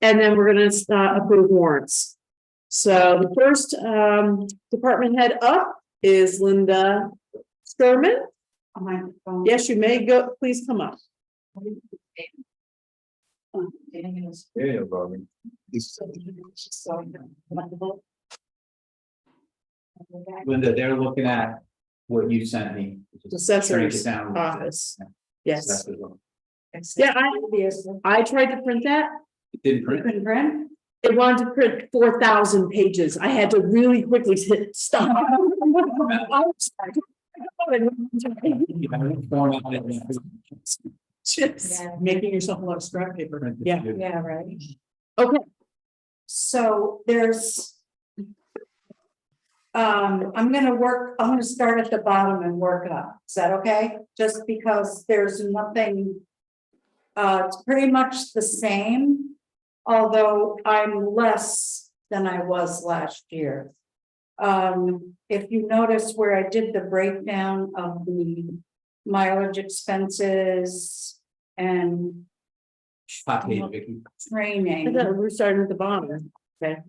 And then we're gonna approve warrants. So the first department head up is Linda Sturman. Yes, you may go, please come up. Yeah, Robin. Linda, they're looking at what you sent me. Assessor's office. Yes. Yeah, I tried to print that. It didn't print. It wanted to print 4,000 pages. I had to really quickly hit stop. Just making yourself a lot of scrap paper. Yeah. Yeah, right. Okay. So there's. I'm gonna start at the bottom and work up. Is that okay? Just because there's nothing. It's pretty much the same, although I'm less than I was last year. If you notice where I did the breakdown of the mileage expenses and training. I thought we were starting at the bottom. Okay.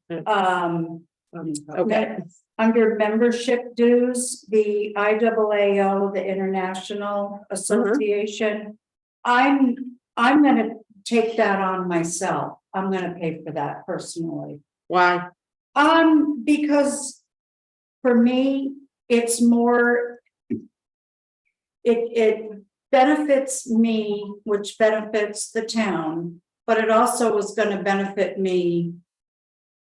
Okay. Under membership dues, the IAAO, the International Association, I'm gonna take that on myself. I'm gonna pay for that personally. Why? Because for me, it's more, it benefits me, which benefits the town, but it also is gonna benefit me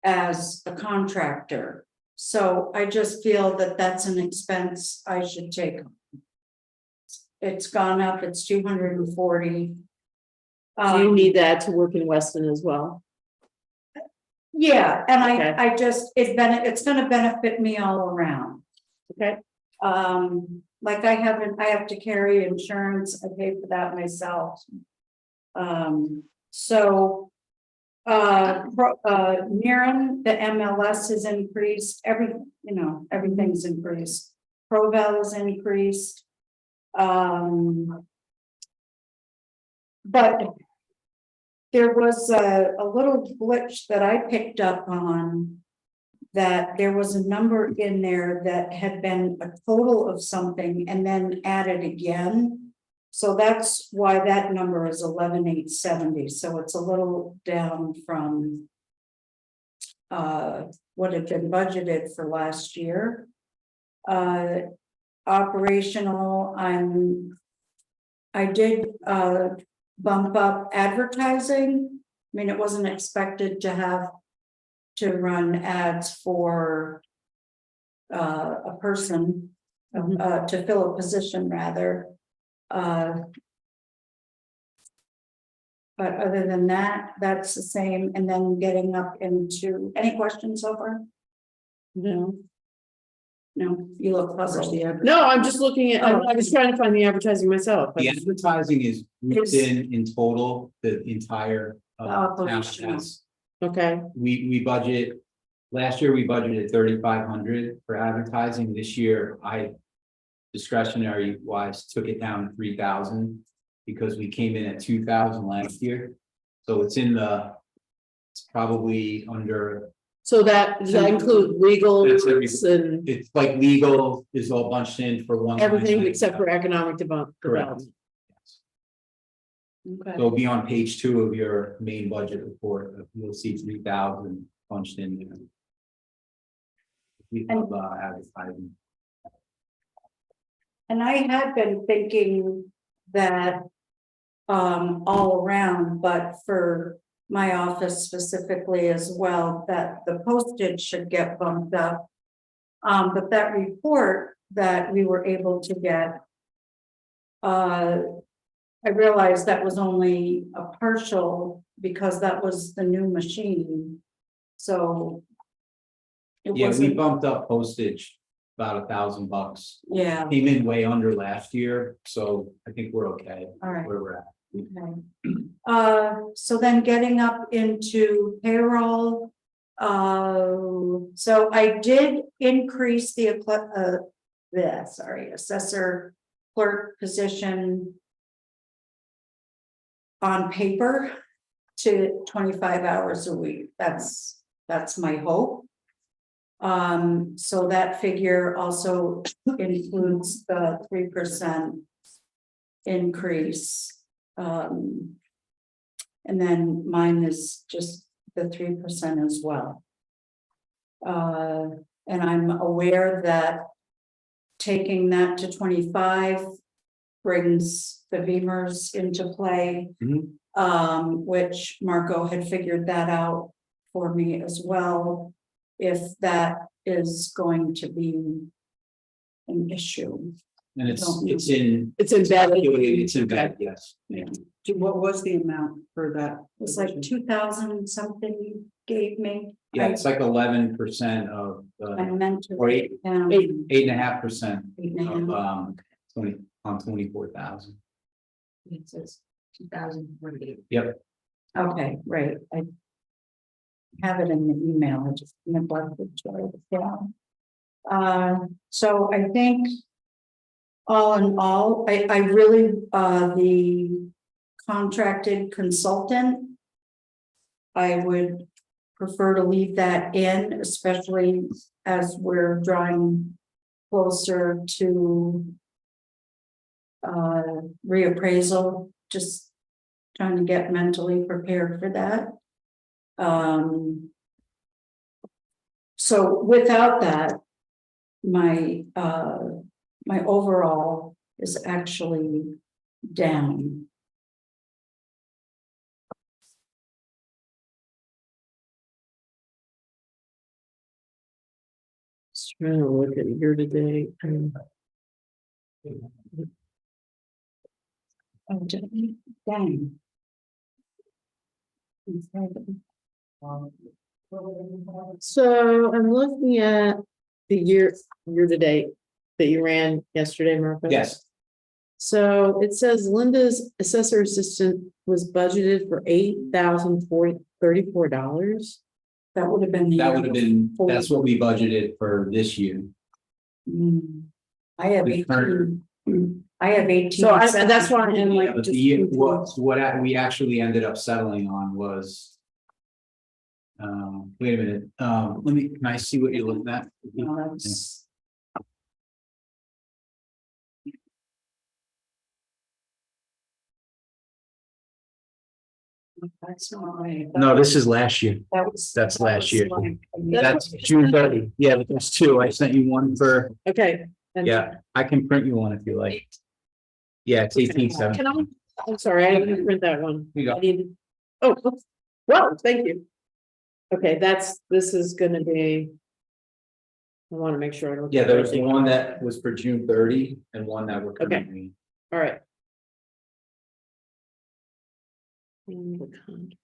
as a contractor. So I just feel that that's an expense I should take. It's gone up, it's 240. Do you need that to work in Weston as well? Yeah, and Okay. I just, it's gonna benefit me all around. Okay. Like I have to carry insurance, I pay for that myself. So Niren, the MLS has increased, everything's increased. Provel is increased. But there was a little glitch that I picked up on, that there was a number in there that had been a total of something and then added again. So that's why that number is 11,870. So it's a little down from what had been budgeted for last year. Operational, I did bump up advertising. I mean, it wasn't expected to have to run ads for a person, to fill a position rather. But other than that, that's the same. And then getting up into, any questions so far? No. No, you look puzzled. No, I'm just looking at, I was trying to find the advertising myself. The advertising is grouped in total, the entire town has. Okay. We budget, last year we budgeted 3,500 for advertising. This year, I discretionary wise took it down to 3,000 because we came in at 2,000 last year. So it's it's probably under. So does that include legal That's and It's like legal is all bunched in for one. everything line except item. for economic development? Correct. Okay. So it'll be on page 2 of your main budget report. You'll see 3,000 punched in there. We have advertising. And I had been thinking that all around, but for my office specifically as well, that the postage should get bumped up. But that report that we were able to get, I realized that was only a partial because that was the new machine. So it Yeah, we wasn't, bumped up postage about $1,000. yeah, Came in way under last year, so I think we're okay all right. where we're at. Okay. So then getting up into payroll. So I did increase the assessor clerk position on paper. to 25 hours a week. That's my hope. So that figure also includes the 3% increase. And then mine is just the 3% as well. And I'm aware that taking that to 25 brings the Beamers into play. Which Marco had figured that out for me as well. If that is going to be an issue. And it's Don't in. It's embedded. It's embedded, yes. Yeah. What was the amount for that? It was like 2,000 something you gave me. Yeah, it's like 11% of I meant to or write it down. 8.5% 8.5. of 24,000. It says 2048. Yep. Okay, right. I have it in the email. I just neglected to write it down. So I think all in all, I really, the contracted consultant, I would prefer to leave that in, especially as we're drawing closer to reappraisal, just trying to get mentally prepared for that. So without that, my overall is actually down. Just trying to look at year to date. Oh, dang. So I'm looking at the year to date that you ran yesterday, Marco. Yes, So it says Linda's assessor assistant was budgeted for $8,034. That would have been the. that would have been, before. that's what we budgeted for this year. I have The current- 18. I have 18. So that's why I'm Yeah, like. but just the year, confused. what we actually ended up settling on was. Wait a minute, can I see what you're looking at? No, that's. That's not right. No, this is last year. That's that last was year. like- That's June 30. Yeah, but there's two. I sent you one for, Okay. and- yeah, I can print you one if you like. Yeah, it's 18/7. Can I? I'm sorry, I didn't print that one. Here you go. I need. Oh, well, thank you. Okay, this is gonna be. I want to make sure I don't. Yeah, there was one that was for June 30 and one that we're currently. All right. In the contract.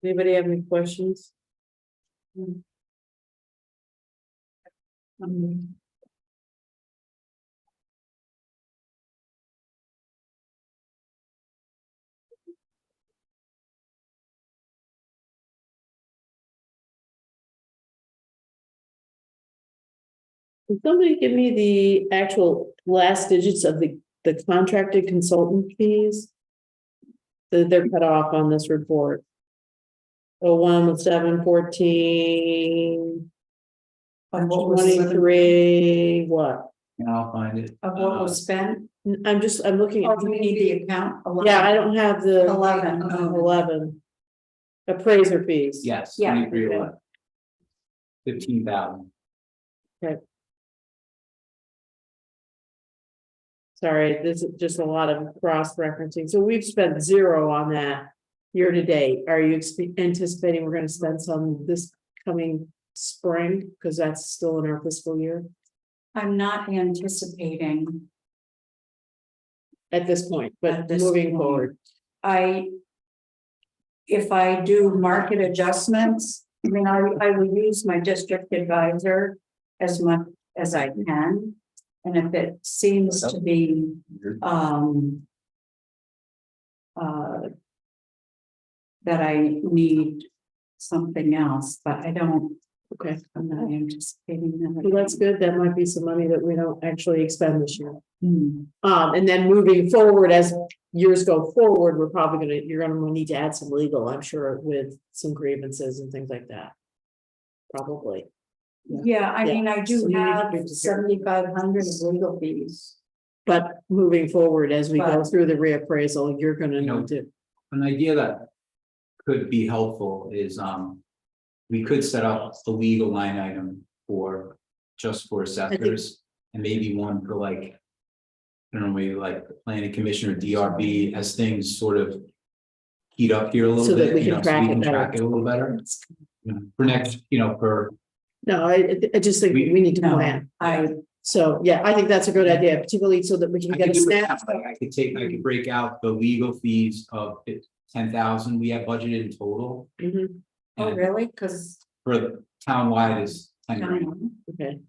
Anybody have any questions? Can somebody give me the actual last digits of the contracted consultant fees? That they're cut off on this report. 011714. Of what was 23, what? And I'll find it. Of what was spent? I'm looking at. Oh, we need the account. Yeah, I don't have the. 11. 11. Appraiser fees. Yes. Yeah. 23 15,000. Sorry, this is just a lot of cross referencing. So we've spent 0 on that year to date. Are you anticipating we're gonna spend some this coming spring? Because that's still in our fiscal year I'm not anticipating. at this point, but At this moving point. forward. If I do market adjustments, I mean, I will use my district advisor as much as I can. And if it seems to be, that I need something else, but I don't Okay, I'm not anticipating that. well, that's good. That might be some money that we don't actually expend this year. Hmm. And then moving forward, as years go forward, you're gonna need to add some legal, I'm sure, with some grievances and things like that. Probably. Yeah, I Yeah. mean, I So do you need to have be prepared. 7,500 of legal fees. But moving forward, as we go But- through the reappraisal, you're gonna know, need to, An idea that could be helpful is, we could set up a legal line item for, just for assessors. And maybe one for like, I don't know, maybe like the planning commission or DRB as things sort of heat up here a So little that bit, we you can know, so track we it can better. track it a little better. You know, for next, you know, for, no, I just think we need to No, plan. I, So, yeah, I think that's a good idea, particularly so that we can I get could a do it snap. that way. I could break out the legal fees of 10,000 we have budgeted in total. Mhm, oh, And really? Because. for the townwide is 10 grand. okay.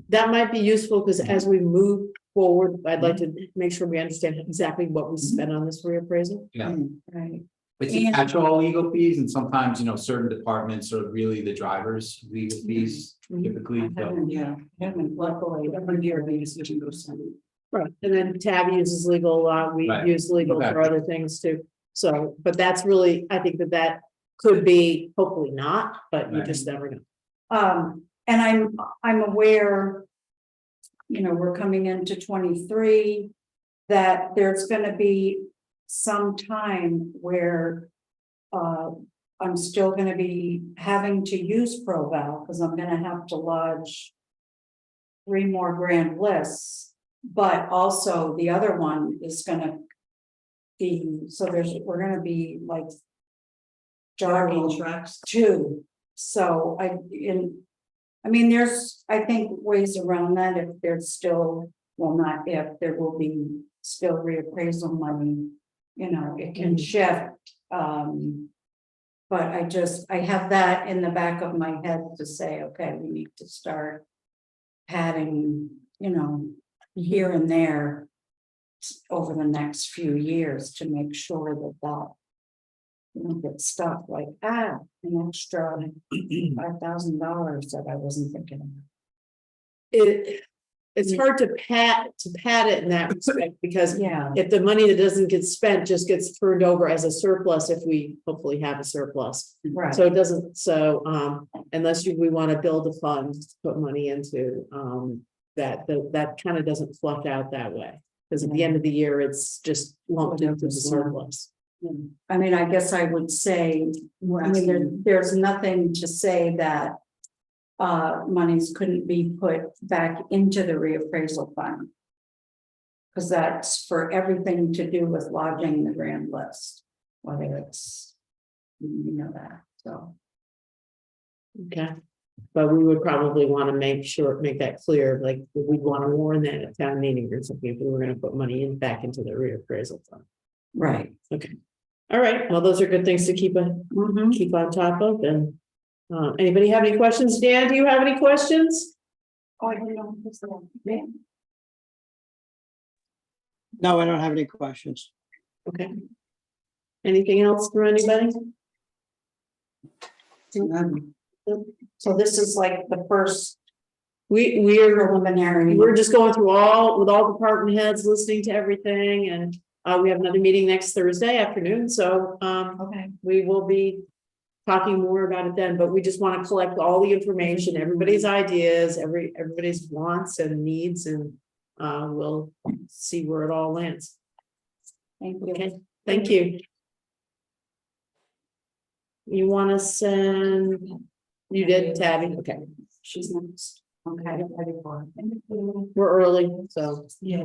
That might be useful, because as we move forward, I'd like to make sure we understand exactly what we spent on this reappraisal. Yeah. Right. It's And- a catch-all legal fees, and sometimes, you know, certain departments are really the drivers, legal fees Mhm. typically. So, Yeah, haven't luckily, every year the decision goes through. Right, and then Tab uses legal, we Right. use legal Okay. for other things too. So, but that's really, I think that could be, hopefully not, but you Right. just never know. And I'm aware, you know, we're coming into 23, that there's gonna be some time where I'm still gonna be having to use ProVal, because I'm gonna have to lodge 3 more grand lists, but also the other one is gonna be, so we're gonna be like jogging tracks too. So I mean, there's, I think, ways around that if there's still, well, not if, there will be still reappraisal money, you know, it can shift. But I have that in the back of my head to say, okay, we need to start padding, you know, here and there over the next few years to make sure that you don't get stuck like, an extra $5,000 that I wasn't thinking of. It's hard to pad it in that respect, because Yeah. if the money that doesn't get spent just gets turned over as a surplus, if we hopefully have a surplus. Right. So it doesn't, unless we want to build a fund to put money into, that kind of doesn't flush out that way. Because at the end of the year, it's just lumped into the surplus. I mean, I guess I would say, I mean, there's nothing to say that monies couldn't be put back into the reappraisal fund. Because that's for everything to do with lodging the grand list, whether it's, you know that, so. Okay, but we would probably want to make that clear, like, we'd want to warn that at town meeting or something, if we were going to put money back into the reappraisal fund. Right. Okay, all right, well, those are good things to keep on top of. And anybody have any questions? Dan, do you have any questions? Oh, I don't know. What's the one? Yeah. No, I don't have any questions. Okay. Anything else for anybody? So this is like the first We're preliminary. we're just going through with all department heads, listening to everything, and we have another meeting next Thursday afternoon, so Okay. we will be talking more about it then, but we just want to collect all the information, everybody's ideas, everybody's wants and needs, and we'll see where it all lands. Thank you. Okay, thank you. You want to send, you did, Tabby? Okay, She's next. Okay. we're early, so. Yeah.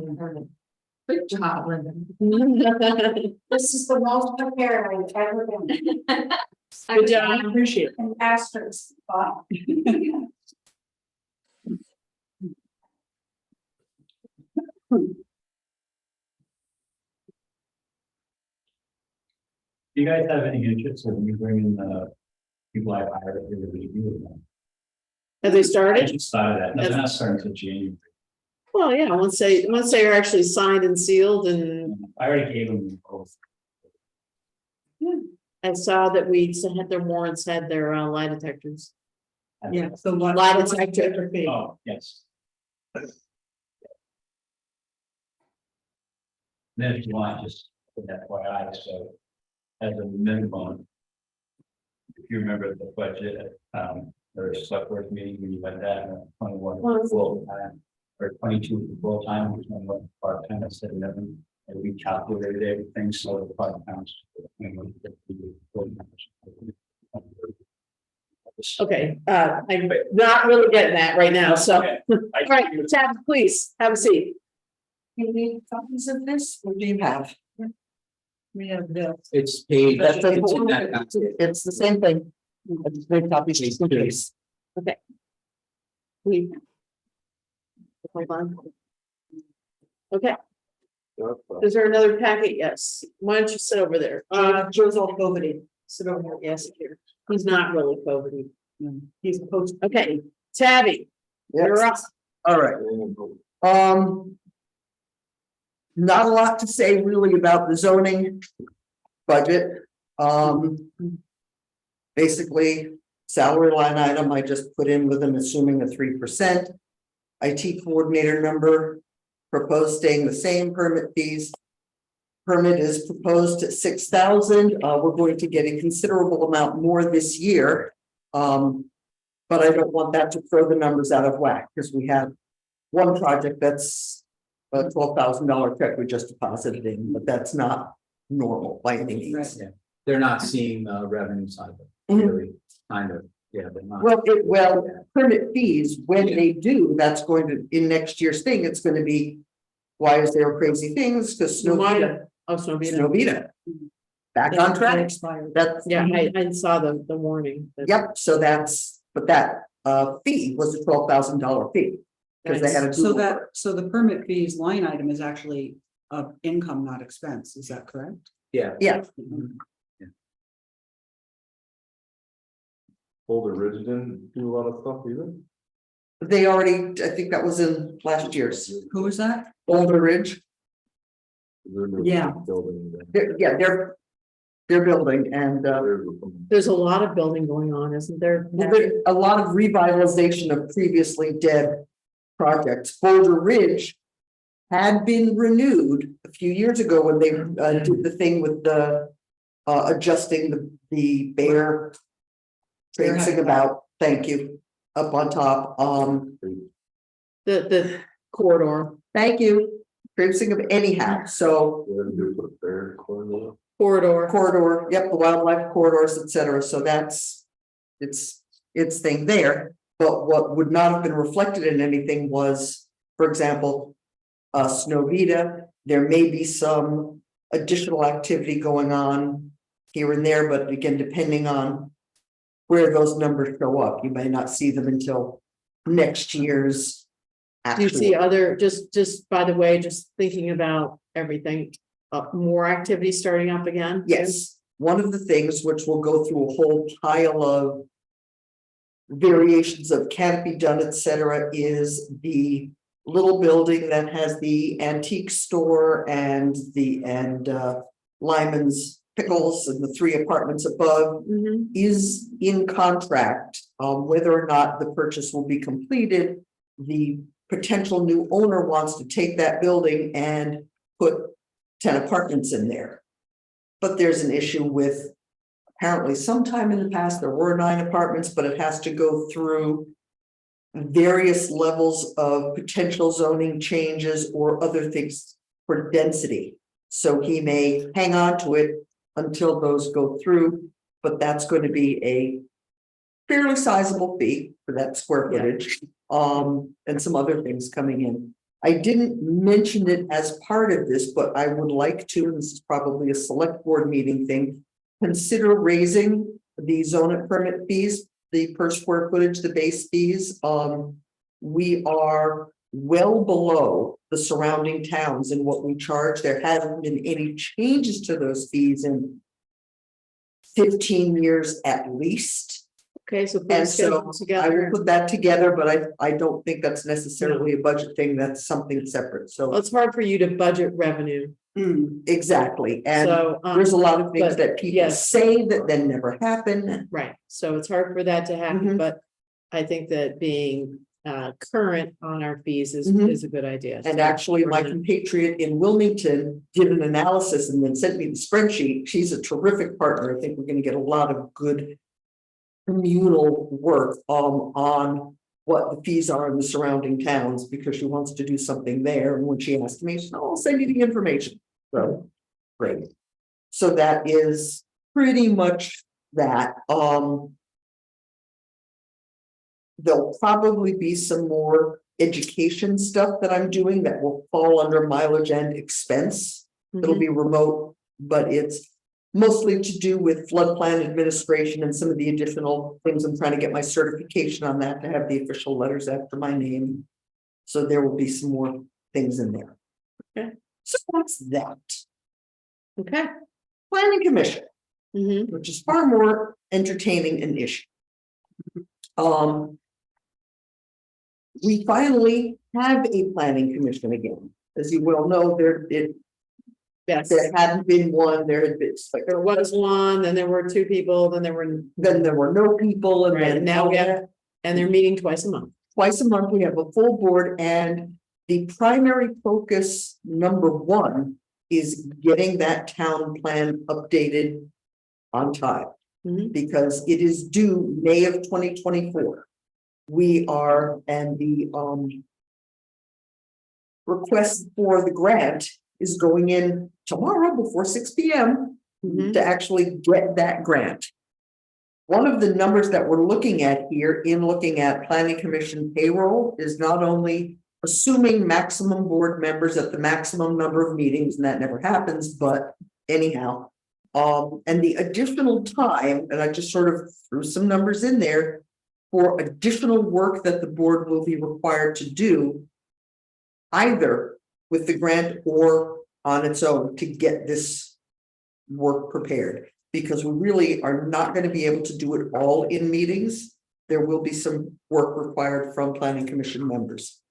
Good job, Linda. This is the most prepared I've ever been. Good job, I appreciate it. And asterisks. Wow. Do you guys have any interest in me bringing the people I hired here to review them? Have they I started? just started that. No, they're not starting until January. Well, yeah, once they are actually signed and sealed, and I already gave them both. I saw that we had their warrants, had their lie detectors. Yeah, so what? Lie detector. Oh, yes. Then if you want, just put that FYI, so as a minimum. If you remember the budget, or select board meeting, when you went that, 21 full time, or 22 full time, which one part time, I said 11, and we calculated everything, so the part times. Okay, I'm not really getting that right now, so, all right, Chad, please, have a seat. You need copies of this? What do you have? We have this. It's paid. That's a- It's in that packet. It's the same thing. I just made copies just in case. We- Hold on. Okay, is there another packet? Yes, why don't you sit over there? Joe's all COVID. Sit over here. Yes, here, he's not really COVID. He's post. Okay, Tabby, you're up. All right. Not a lot to say really about the zoning budget. Basically, salary line item, I just put in with them assuming a 3%. IT coordinator number, proposed staying the same, permit fees. Permit is proposed at 6,000. We're going to get a considerable amount more this year. But I don't want that to throw the numbers out of whack, because we have one project that's a $12,000 check we just deposited in, but that's not normal by any means. Yeah, they're not seeing the revenue side of it, Mhm. really, kind of, yeah, they're not. Well, permit fees, when they do, that's going to, in next year's thing, it's gonna be, why is there crazy things? Because Snowbita, Oh, Snowbita. Snowbita. Back on track. Expired. That's. Yeah, I saw the warning. Yep, so that's, but that fee was a $12,000 fee. Because they had a. So Google so the permit fees line item is actually income, not expense, is that correct? Yeah. Yeah. Boulder Ridge didn't do a lot of stuff either. They already, I think that was in last year's Who is that? Boulder Ridge. Yeah. Building. They're building and There's a lot of building going on, isn't there? there's a lot of revitalization of previously dead projects. Boulder Ridge had been renewed a few years ago when they did the thing with the adjusting the bear traipsing about, thank you, up on top. The corridor, Thank you, traipsing of anyhow, so corridor, yep, the wildlife corridors, etc. So that's it's thing there. But what would not have been reflected in anything was, for example, Snowbita. There may be some additional activity going on here and there, but again, depending on where those numbers show up, you may not see them until next year's. do you see actual. other, just by the way, just thinking about everything, more activity starting up again? Yes, one of the things which will go through a whole pile of variations of can't be done, etc., is the little building that has the antique store and Lyman's Pickles and the 3 apartments above Mhm. is in contract. Whether or not the purchase will be completed, the potential new owner wants to take that building and put 10 apartments in there. But there's an issue with, apparently sometime in the past, there were 9 apartments, but it has to go through various levels of potential zoning changes or other things for density. So he may hang on to it until those go through, but that's going to be a fairly sizable fee for that square footage. And some other things coming in. I didn't mention it as part of this, but I would like to, and this is probably a select board meeting thing, consider raising the zone permit fees, the per square footage, the base fees. We are well below the surrounding towns in what we charge. There haven't been any changes to those fees in 15 years at least. Okay, so put And a schedule so I will together. put that together, but I don't think that's necessarily a budget thing. That's something separate. So Well, it's hard for you to budget revenue, exactly. And so. there's a lot of things but that people yes. say that then never happen. Right, so it's hard for that to happen, Mhm. but I think that being current on our fees Mhm. is a good idea. And So actually, we're my gonna- compatriot in Wilmington did an analysis and then sent me the spreadsheet. She's a terrific partner. I think we're gonna get a lot of good communal work on what the fees are in the surrounding towns, because she wants to do something there. And when she asked me, she said, "Oh, I'll send you the information." So, great. So that is pretty much that. There'll probably be some more education stuff that I'm doing that will fall under mileage and expense. It'll Mhm. be remote, but it's mostly to do with flood plan administration and some of the additional things. I'm trying to get my certification on that to have the official letters after my name. So there will be some more things in there. Okay. So that's that. Okay. Planning Commission, Mhm. which is far more entertaining an issue. We finally have a planning commission again. As you well know, Yes, there hadn't been one, there had been, like, there was one, then there were two people, then there were, then there were no people, and Right, then now we have- that. and they're meeting twice a month. Twice a month, we have a full board, and the primary focus, number one, is getting that town plan updated on time. Mhm. Because it is due May of 2024. We are, and the request for the grant is going in tomorrow before 6 p.m. Mhm. to actually get that grant. One of the numbers that we're looking at here in looking at planning commission payroll is not only assuming maximum board members at the maximum number of meetings, and that never happens, but anyhow. And the additional time, and I just sort of threw some numbers in there for additional work that the board will be required to do, either with the grant or on its own, to get this work prepared. Because we really are not going to be able to do it all in meetings. There will be some work required from planning commission members.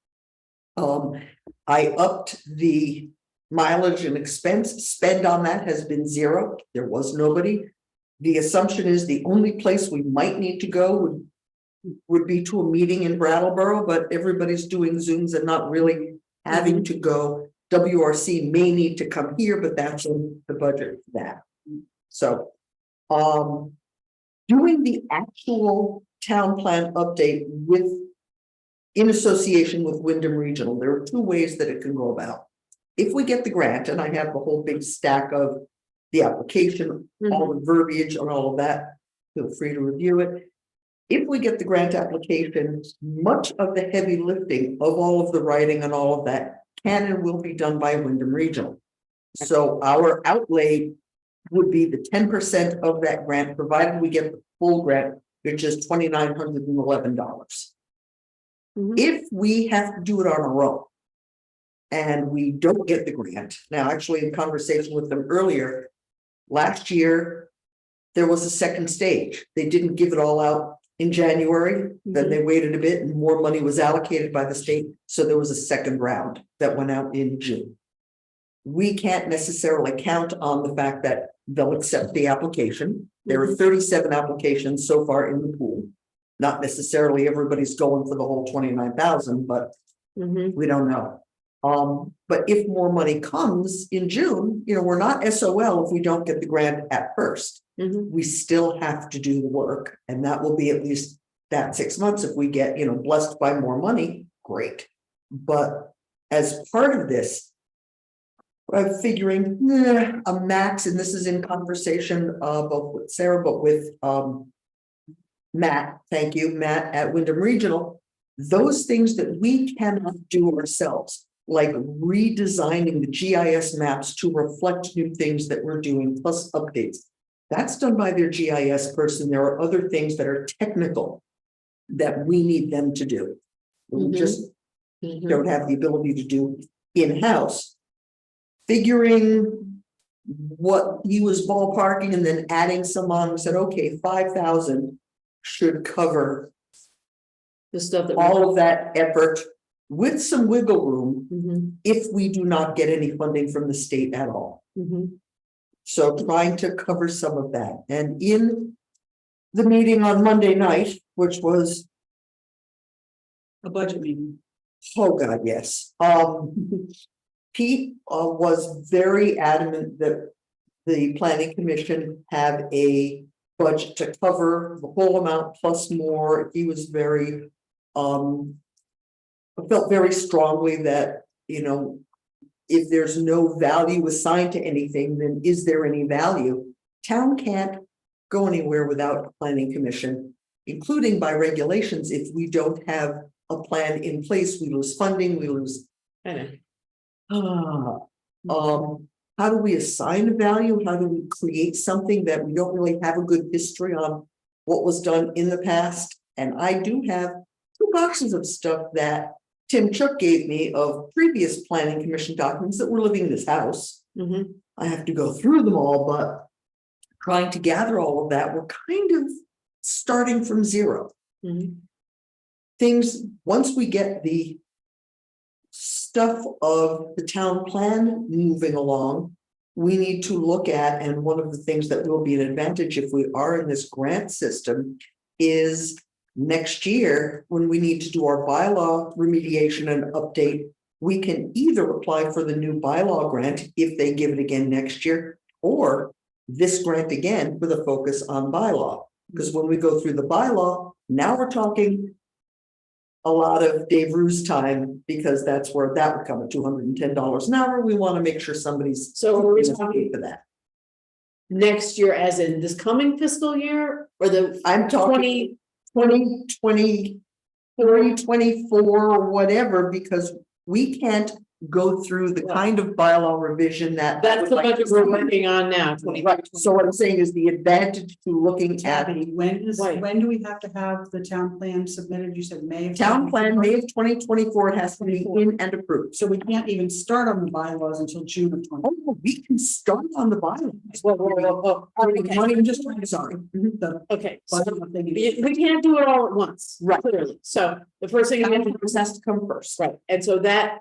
I upped the mileage and expense spend on that has been zero. There was nobody. The assumption is the only place we might need to go would be to a meeting in Brattleboro, but everybody's doing Zooms and not really having to go. WRC may need to come here, but that's in the budget for that. So, doing the actual town plan update in association with Wyndham Regional, there are two ways that it can go about. If we get the grant, and I have the whole big stack of the application, all the verbiage and all of that, feel free to review it. If we get the grant application, much of the heavy lifting of all of the writing and all of that can and will be done by Wyndham Regional. So our outlay would be the 10% of that grant, provided we get the full grant, which is $2,911. Mhm. If we have to do it on our own and we don't get the grant, now actually in conversation with them earlier, last year, there was a second stage. They didn't give it all out in January, then they waited a bit and more money was allocated by the state. So there was a second round that went out in June. We can't necessarily count on the fact that they'll accept the application. There are 37 applications so far in the pool. Not necessarily everybody's going for the whole 29,000, but we don't know. But if more money comes in June, we're not SOL if we don't get the grant at first. We still have to do the work, and that will be at least that 6 months. If we get, blessed by more money, great. But as part of this, I'm figuring a max, and this is in conversation both with Sarah, but with Matt. Thank you, Matt at Wyndham Regional. Those things that we cannot do ourselves, like redesigning the GIS maps to reflect new things that we're doing, plus updates. That's done by their GIS person. There are other things that are technical that we need them to do. We just don't have the ability to do in-house. Figuring what he was ballparking and then adding some on, we said, okay, 5,000 should cover The stuff that all of that effort with some wiggle room if we do not get any funding from the state at all. So trying to cover some of that. And in the meeting on Monday night, which was A budget meeting. Oh, God, yes. Pete was very adamant that the planning commission have a budget to cover the whole amount plus more. He was very, felt very strongly that, you know, if there's no value assigned to anything, then is there any value? Town can't go anywhere without a planning commission, including by regulations. If we don't have a plan in place, we lose funding, we lose. I know. How do we assign a value? How do we create something that we don't really have a good history on what was done in the past? And I do have 2 boxes of stuff that Tim Chuck gave me of previous planning commission documents that were living in this house. Mhm. I have to go through them all, but trying to gather all of that, we're kind of starting from zero. Mhm. Things, once we get the stuff of the town plan moving along, we need to look at, and one of the things that will be an advantage if we are in this grant system is next year, when we need to do our bylaw remediation and update, we can either apply for the new bylaw grant if they give it again next year, or this grant again with a focus on bylaw. Because when we go through the bylaw, now we're talking a lot of Dave Rue's time, because that's where that would come at $210 an hour. We want to make sure somebody's So are we paid talking for that. next year, as in this coming fiscal year, or the I'm talking 20? 2024, or whatever, because we can't go through the kind of bylaw revision that. That's the budget we're working on now, Right, so what I'm saying is the advantage to looking at Tabby, Right. when do we have to have the town plan submitted? You said May. of town plan, 2024? May of 2024, it has to be in and approved. So we can't even start on the bylaws until June of 20. Oh, we can start on the bylaws. Okay. I'm just sorry. The Okay, so bylaw thing is- we can't do it all at once, Right. clearly. So the first thing we have to do This has to come first. right, and so that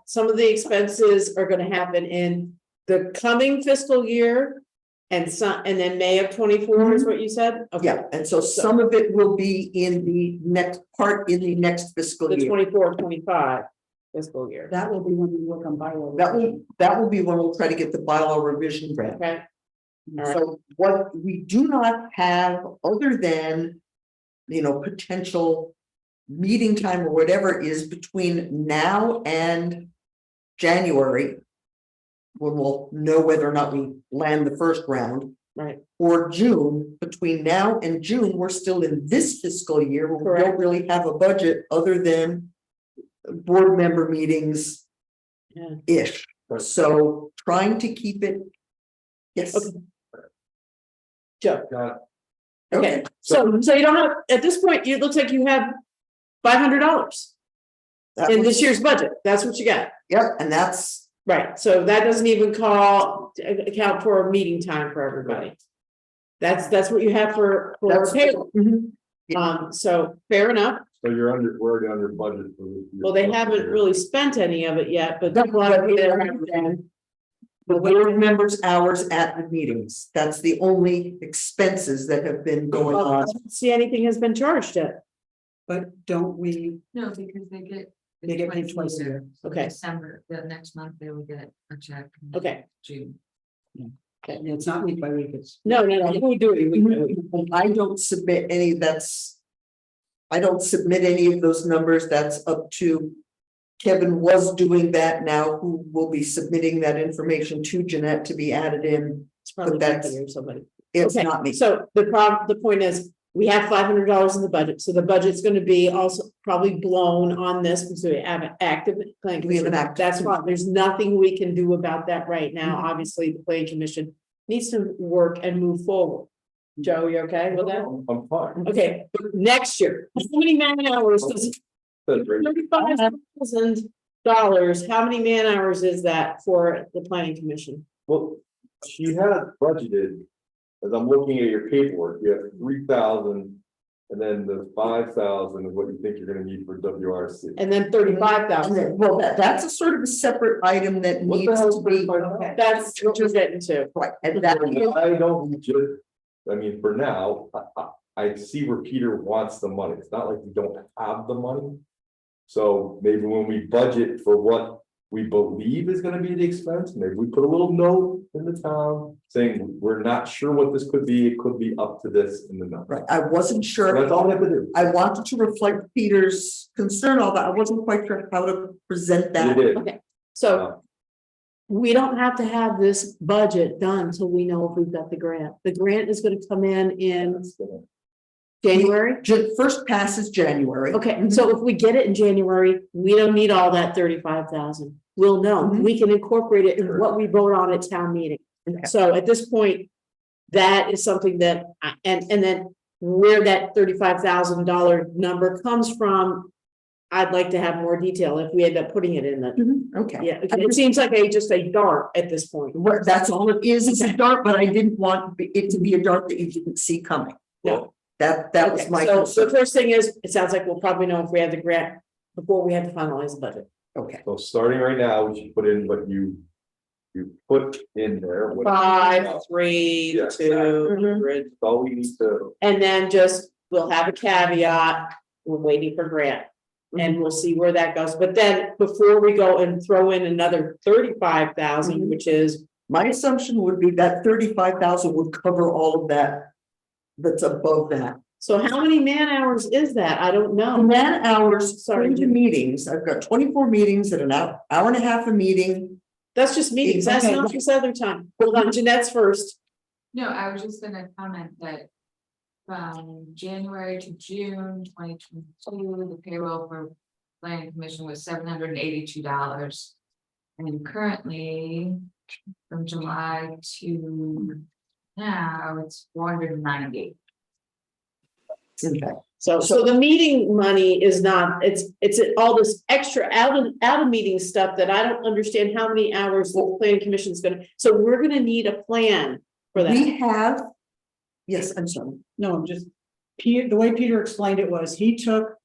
some of the expenses are gonna happen in the coming fiscal year. And some, and then May of 24 is what you said? Okay, Yeah, and so some of it will be in the next part, in the next fiscal the year. 24-25 fiscal year, That will be when we work on bylaw. That will be when we'll try to get the bylaw revision grant. okay? All right. So what we do not have, other than, you know, potential meeting time or whatever, is between now and January, when we'll know whether or not we land the first round, Right, or June. Between now and June, we're still in this fiscal year, where we don't Correct. really have a budget other than board member meetings yeah, ish. So trying to keep it. Yes. Okay. Joe, Got okay, so you don't have, at this point, it looks like you have $500 That in was- this year's budget, that's what you got. Yep, and that's, Right, so that doesn't even account for meeting time for everybody. That's what you have for That's- payroll. mhm. So fair enough. So you're we're already under budget for this year. Well, they haven't really spent any of it yet, but. That's what I mean. The board members' hours at the meetings, that's the only expenses that have been going I on. don't see anything has been charged yet. But don't we, No, because they get. they get paid twice a year. Okay. December, the next month they will get a check. in Okay, June. It's not week by week, it's. no, we do it. I don't submit any, I don't submit any of those numbers, that's up to. Kevin was doing that now, who will be submitting that information to Jeanette to be added in. It's probably that's- Becky or somebody. It's Okay, not me. So the point is, we have $500 in the budget, so the budget's gonna be also probably blown on this, because we have an active planning We have an commission. active- That's fine, there's nothing we can do about that right now, Mm-hmm. obviously, the planning commission needs to work and move forward. Joe, you okay with that? I'm fine. Okay, but next year, how many man hours does That's right. $35,000, how many man hours is that for the planning commission? Well, you had budgeted, as I'm looking at your paperwork, you have 3,000. And then the 5,000 is what you think you're gonna need for WRC. And then 35,000, And then, well, that's a sort of a separate item that What the needs hell is to be. 35,000? that's what we're getting to. Right, and that, I don't just, I mean, for now, I see where Peter wants the money. It's not like we don't have the money. So maybe when we budget for what we believe is gonna be the expense, maybe we put a little note in the town saying, we're not sure what this could be, it could be up to this in the number. Right, I wasn't sure. That's all we have to do. I wanted to reflect Peter's concern, although I wasn't quite sure how to present You that. did. Okay, so we don't have to have this budget done till we know if we've got the grant. The grant is gonna come in January. First pass is January. Okay, so if we get it in January, we don't need all that 35,000. We'll know, Mhm. we can incorporate it in what we vote on at town meeting. Okay. So at this point, that is something that, and then where that $35,000 number comes from, I'd like to have more detail if we end up putting it in the, Okay. yeah, it seems like just a dart at this point. That's all it is, it's a dart, but I didn't want it to be a dart that you didn't see coming. No. That was Okay, my so the concern. first thing is, it sounds like we'll probably know if we have the grant before we have to finalize the budget. Okay, So starting right now, we should put in what you put in there. what- 5, 3, Yeah, 200. That's all we need to, And then just, we'll have a caveat, we're waiting for grant. And we'll see where that goes, but then before we go and throw in another 35,000, Mhm. which is, my assumption would be that 35,000 would cover all of that. That's above that. so how many man hours is that? I don't know. Man hours, Sorry. into meetings, I've got 24 meetings at an hour and a half a meeting. That's just meetings, that's Okay. not this other time. Hold on, Jeanette's first. No, I was just gonna comment that. From January to June 2022, the payroll for planning commission was $782. And currently, from July to now, it's 490. Okay. So the meeting money is not, it's all this extra out of meeting stuff that I don't understand how many hours the planning commission is gonna, so we're gonna need a plan for that. We have, yes, I'm sorry. No, just Peter, the way Peter explained it was he took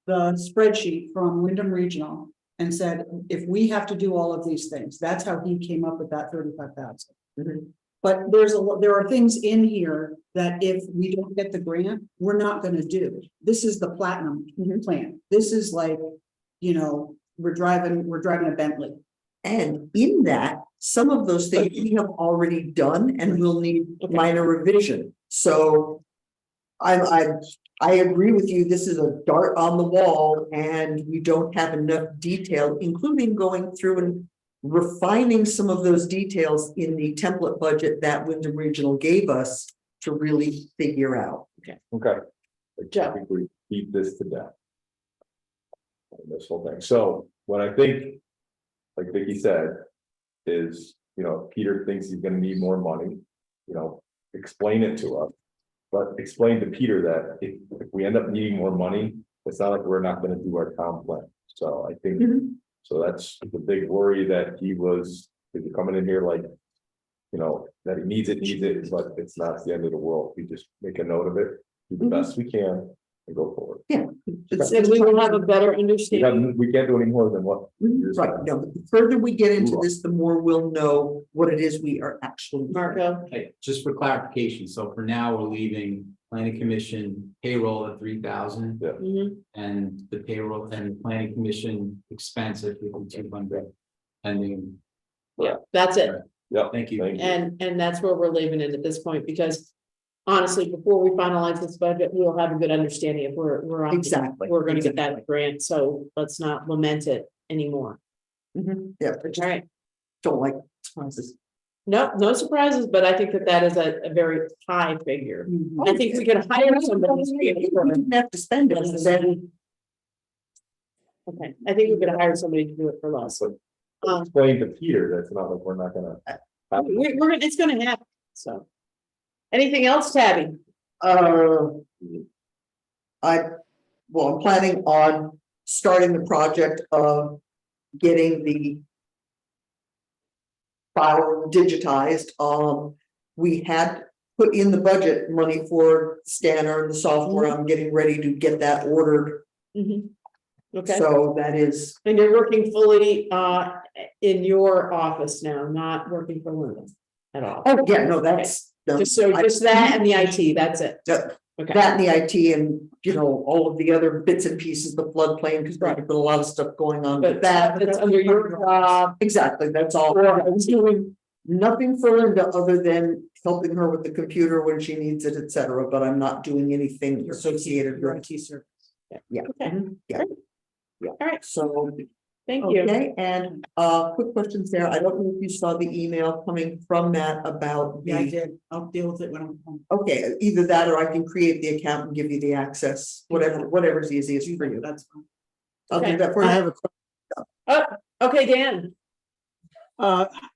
the spreadsheet from Wyndham Regional and said, if we have to do all of these things, that's how he came up with that 35,000. Mhm. But there are things in here that if we don't get the grant, we're not gonna do. This is the platinum plan. This is like, you know, we're driving a Bentley. And in that, some of those things we have already done and will need minor revision. So I agree with you. This is a dart on the wall and we don't have enough detail, including going through and refining some of those details in the template budget that Wyndham Regional gave us to really figure out. okay. Joe. I think we beat this to death. This whole thing, so what I think, like Vicky said, is, Peter thinks he's gonna need more money, explain it to us. But explain to Peter that if we end up needing more money, it's not like we're not gonna do our town plan, so I think. So that's the big worry that he was, if you're coming in here like, that he needs it, but it's not the end of the world. We just make a note of it, do the best we can and go forward. And we will have a better understanding. We can't do any more than what. Right, no, the further we get into this, the more we'll know what it is we are actually. Marco, Okay, just for clarification, so for now, we're leaving planning commission payroll at 3,000. mhm, And the payroll and planning commission expense at 5,200. Pending, yeah, that's it. Yeah. thank you. And that's where we're leaving it at this point, because honestly, before we finalize this budget, we'll have a good understanding if we're on. Exactly. We're gonna get that grant, so let's not lament it anymore. Yeah, I just All right, don't like surprises. no surprises, but I think that is a very high figure. I think we could hire somebody. to be able We to- didn't have to spend it, then Okay, I think we could hire somebody to do it for less. Explain to Peter, that's not like we're not gonna. It's gonna happen, so. Anything else, Tabby? I'm planning on starting the project of getting the file digitized. We had put in the budget money for scanner and the software. I'm getting ready to get that ordered. Mhm. Okay, So that is, and you're working fully in your office now, not working for Linda at all. oh, yeah, no, that's Just so, just that and the IT, that's it. That Okay. and the IT and, you know, all of the other bits and pieces, the floodplain, because there's been a lot of stuff going on with But that. that's under your job. Exactly, that's all. Or I was doing, Nothing for Linda other than helping her with the computer when she needs it, et cetera, but I'm not doing anything associated Your with. IT service. Yeah. Okay. Mhm, yeah. Yeah. All right. So, thank you. okay, and quick question, Sarah, I don't know if you saw the email coming from Matt about Yeah, I the. did. I'll deal with it when I'm home. Okay, either that or I can create the account and give you the access, whatever's easiest for you. That's fine. I'll Okay. do that for I you. have a, Oh, okay, Dan.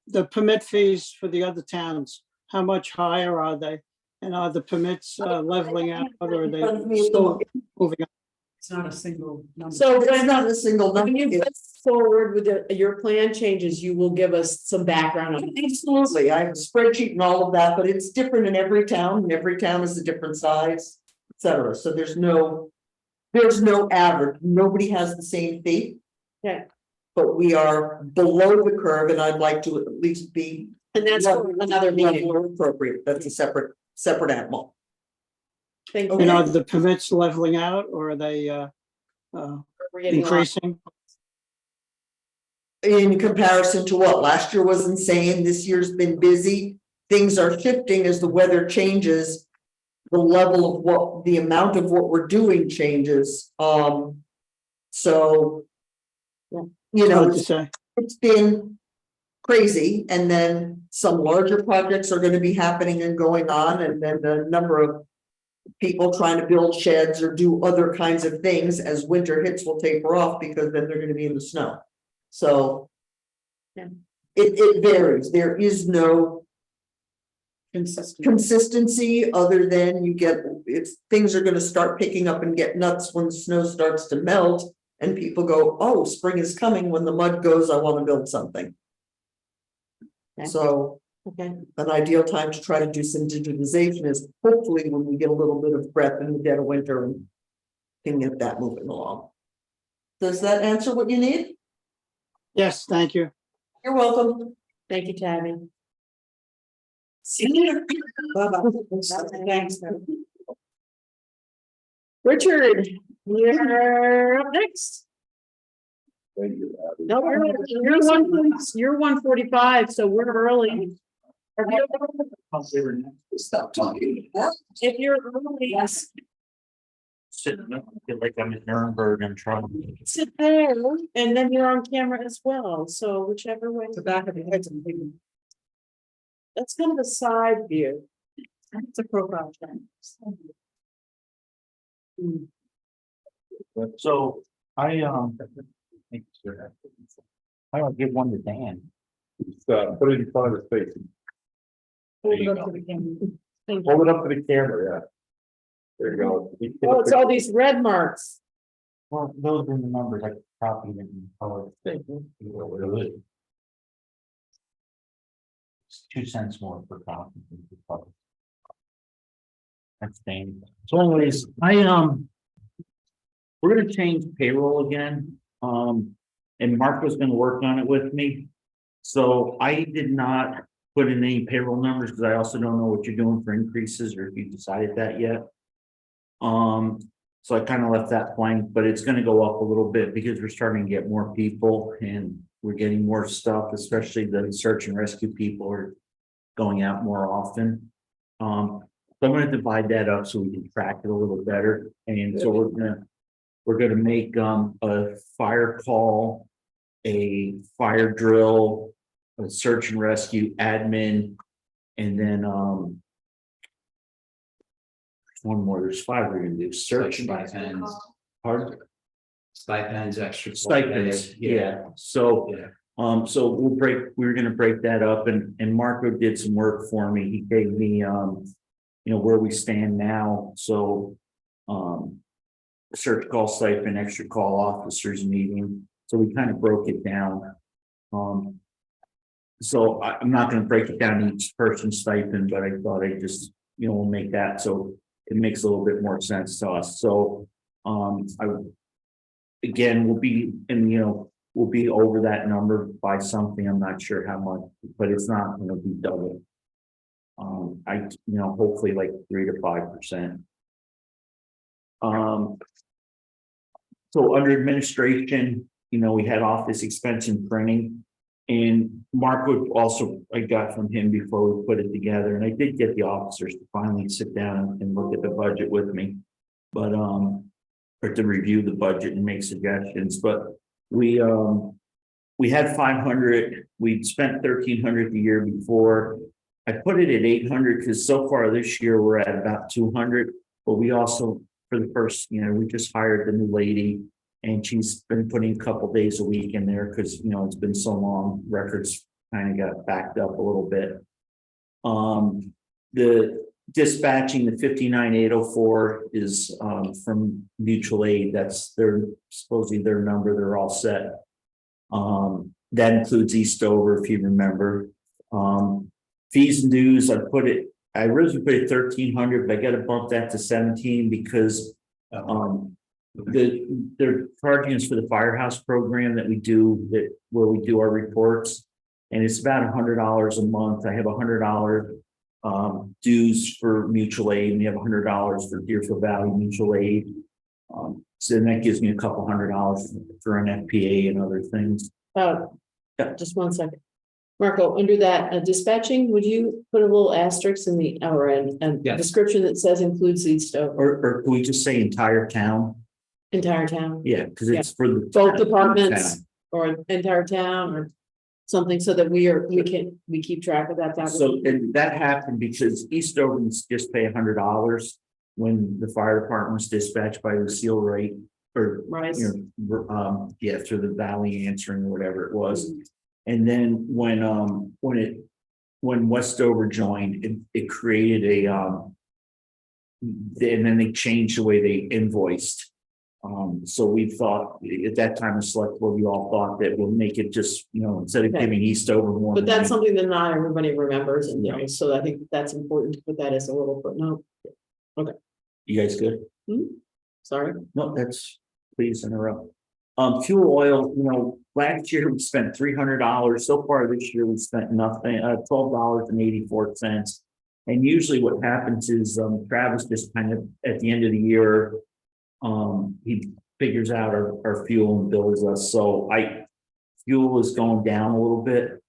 the permit fees for the other towns, how much higher are they? And are the permits leveling out or are they still moving up? It's not a single number. So It's when, not a single when number. you go forward with your plan changes, you will give us some background on it. Absolutely, I have a spreadsheet and all of that, but it's different in every town, and every town is a different size, et cetera, so there's no average, nobody has the same fee. Okay. But we are below the curve, and I'd like to at least be. And that's for another meeting. More appropriate, that's a separate animal. Thank Okay. And you. are the permits leveling out or are they We're getting a lot. increasing? In comparison to what last year was insane, this year's been busy, things are shifting as the weather changes. The level of the amount of what we're doing changes, so. You know, Hard to say. it's been crazy, and then some larger projects are gonna be happening and going on, and then the number of. People trying to build sheds or do other kinds of things as winter hits will taper off, because then they're gonna be in the snow. So. Yeah. It varies, there is no Consistent. consistency other than things are gonna start picking up and get nuts when the snow starts to melt. And people go, oh, spring is coming, when the mud goes, I wanna build something. Okay. So. Okay, An ideal time to try to do some digitization is hopefully when we get a little bit of breath in the dead of winter and can get that moving along. Does that answer what you need? Yes, thank you. You're welcome. thank you, Tabby. See you. Thanks. Richard, you're up next. Thank you, Abby. No, you're 1:45, so we're early. Stop talking. If you're early, yes, Sitting up, feel like I'm in Nuremberg and trying. sit there, and then you're on camera as well, so whichever way. The back of the head's big. That's kind of a side view. It's a profile shot. So I don't give one to Dan. Just, put it in front of his face, Hold it up to the camera. Thank you. hold it up to the camera, yeah. There you go. Oh, it's all these red marks. Well, those are the numbers I copied in color. It's 2 cents more per copy. That's Dane. So anyways, we're gonna change payroll again, and Mark was gonna work on it with me. So I did not put in any payroll numbers, because I also don't know what you're doing for increases, or if you decided that yet. So I kind of left that blank, but it's gonna go up a little bit because we're starting to get more people and we're getting more stuff, especially the search and rescue people are going out more often. So I'm gonna divide that up so we can track it a little better, and so we're gonna make a fire call, a fire drill, a search and rescue admin, and then one more, there's 5 we're gonna do, search and Stipends, pardon? stipends, extra. Stipends, yeah, so. Yeah. So we're gonna break that up, and Marco did some work for me. He gave me, where we stand now, so. Search call stipend, extra call officers meeting, so we kind of broke it down. So I'm not gonna break it down each person's stipend, but I thought I'd just, we'll make that so it makes a little bit more sense to us, so. Again, we'll be, we'll be over that number by something, I'm not sure how much, but it's not gonna be double. Hopefully like 3 to 5%. So under administration, we had office expense and printing. And Mark would also, I got from him before we put it together, and I did get the officers to finally sit down and look at the budget with me. But, or to review the budget and make suggestions, but we had 500, we'd spent 1,300 the year before. I put it at 800 because so far this year we're at about 200, but we also, for the first, we just hired the new lady. And she's been putting a couple days a week in there because, it's been so long, records kind of got backed up a little bit. The dispatching, the 59804 is from mutual aid. That's supposedly their number. They're all set. That includes Eastover, if you remember. Fees and dues, I originally put it 1,300, but I got to bump that to 17 because they're charging us for the firehouse program that we do, where we do our reports, and it's about $100 a month. I have $100 dues for mutual aid, and we have $100 for Deerfield Valley Mutual Aid. So then that gives me a couple $100 for an FPA and other things. Just 1 second. Marco, under that dispatching, would you put a little asterisk in the Yes. description that says includes Eastover? Or can we just say entire town? Entire town, Yeah, because it's for the both departments town. or entire town or something so that we keep track of that. So, and that happened because Eastovers just pay $100 when the fire department was dispatched by the seal rate or, Right. through the valley answering or whatever it was. And then when Westover joined, it created and then they changed the way they invoiced. So we thought at that time of select board, we all thought that we'll make it just, instead of Okay. giving Eastover more. But that's money. something that not everybody remembers and knows, so I think that's important to put that as a little footnote. You guys good? Sorry. No, that's, please interrupt. Fuel oil, last year we spent $300. So far this year we spent nothing, $12.84. And usually what happens is Travis just kind of at the end of the year, he figures out our fuel and bills us. So fuel is going down a little bit.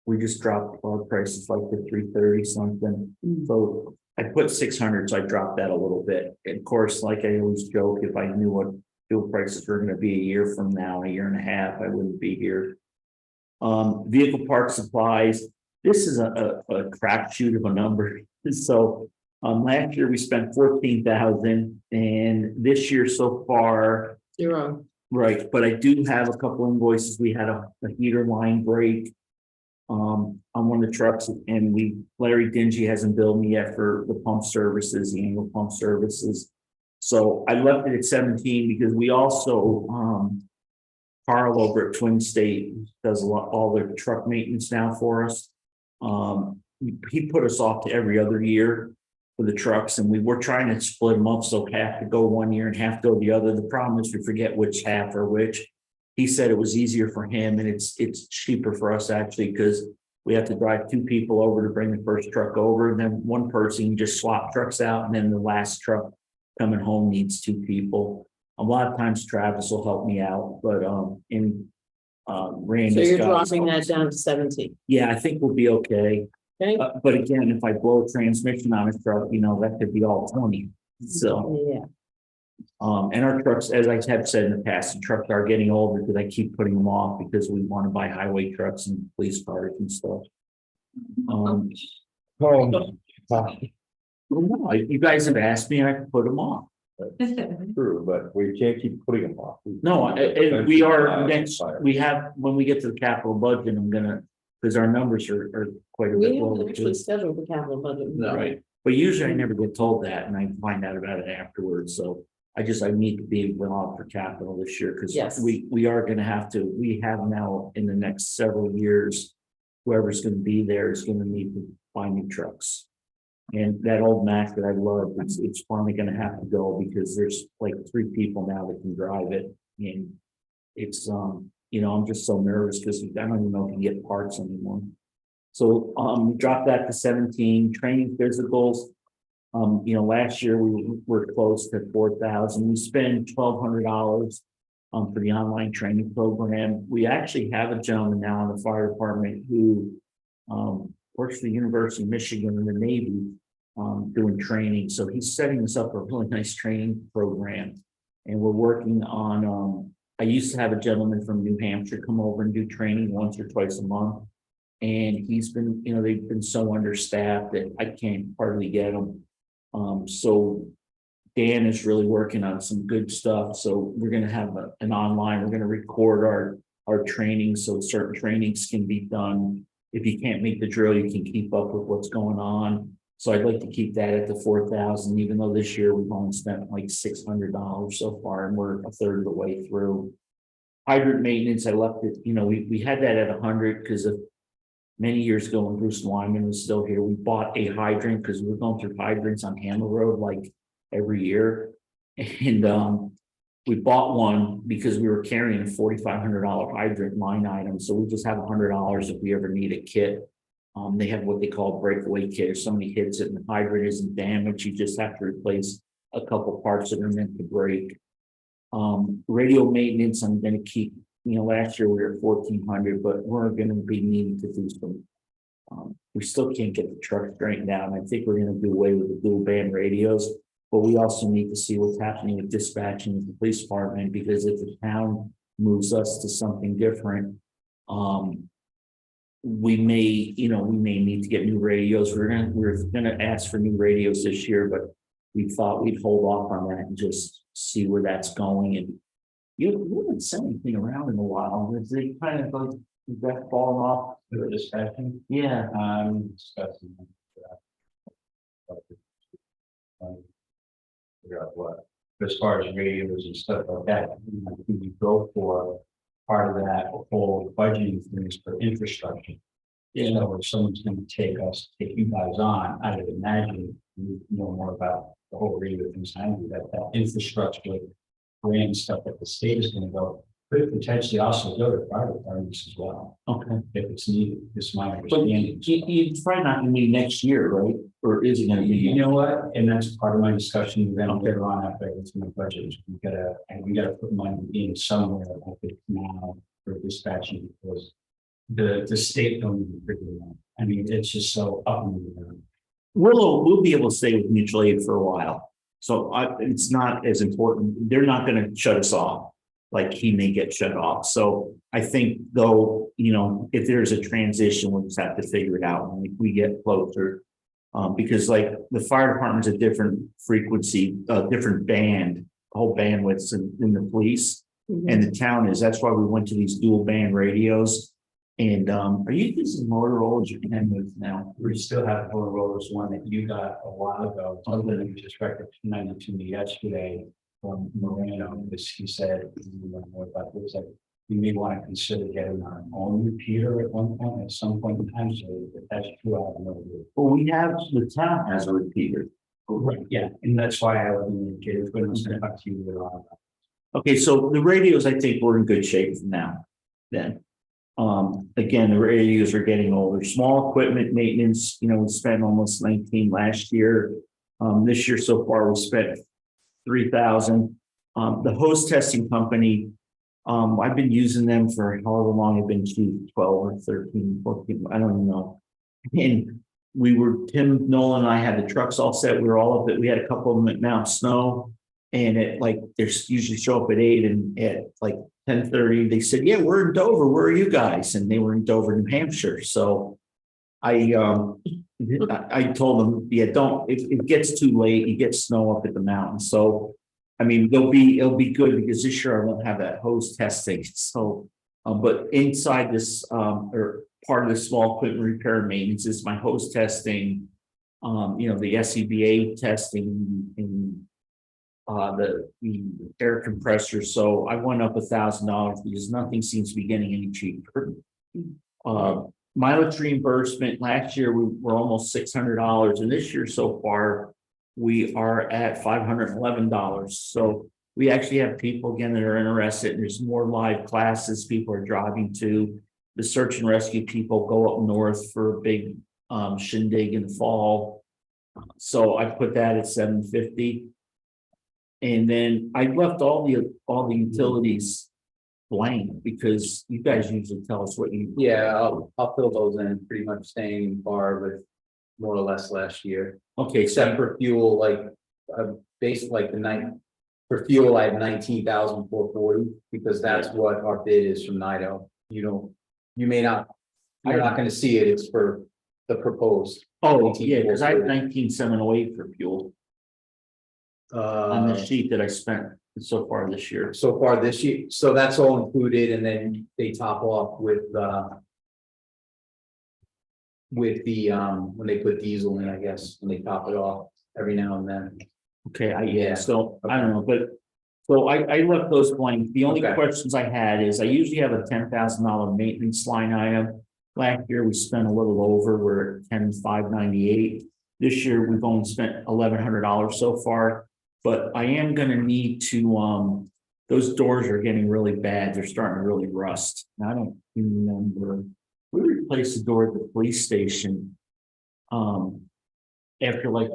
We just dropped our prices like to 330 something. So I put 600, so I dropped that a little bit. And of course, like I always joke, if I knew what fuel prices were going to be a year from now, a year and a half, I wouldn't be here. Vehicle parts supplies. This is a crapshoot of a number. So last year we spent 14,000, and this year so far, 0. right? But I do have a couple invoices. We had a heater line break on one of the trucks, and Larry Dingy hasn't billed me yet for the pump services, the annual pump services. So I left it at 17 because we also Carl over at Twin State does all the truck maintenance now for us. He put us off to every other year for the trucks, and we were trying to split them up so half to go one year and half go the other. The problem is we forget which half or which. He said it was easier for him, and it's cheaper for us actually because we have to drive 2 people over to bring the first truck over, and then one person just swap trucks out, and then the last truck coming home needs 2 people. A lot of times Travis will help me out, but Randy's So you're got- dropping that down to 17. Yeah, I think we'll be okay. Okay. But again, if I blow a transmission on a truck, that could be all 20. So, Yeah. and our trucks, as I have said in the past, the trucks are getting older because I keep putting them off because we want to buy highway trucks and police cars and stuff. You guys have asked me, I can put them off. True, but we can't keep putting them off. No, we are next, when we get to the capital budget, I'm gonna, because our numbers are quite a bit We haven't lower. actually scheduled the capital budget. Right, but usually I never get told that and I find out about it afterwards, so I need to be well for capital this year, because Yes. we are gonna have to, we have now in the next several years, whoever's gonna be there is gonna need to buy new trucks. And that old Mac that I love, it's finally gonna have to go because there's like 3 people now that can drive it. And it's, I'm just so nervous because I don't even know if you can get parts anymore. So, dropped that to 17, training physicals. Last year we were close to 4,000. We spent $1,200 for the online training program. We actually have a gentleman now in the fire department who works for the University of Michigan in the Navy, doing training. So he's setting us up a really nice training program. And we're working on, I used to have a gentleman from New Hampshire come over and do training once or twice a month. And he's been, they've been so understaffed that I can't hardly get them. So Dan is really working on some good stuff. So we're going to have an online, we're going to record our training. So certain trainings can be done. If you can't make the drill, you can keep up with what's going on. So I'd like to keep that at the 4,000, even though this year we've only spent like $600 so far, and we're a third of the way through. Hydrant maintenance, I left it, we had that at 100 because of many years ago when Bruce Wyman was still here, we bought a hydrant because we were going through hydrants on Handle Road like every year. And we bought one because we were carrying a $4,500 hydrant line item. So we just have $100 if we ever need a kit. They have what they call a breakaway kit. If somebody hits it and the hydrant isn't damaged, you just have to replace a couple parts that are meant to break. Radio maintenance, I'm going to keep, last year we were at 1,400, but we're going to be needing to do some. We still can't get the truck straightened out. I think we're going to do away with the dual band radios, but we also need to see what's happening with dispatching with the police department, because if the town moves us to something different, we may need to get new radios. We're gonna ask for new radios this year, but we thought we'd hold off on that and just see where that's going. And you haven't sent anything around in a while. Is it kind of like that falling off? The discussion, Yeah. discussing. Figure out what, as far as radios and stuff like that, we go for part of that whole budgeting things for infrastructure. Yeah. So if someone's gonna take you guys on, I would imagine you know more about the whole radio things. I do that infrastructure grant stuff that the state is gonna go, could potentially also go to fire departments as well, Okay. if it's needed, is my But understanding. it's probably not gonna be next year, right? Or is it gonna be? You know what, and that's part of my discussion, then later on after I get to my budget, we gotta put money in somewhere, I think now for dispatching, because the state don't even figure it out. I mean, it's just so up and down. We'll be able to stay with mutual aid for a while. So it's not as important. They're not gonna shut us off. Like he may get shut off. So I think though, if there's a transition, we'll just have to figure it out when we get closer. Because like the fire department's a different frequency, different band, whole bandwidths in the police. And the town is, that's why we went to these dual band radios. And are you using Motorola's or bandwidth now? We still have Motorola's one that you got a while ago, something that you just recommended to me yesterday from Moreno, because he said, you know more about this, like, we may want to consider getting our own repeater at one point, at some point in time, so if that's true, I don't know. Well, the town has a repeater. Right, yeah, and that's why I was indicated, but I'm going to talk to you later on. Okay, so the radios, I think we're in good shape now. Then, again, the radios are getting older. Small equipment maintenance, we spent almost 19 last year. This year so far, we spent 3,000. The hose testing company, I've been using them for however long I've been to 12 or 13, 14, I don't even know. And Tim Nolan and I had the trucks all set. We were all up, we had a couple of them at Mount Snow. And they usually show up at 8, and at like 10:30, they said, yeah, we're in Dover. Where are you guys? And they were in Dover, New Hampshire. So I told them, yeah, if it gets too late, you get snow up at the mountain. So, I mean, it'll be good because this year I won't have that hose testing. So, but inside this, or part of the small equipment repair and maintenance is my hose testing, the SCBA testing and the air compressor. So I went up $1,000 because nothing seems to be getting any cheaper. Mileage reimbursement, last year we were almost $600, and this year so far we are at $511. So we actually have people again that are interested, and there's more live classes people are driving to. the search and rescue people go up north for a big shindig in the fall. So I put that at $750. And then I left all the utilities blank because you guys usually tell us what you. Yeah, I'll fill those in, pretty much staying par with more or less last year. Okay, Except for fuel, like, basically like the night, for fuel, I have 19,440, because that's what our bid is from NIDO. You may not, you're not gonna see it, it's for the proposed. Oh, yeah, because I have 19,708 for fuel on the sheet that I spent so far this year. So far this year, so that's all included, and then they top off with the, when they put diesel in, I guess, when they top it off every now and then. Okay, Yeah. so I don't know, but so I left those blank. The only Okay. questions I had is I usually have a $10,000 maintenance line item. Last year, we spent a little over, we're at 10,598. This year, we've only spent $1,100 so far, but I am gonna need to, those doors are getting really bad. They're starting to really rust. And I don't remember, we replaced the door at the police station. After like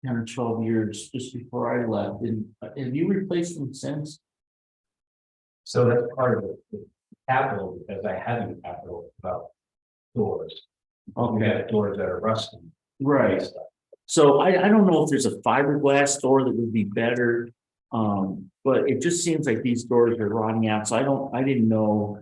10 or 12 years, just before I left, and have you replaced them since? So that's part of the capital, because I haven't capital about doors. We have doors that are rusting. Right. So I don't know if there's a fiberglass door that would be better. But it just seems like these doors are rotting out, so I didn't know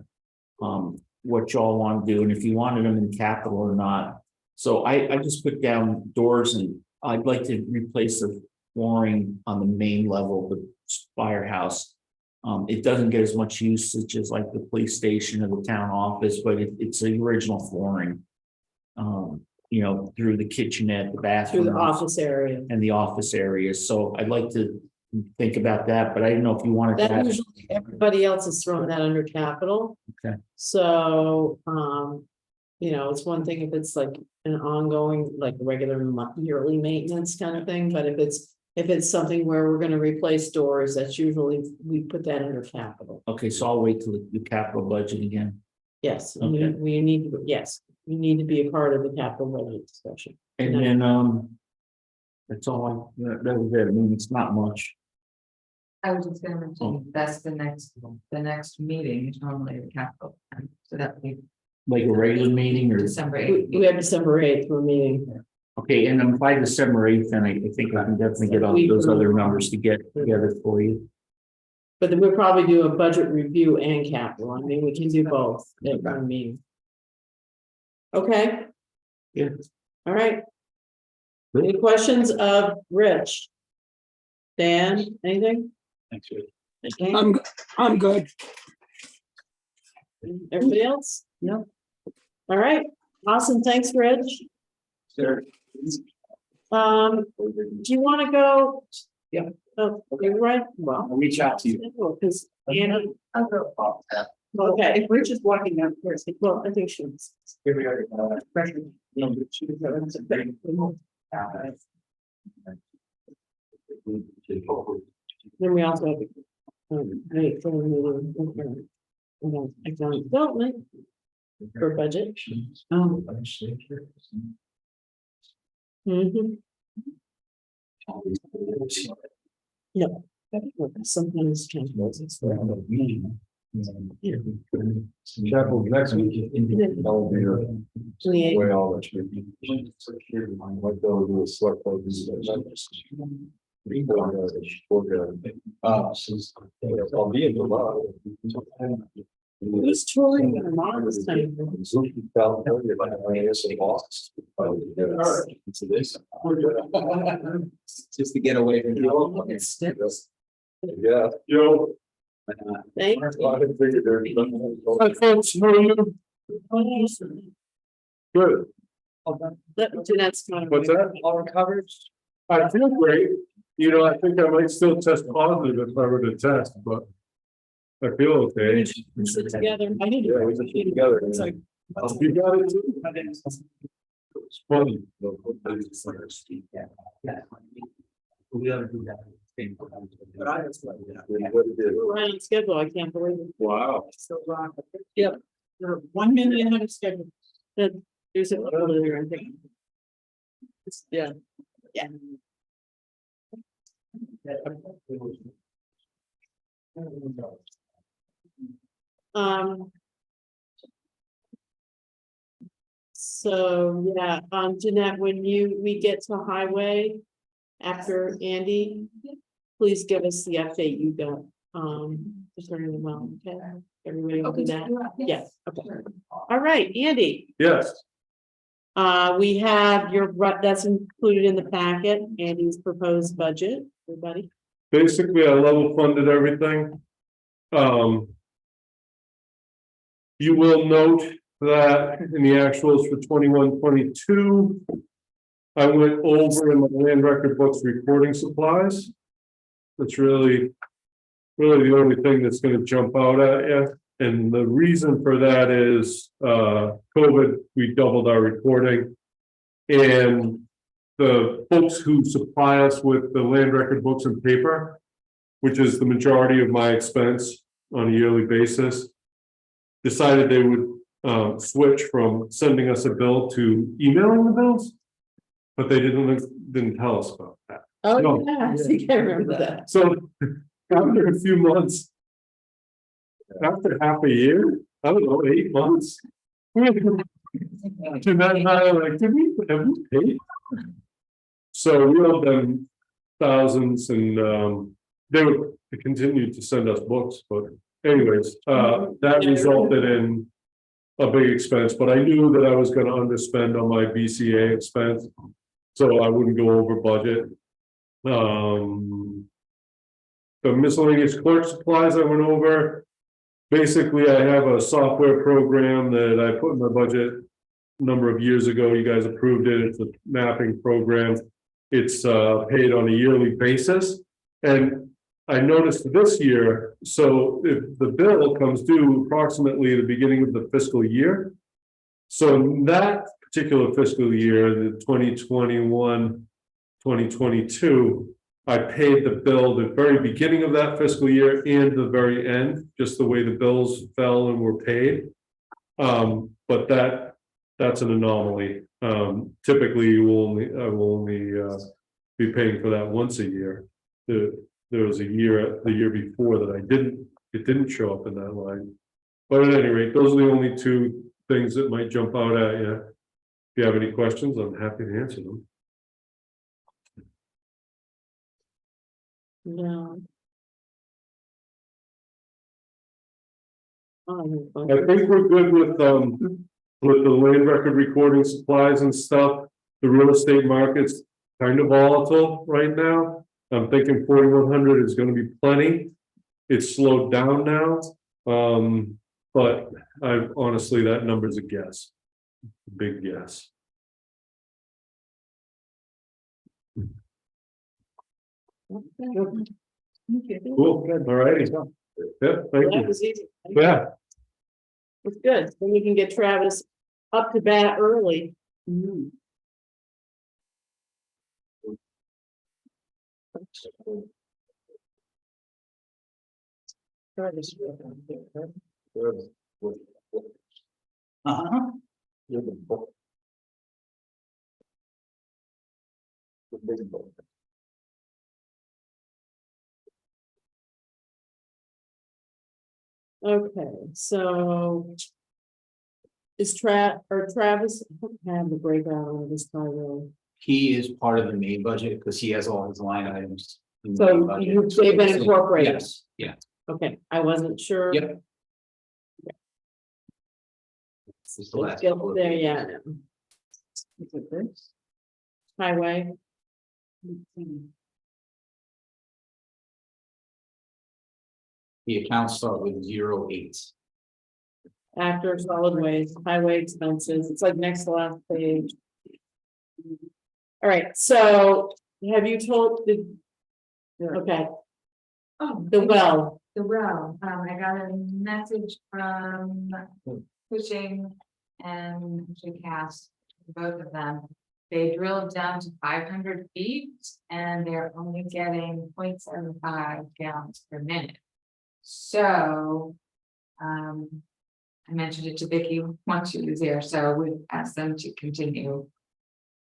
what y'all want to do and if you wanted them in capital or not. So I just put down doors, and I'd like to replace the flooring on the main level of the firehouse. It doesn't get as much usage as like the police station or the town office, but it's the original flooring. Through the kitchenette, the bathroom. Through the office area. And the office areas, so I'd like to think about that, but I didn't know if you wanted That that. usually, everybody else is throwing that under capital. Okay. So, it's one thing if it's like an ongoing, like regular yearly maintenance kind of thing, but if it's something where we're gonna replace doors, that's usually, we put that under capital. Okay, so I'll wait till the capital budget again. Yes, Okay. we need to, yes, you need to be a part of the capital budget discussion. And then, that's all that was it. I mean, it's not much. I was just gonna mention, that's the next meeting is normally the capital, so that would be Like a regular meeting or, December We 8th. have December 8th for a meeting. okay, and then by December 8th, then I think I can definitely get all those other numbers to get together for you. But then we'll probably do a budget review and capital. I mean, we can do both at one meeting. Okay. Yeah. All right. Any questions of Rich? Dan, anything? Thanks, Rich. I'm good. Everybody else? No. All right, awesome, thanks, Rich. Sure. Do you want to go? Yeah. Oh, okay, right, well. I'll reach out to you. Because Anna, I'll go off that. okay, If Rich is walking downstairs, well, I think she was. Here we are. Then we also have. Wait, for the meeting. Economic development for budget. Mhm. No. Sometimes. Chapel next week. Elevator. Yeah. Way all that should be. Like they'll do a select focus. I'll be in the lot. Who's touring their mom this time? Just to get away from. Yeah. Yo. Thank I figured there's nothing. Good. Jeanette's kind of. What's that? All recovered? I feel great. I think I might still test positive if I were to test, but I feel okay. We sit together. I need Yeah, we just get together. It's like. You got it too? It's funny. We ought to do that. What it is. We're right on schedule. I can't believe it. Wow. Yep. You're 1 minute ahead of schedule. There's a earlier, I think. Yeah. Yeah. Um. So, yeah, Jeanette, when we get to highway after Andy, please give us the update you got, concerning the well, okay? Everybody will do that? Yes, okay. All right, Andy, Yes, we have that's included in the packet, Andy's proposed budget, everybody. basically I level funded everything. You will note that in the actuals for 21-22, I went over in my land record books recording supplies. That's really the only thing that's gonna jump out at you. And the reason for that is, COVID, we doubled our recording. And the folks who supply us with the land record books and paper, which is the majority of my expense on a yearly basis, decided they would switch from sending us a bill to emailing the bills, but they didn't tell us about that. Oh, No. yeah, I think I remember that. So after a few months, after half a year, I don't know, 8 months. Jeanette and I are like, have we paid? So we owe them thousands and they would continue to send us books, but anyways, that resulted in a big expense, but I knew that I was gonna underspend on my BCA expense, so I wouldn't go over budget. The miscellaneous clerk supplies I went over. Basically, I have a software program that I put in my budget a number of years ago. You guys approved it. It's a mapping program. It's paid on a yearly basis. And I noticed this year, so if the bill comes due approximately the beginning of the fiscal year. So in that particular fiscal year, the 2021, 2022, I paid the bill the very beginning of that fiscal year and the very end, just the way the bills fell and were paid. But that's an anomaly. Typically, I will only be paying for that once a year. There was a year, the year before that it didn't show up in that line. But at any rate, those are the only two things that might jump out at you. If you have any questions, I'm happy to answer them. No. Oh, I think we're good with the land record recording supplies and stuff. The real estate market's kind of volatile right now. I'm thinking 4,100 is gonna be plenty. It's slowed down now. But honestly, that number's a guess. Big guess. Cool, all righty. Yeah, thank That you. was easy. Yeah, It's good. Then we can get Travis up to bat early. Travis. Uh-huh. Okay, so. Is Travis have the breakout on this title? He is part of the main budget because he has all his line items. in the So main budget. they've been incorporated? Yes, yeah. Okay, I wasn't sure. Yep. This is the Let's last get couple of there, pages. yeah. Is it this? Highway. The accounts start with 08. After solid waste, highway expenses, it's like next to last page. All right, so have you told okay, Oh, the well, The well, I got a message from Cushing and Cast, both of them. They drilled down to 500 feet and they're only getting 0.75 gallons per minute. So, I mentioned it to Vicky once she was there, so we asked them to continue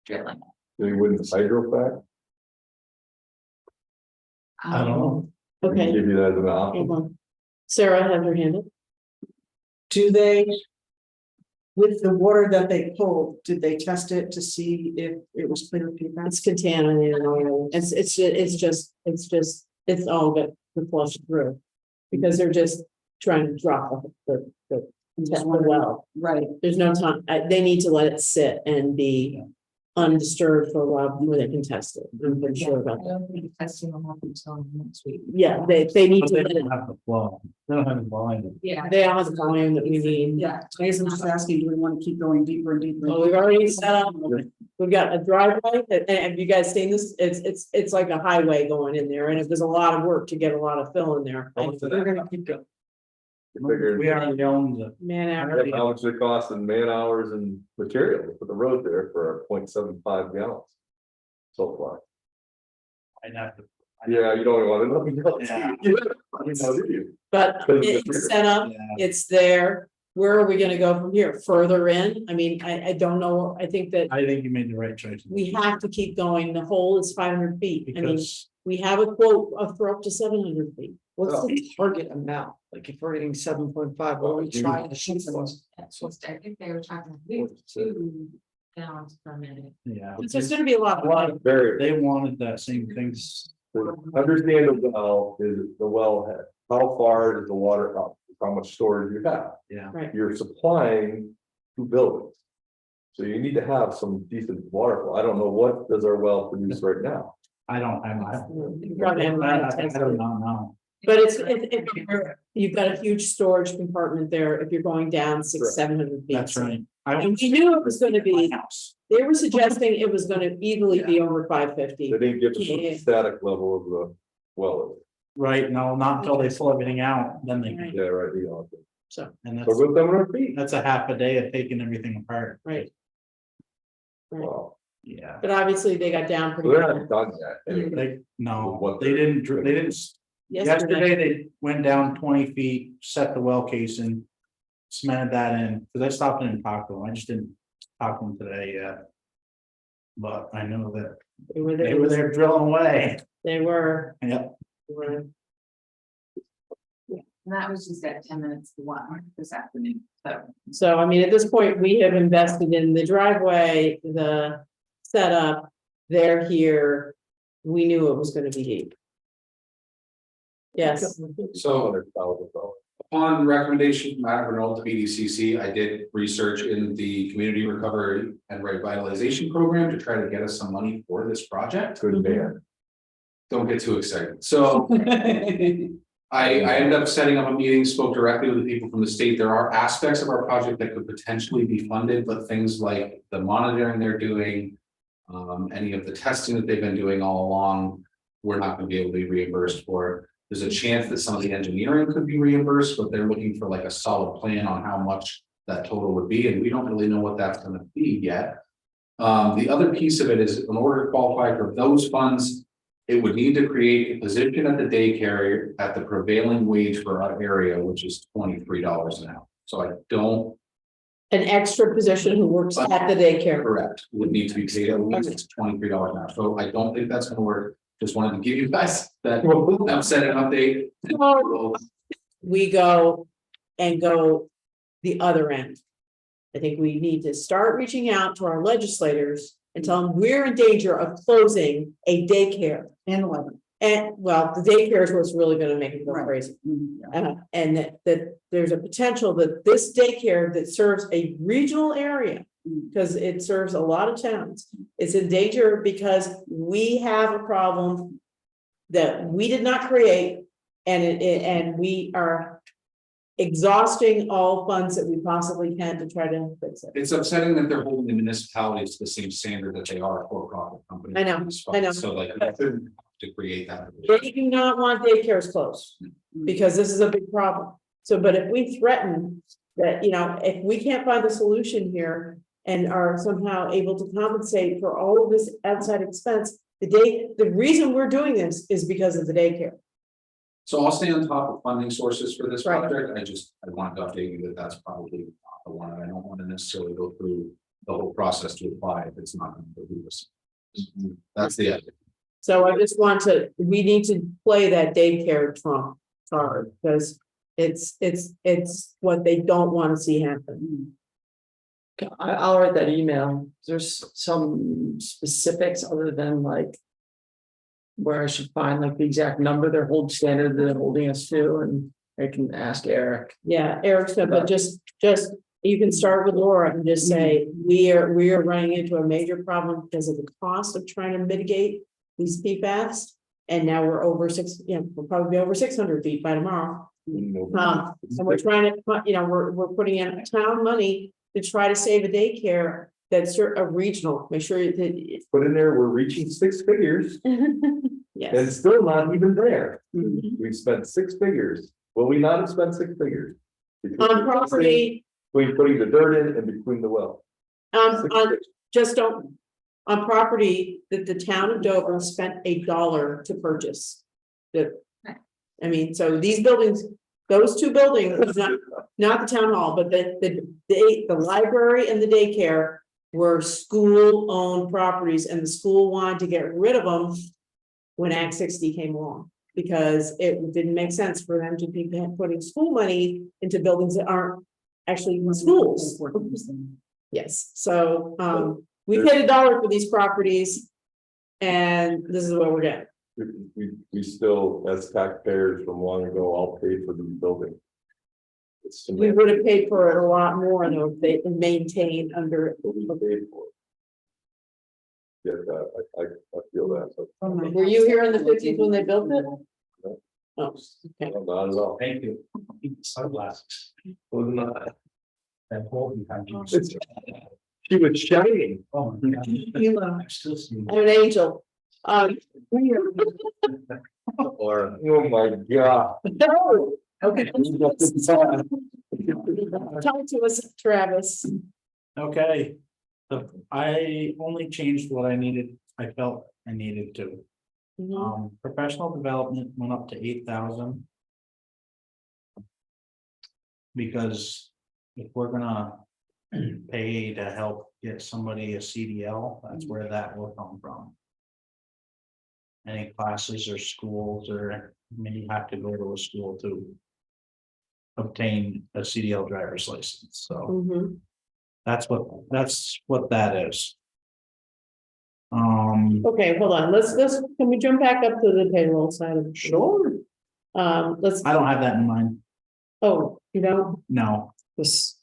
drilling. They wouldn't hydro back, I don't know. Okay, give you that as an option. hold on. Sarah has her hand up. Do they? With the water that they pulled, did they test it to see if it was clear of PFAS? It's contaminated already. It's all of it to flush through. Because they're just trying to drop the I'm just test the wondering. well. Right, There's no time, they need to let it sit and be undisturbed for a while before they can test it. I'm pretty sure about I that. don't think testing will happen until next week. Yeah, they need But to, they let it- don't have the flow. They don't have the volume. Yeah. they all have the volume that we need. yeah, I guess I'm just asking, do we want to keep going deeper and deeper? Well, we've already set up, we've got a driveway, and have you guys seen this? It's like a highway going in there, and if there's a lot of work to get a lot of fill in there. How much is We're that? gonna keep going, Figured- We already own the. man, Yeah, how much it costs in man hours and material to put the road there for 0.75 gallons? So far. I'd have to. Yeah, you don't want to know. Yeah. You don't know, do you? but it's set up, Yeah. it's there. Where are we gonna go from here? Further in? I mean, I don't know, I think that I think you made the right choice. we have to keep going. The hole is 500 feet. I mean, Because we have a quote of for up to 700 feet. What's Oh. the target amount? Like if we're getting 7.5, what are we trying to shoot for? That's what I think they were talking, I think 2 gallons per minute. yeah, So it's gonna be a lot a lot of. of, Very. they wanted that same thing. Understand the well is the wellhead. How far is the water up? How much storage you have? Yeah. You're supplying 2 buildings. So you need to have some decent water flow. I don't know what does our well produce right now. I don't have. I don't know. But you've got a huge storage compartment there if you're going down 600-700 feet. That's right. And we knew it was gonna be, House. they were suggesting it was gonna easily be over 550. They didn't give us Yeah. the static level of the well. Right, no, not until they pull everything out, then they, Right. Yeah, right, you know. So, and So that's, go 700 feet. that's a half a day of taking everything apart. right. Right. Wow. Yeah. But obviously they got down pretty So they're good. not done yet. Anyway. They, no, What they didn't, they didn't, yesterday they went down 20 feet, set the well casing. Cemented that in, because I stopped in and talked to them, I just didn't talk to them today yet. But I know that They were they were there drilling away. They were. Yep. They were. And that was just at 10 minutes to 1 this afternoon, so. So, I mean, at this point, we have invested in the driveway, the setup, they're here. We knew it was gonna be deep. Yes, So $100,000. upon recommendation from Adam Renault to BDCC, I did research in the Community Recovery and Revitalization Program to try to get us some money for this project. Good man. Don't get too excited. So I ended up setting up a meeting, spoke directly with the people from the state. There are aspects of our project that could potentially be funded, but things like the monitoring they're doing, any of the testing that they've been doing all along, we're not going to be able to be reimbursed for. There's a chance that some of the engineering could be reimbursed, but they're looking for like a solid plan on how much that total would be, and we don't really know what that's going to be yet. The other piece of it is, in order to qualify for those funds, it would need to create a position at the daycare at the prevailing wage for our area, which is $23 an hour. So I don't. an extra position who works at the daycare. Correct, would need to be paid at least $23 an hour, so I don't think that's gonna work. Just wanted to give you guys that upset and update. We go and go the other end. I think we need to start reaching out to our legislators and tell them we're in danger of closing a daycare. And 11. And, well, the daycare is what's really gonna make it go Right. crazy. Mhm, yeah. And that there's a potential that this daycare that serves a regional area, because it serves a lot of towns, is in danger because we have a problem that we did not create, and we are exhausting all funds that we possibly can to try to fix it. It's upsetting that they're holding the municipalities to the same standard that they are for-profit companies. I know. So like, we shouldn't have to create that. They do not want daycares closed, because this is a big problem. So, but if we threaten that, if we can't find a solution here and are somehow able to compensate for all of this outside expense, the reason we're doing this is because of the daycare. So I'll stay on top of funding sources for this Right. project. I wanted to update you that that's probably not the one. I don't want to necessarily go through the whole process to apply if it's not going to do this. That's the idea. So I just want to, we need to play that daycare trump card, because it's what they don't want to see happen. I'll write that email. There's some specifics other than like. Where I should find like the exact number they're standard they're holding us to, and I can ask Eric. Yeah, Eric said, but just, you can start with Laura and just say, we are running into a major problem because of the cost of trying to mitigate these PFAS. And now we're over we'll probably be over 600 feet by tomorrow. And we're trying to, we're putting in town money to try to save a daycare that's a regional, make sure that. Put in there, we're reaching 6 figures and Yes. still not even there. We've spent 6 figures. Will we not have spent 6 figures? On property, Between putting the dirt in and between the well. 6 on, figures. just don't, on property that the town of Dover spent $1 to purchase. I mean, so these buildings, those 2 buildings, not the town hall, but the library and the daycare were school-owned properties, and the school wanted to get rid of them when Act 60 came along, because it didn't make sense for them to be putting school money into buildings that aren't actually schools. Yes, so we paid $1 for these properties, and this is what we're getting. We still, as taxpayers from long ago, all paid for these buildings. It's We would have paid for it a lot more though, if they maintained under. paid for. Yeah, I feel that, but Were you here in the 50s when they built it? Oh, okay. not at all. Thank you. Sunglasses. Was not. That whole behind you. She was shining. Oh, my God. I'm still seeing. I'm an angel. Or, oh my God. No, Okay. talk to us, Travis. Okay. So I only changed what I needed, I felt I needed to. Professional development went up to 8,000. Because if we're gonna pay to help get somebody a CDL, that's where that will come from. Any classes or schools, or maybe you have to go to a school to obtain a CDL driver's license, so Mhm. that's what that is. Okay, hold on, let's, can we jump back up to the payroll side of it? Sure. Let's, I don't have that in mind, oh, you know, no. This,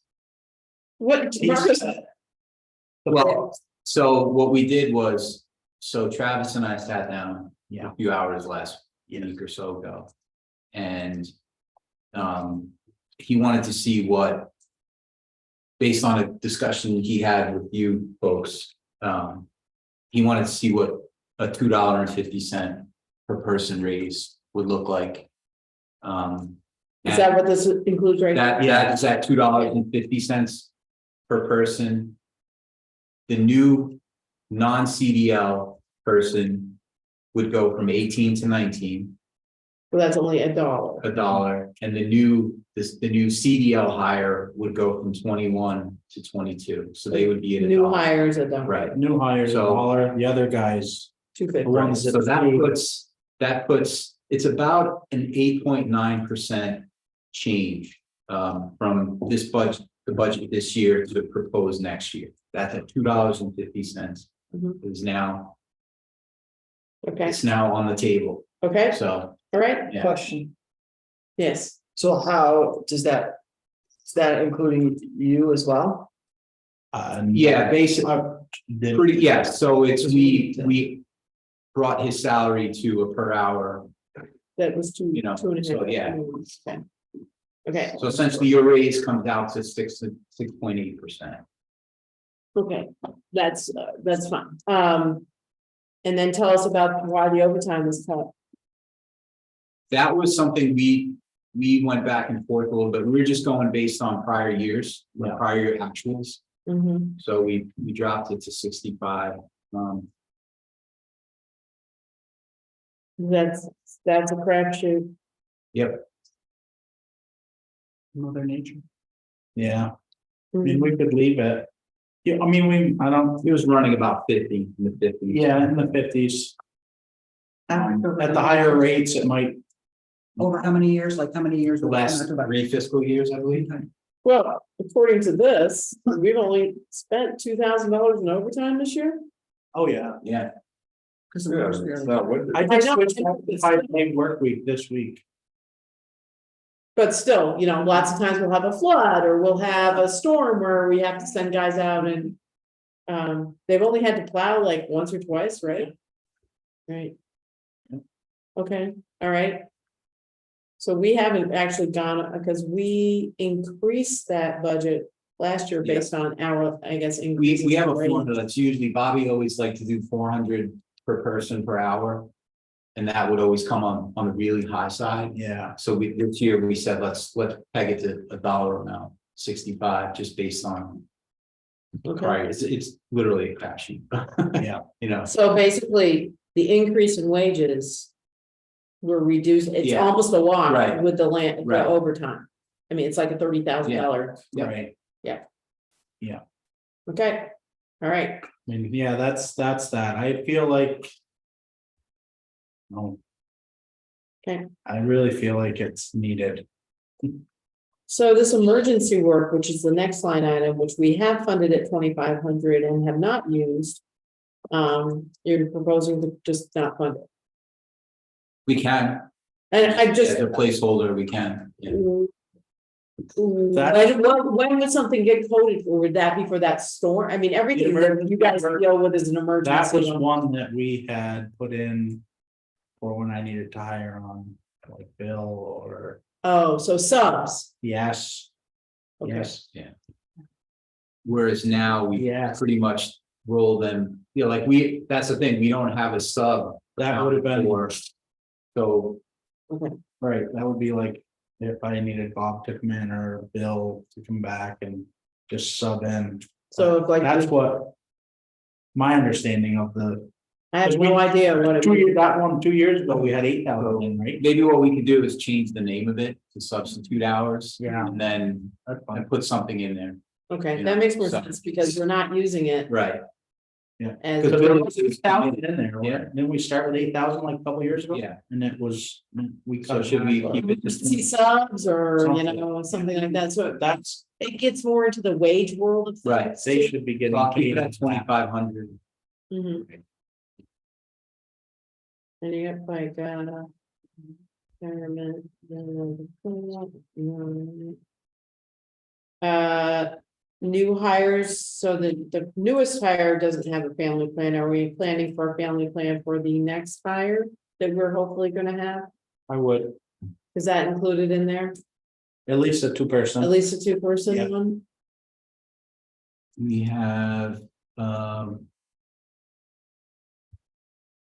what, Marcus, Well, so what we did was, so Travis and I sat down a few hours last week or so ago. And he wanted to see what, based on a discussion he had with you folks, he wanted to see what a $2.50 per person raise would look like. is that what this includes right now? That is at $2.50 per person. The new non-CDL person would go from 18 to 19, Well, that's only $1. $1, and the new CDL hire would go from 21 to 22. So they would be at New $1. hires $1. Right. New hires, So- $1, the other guys, the 250. ones So that puts, it's about an 8.9% change from this budget, the budget this year to the proposed next year. That's at $2.50 Mhm. is now, Okay, it's now on the table. okay, So, all right, yeah. question. yes. So how does that, is that including you as well? Yeah, basically, Then- pretty, yeah, so it's, we brought his salary to a per hour. That was two, You know, 2.5. so, yeah. Okay. Okay, So essentially your raise comes out to 6.8%. okay, that's fine. And then tell us about why the overtime was cut. That was something we went back and forth a little bit. We were just going based on prior years, prior year actuals. Mhm. So we dropped it to 65. That's a crapshoot. Yep, Mother Nature. Yeah, I Mm-hmm. mean, we could leave it. Yeah, I mean, I don't, he was running about 50 in the 50s. yeah, in the 50s. After At the higher rates, it might, Over how many years, like how many years? The last 3 fiscal years, I believe. Well, according to this, we've only spent $2,000 in overtime this year. oh, yeah. Yeah, Because Yeah, it's not winter. I just I know. switched up to 5-day work week this week. But still, you know, lots of times we'll have a flood or we'll have a storm where we have to send guys out and. They've only had to plow like once or twice, right? Right. Okay, all right. So we haven't actually gone, because we increased that budget last year based on our, I guess. we have a rate. formula that's usually, Bobby always liked to do 400 per person per hour. And that would always come on the really high side. Yeah, So this year we said, let's peg it to a dollar amount, 65, just based on. Okay. Right, it's literally a fact sheet. yeah. You know, So basically, the increase in wages. Were reduced, it's Yeah. almost a wash Right. with the land, Right. the overtime. I mean, it's like a $30,000. Yeah. Right. Okay, all right. I mean, yeah, that's that. I feel like. No. Okay. I really feel like it's needed. So this emergency work, which is the next line item, which we have funded at 2,500 and have not used. You're proposing to just not fund it. we can, And I just. as a placeholder, we can. Yeah. When would something get coded for? Would that be for that storm? I mean, everything that you guys deal with is an emergency. That was one that we had put in. For when I needed to hire on like Bill or, Oh, so subs. yes. Okay. Yes, Yeah. Whereas now we Yeah. pretty much roll them, you know, like that's the thing, we don't have a sub. that would have been, for. So, right, that would be like if I needed Bob to come in or Bill to come back and just sub in. So if like. That's what. My understanding of the, I have no idea what it 2 was. years, that one, 2 years ago, we had 8,000 in, right? maybe what we could do is change the name of it to substitute hours. Yeah. And then, That's fine. and put something in there, Okay, you that know, makes more so- sense because we're not using it right, Yeah. as. Because There was 8,000 in there, Yeah. right? Didn't we start with 8,000 like a couple years ago? yeah, And it was, we so cut. should we keep it Emergency just? subs or, you Something. know, something like that, so That's, it gets more into the wage world of. Right. they should be getting. I'll keep it paid. at 2,500. Mhm. And you get like, environment, new hires, so the newest hire doesn't have a family plan. Are we planning for a family plan for the next hire that we're hopefully gonna have? I would, Is that included in there? at least a 2-person. At least a 2-person Yeah. one? We have,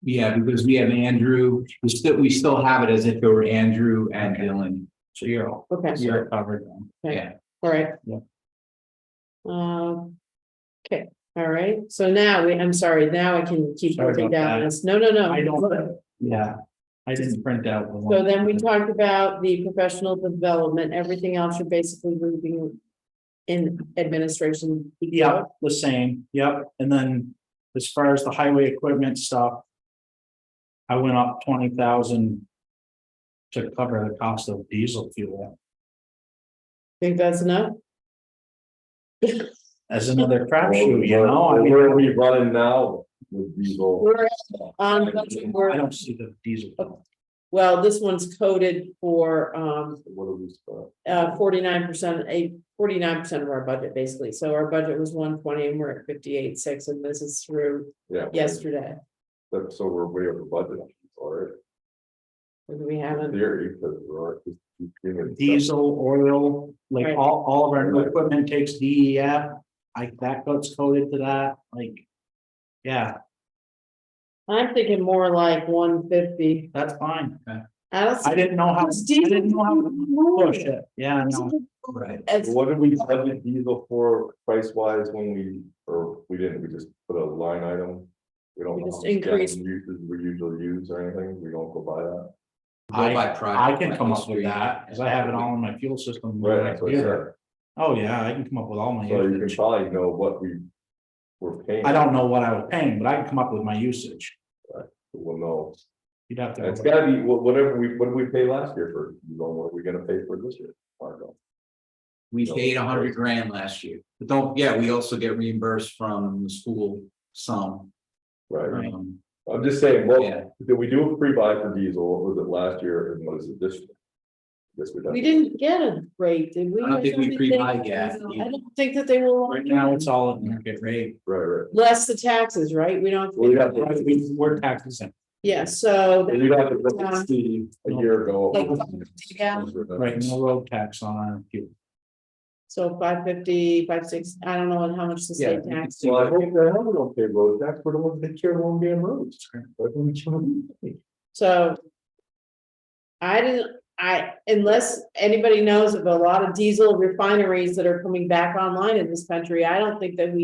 yeah, because we have Andrew, we still have it as if it were Andrew and Dylan. So you're all, Okay, you're covered then. Yeah, all right. Yeah. Okay, all right, so now I'm sorry, now I can keep Sorry looking about down that. this, no. I don't, yeah, I didn't print out the one. So then we talked about the professional development, everything else you're basically moving in administration. Yep, the same, yep, and then as far as the highway equipment stuff. I went up 20,000. To cover the cost of diesel fuel Think that's enough? as another crapshoot, you know, I Where are mean, we running now with diesel? We're on budget, I we're, don't see the diesel. well, this one's coded for, What are we spent? 49% of our budget, basically, so our budget was 120 and we're at 58.6, and this is through Yeah. yesterday. So we're way over budget, alright, We haven't, theory, because we're. Diesel, oil, like Right. all of our new equipment takes DEF, like that gets coded to that, like. Yeah, I'm thinking more like 150. that's fine. I I didn't know how, I didn't know how to push it, yeah, no, right. What did we budget diesel for price wise when we didn't, we just put a line item? We don't. We know just how many increased. gallon uses we usually use or anything, we don't go by that. go by private. I can come up with that, cause I have it all in my fuel system. Right, that's what I said. Oh, yeah, I can come up with all my So you can usage. probably know what we were paying. I don't know what I was paying, but I can come up with my usage. We'll know. You'd have to. It's gotta be whatever what did we pay last year for, you know, what are we gonna pay for this year? I don't know. We paid $100,000 last year, but don't, yeah, we also get reimbursed from the school some. Right, Um, I'm just saying, well, Yeah. did we do a pre-buy for diesel, what was it last year, and what is it this year? Guess we We done. didn't get a rate, did we? I don't think we pre-buy yet. I don't think that they will. Right now, it's all at market rate. Right. Less the taxes, right? We don't. Well, we'd have to, We're taxing. Yeah, so. we'd have to look at Steve a year ago. Like, yeah. Right, no road tax on our fuel. So 550, 56, I don't know how much the state tax. Well, I hope the hell we don't pay road tax, we're the ones that care long damn roads. That's what we should. So. Unless anybody knows of a lot of diesel refineries that are coming back online in this country, I don't think that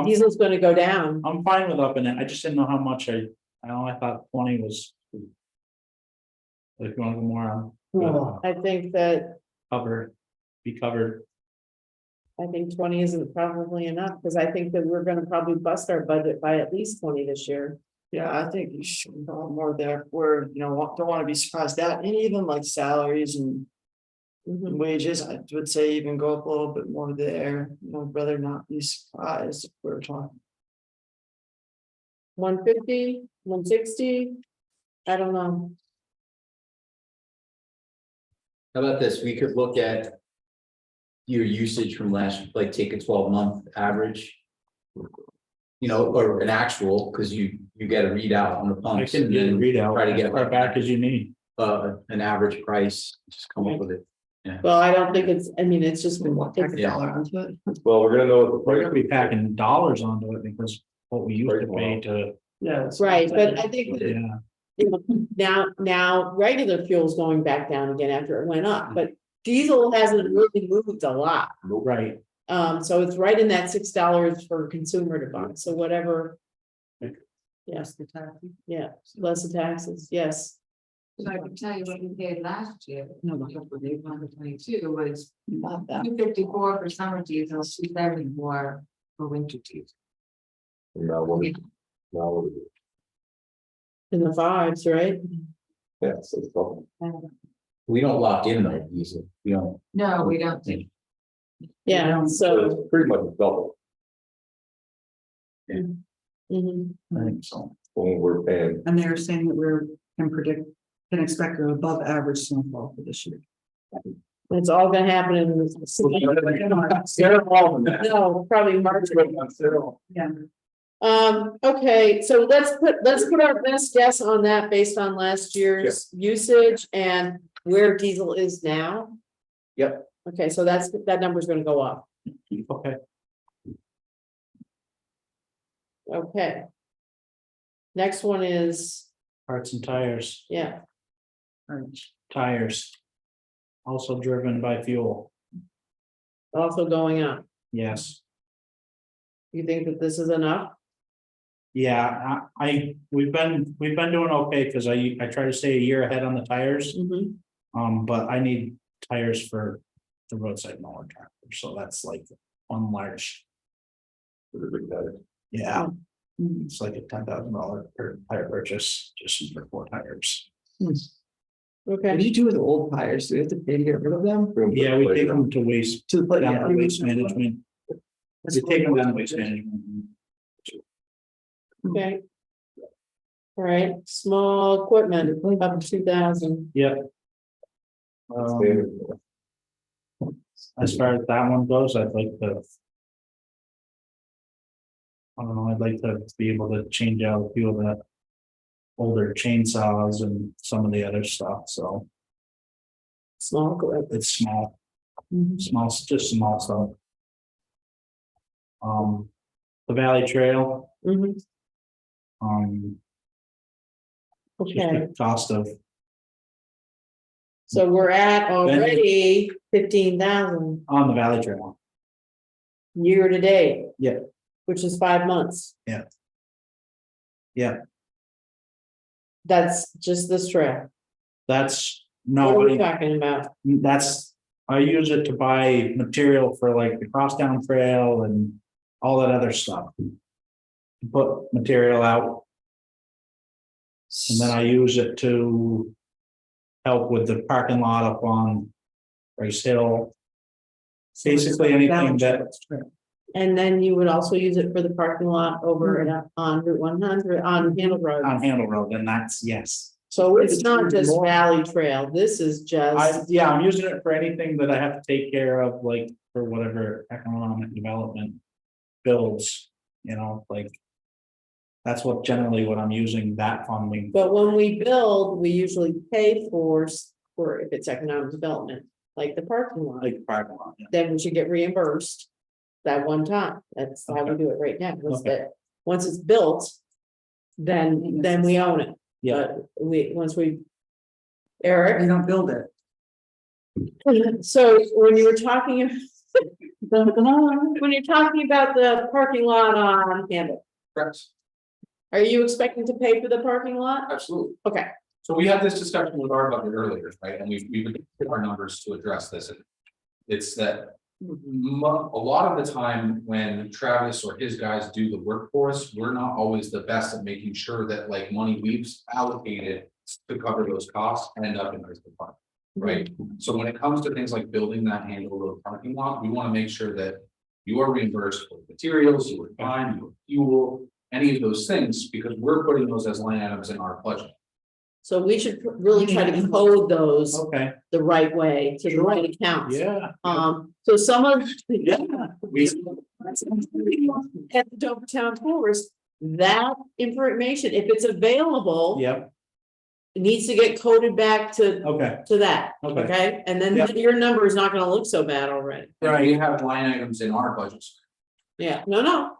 diesel's gonna go down. I'm fine with upping it, I just didn't know how much I thought 20 was. If you want to go more on, I think that, be covered. I think 20 isn't probably enough, because I think that we're gonna probably bust our budget by at least 20 this year. Yeah, I think you should go more there where, don't want to be surprised that, and even like salaries and Mhm. wages, I would say even go up a little bit more there, I'd rather not be surprised if we're talking. 150, 160, I don't know. How about this? We could look at your usage from last, like take a 12-month average. Or an actual, because you get a readout on the I pumps. can and get a then readout Try to as get far back as you need. an average price, just come up with it. Well, I don't think it's just been What it's- $1 onto it? Well, we're gonna know what the We're price. gonna be packing dollars onto it because what we used to pay to, Yeah. that's right, what I'm but I think that, yeah. now regular fuel's going back down again after it went up, but diesel hasn't really moved a lot. Right, So it's right in that $6 for consumer to buy, so whatever. Yes, the tax, yeah, less the taxes, yes. So I can tell you what we paid last year. No, For the 122 was Not that. 254 for summer diesel, 274 for winter diesel. Now what we do. In the fives, right? Yeah, so it's double. We don't lock in though, diesel. We don't. No, we don't think. Yeah, So so. it's pretty much double Mhm. I think so. when we're paying. And they're saying that can expect an above average snowfall for this year. It's all gonna happen in. No, probably March. Yeah. Okay, so let's put our best guess on that based on last year's usage and where diesel is now. Yep. Okay, so that number's gonna go up. Okay, Okay. Next one is, parts and tires, yeah, tires. Also driven by fuel, also going up. yes. You think that this is enough? Yeah, we've been doing okay, because I try to stay a year ahead on the tires. But I need tires for the roadside mower tractor, so that's like one large. Yeah. It's like a $10,000 per tire purchase, just for 4 tires. What Okay, do you do with old tires? Do we have to pay to get rid of them? Yeah, we take them to waste, To the plate, down yeah. to waste management. We take them down to waste management. okay. All right, small equipment, up to 2,000. Yep. As far as that one goes, I'd like to. I don't know, I'd like to be able to change out a few of the older chainsaws and some of the other stuff, so Small equipment. it's small, just small stuff. The Valley Trail, just Okay, the cost of, so we're at already 15,000 on the Valley Trail, year to date. Yeah. Which is 5 months. Yeah. Yeah. That's just this trail. That's, What are we no, talking about? that's, I use it to buy material for like the crosstown trail and all that other stuff. Put material out, and then I use it to help with the parking lot up on Rice Hill. Basically anything that, And then you would also use it for the parking lot over on Route 100 on Handle Road. on Handle Road, and that's, yes. So it's not just Valley Trail, this is just, Yeah, I'm using it for anything that I have to take care of, like for whatever economic development builds, like. That's what I'm using that funding. but when we build, we usually pay for if it's economic development, like the parking lot. Like parking lot, yeah. Then we should get reimbursed that one time. That's how we Okay. do it right now. is Okay. that once it's built, then we own it. Yeah. But once we, Eric. We don't build it. So when you were talking, when you're talking about the parking lot on Handle, Correct, are you expecting to pay for the parking lot? absolutely. Okay, So we had this discussion with our budget earlier, right, and we've put our numbers to address this. And it's that a lot of the time when Travis or his guys do the work for us, we're not always the best at making sure that like money we've allocated to cover those costs end up in our fund, right? So when it comes to things like building that Handle Road parking lot, we want to make sure that you are reimbursed for materials, your time, your fuel, any of those things, because we're putting those as line items in our budget. so we should really try to code those Okay, the right way to the right accounts. yeah. So some of. Yeah. At the Dover Town Forest, that information, if it's available. Yep, It needs to get coded back to okay, that, okay, okay? And then Yep. your number is not gonna look so bad already. And we have line items in our budgets. Yeah, no.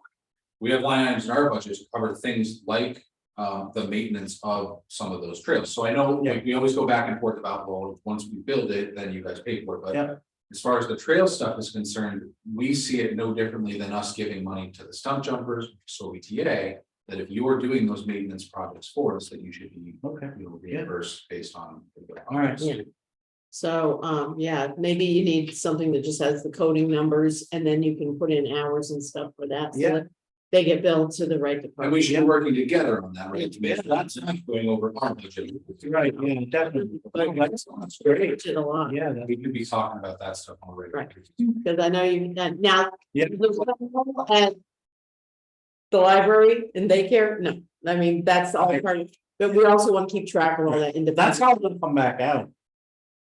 We have line items in our budget to cover things like the maintenance of some of those trails. So I know like, we always go back and forth about, well, once we build it, then you guys pay for it, but. Yeah. As far as the trail stuff is concerned, we see it no differently than us giving money to the stunt jumpers, so ETA. That if you are doing those maintenance projects for us, that you should be, okay, reimbursed based on. all right. Yeah. So, yeah, maybe you need something that just has the coding numbers and then you can put in hours and stuff for that. So Yeah. that they get billed to the right And we department. should be working together on that, right, to make sure that's not going over our budget. Right, yeah, definitely. That's great. Did a lot, Yeah, that- We could be talking about that stuff already. Right. because I know you, now. Yeah. At the library and daycare, no, I mean, that's all part of, but we also want to keep track of all that independent. That's how they'll come back out.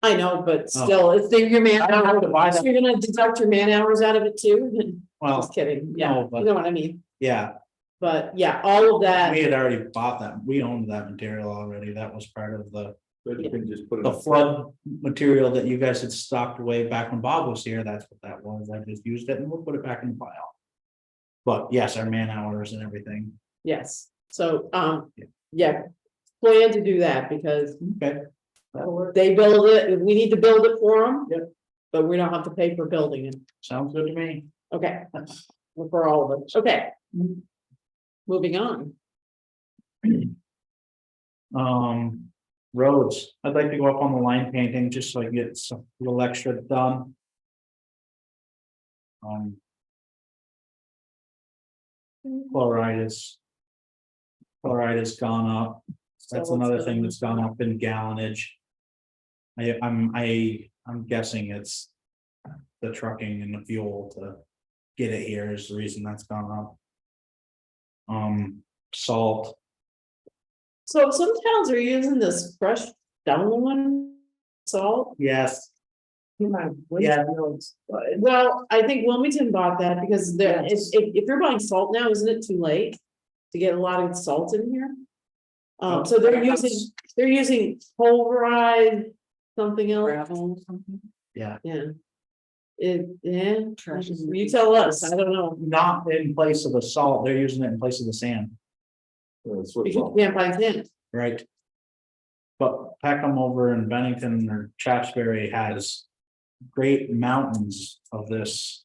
I know, but still, it's your man, I don't have to buy that. you're gonna deduct your man hours out of it too? Well, Just kidding, yeah, no, but- you know what I mean, yeah, but yeah, all of that, we had already bought that. We owned that material already. That was part of the But you can just put it. the flood material that you guys had stocked away back when Bob was here. That's what that was. I just used it and we'll put it back in the file. But yes, our man hours and everything. yes, so, yeah. Plan to do that because Okay. That'll work. they build it, we need to build it for them. Yep. But we don't have to pay for building it, Sounds good to me. okay, for all of us, okay. Moving on, Roads. I'd like to go up on the line painting just so I can get some little extra done. Chloride is gone up. That's So another it's thing gonna- that's gone up in gallonage. I'm guessing it's the trucking and the fuel to get it here is the reason that's gone up. Salt, so some towns are using this fresh down salt. yes, Yeah. yeah, Well, I think Wilmington bought that because there, if you're buying salt now, isn't it too late to get a lot of salt in here? So they're using pulverized something else. yeah, Yeah. You tell us, I don't know, not in place of the salt, they're using it in place of the sand, That's what- because you can't buy sand. right? But Peckham over in Bennington or Chatsbury has great mountains of this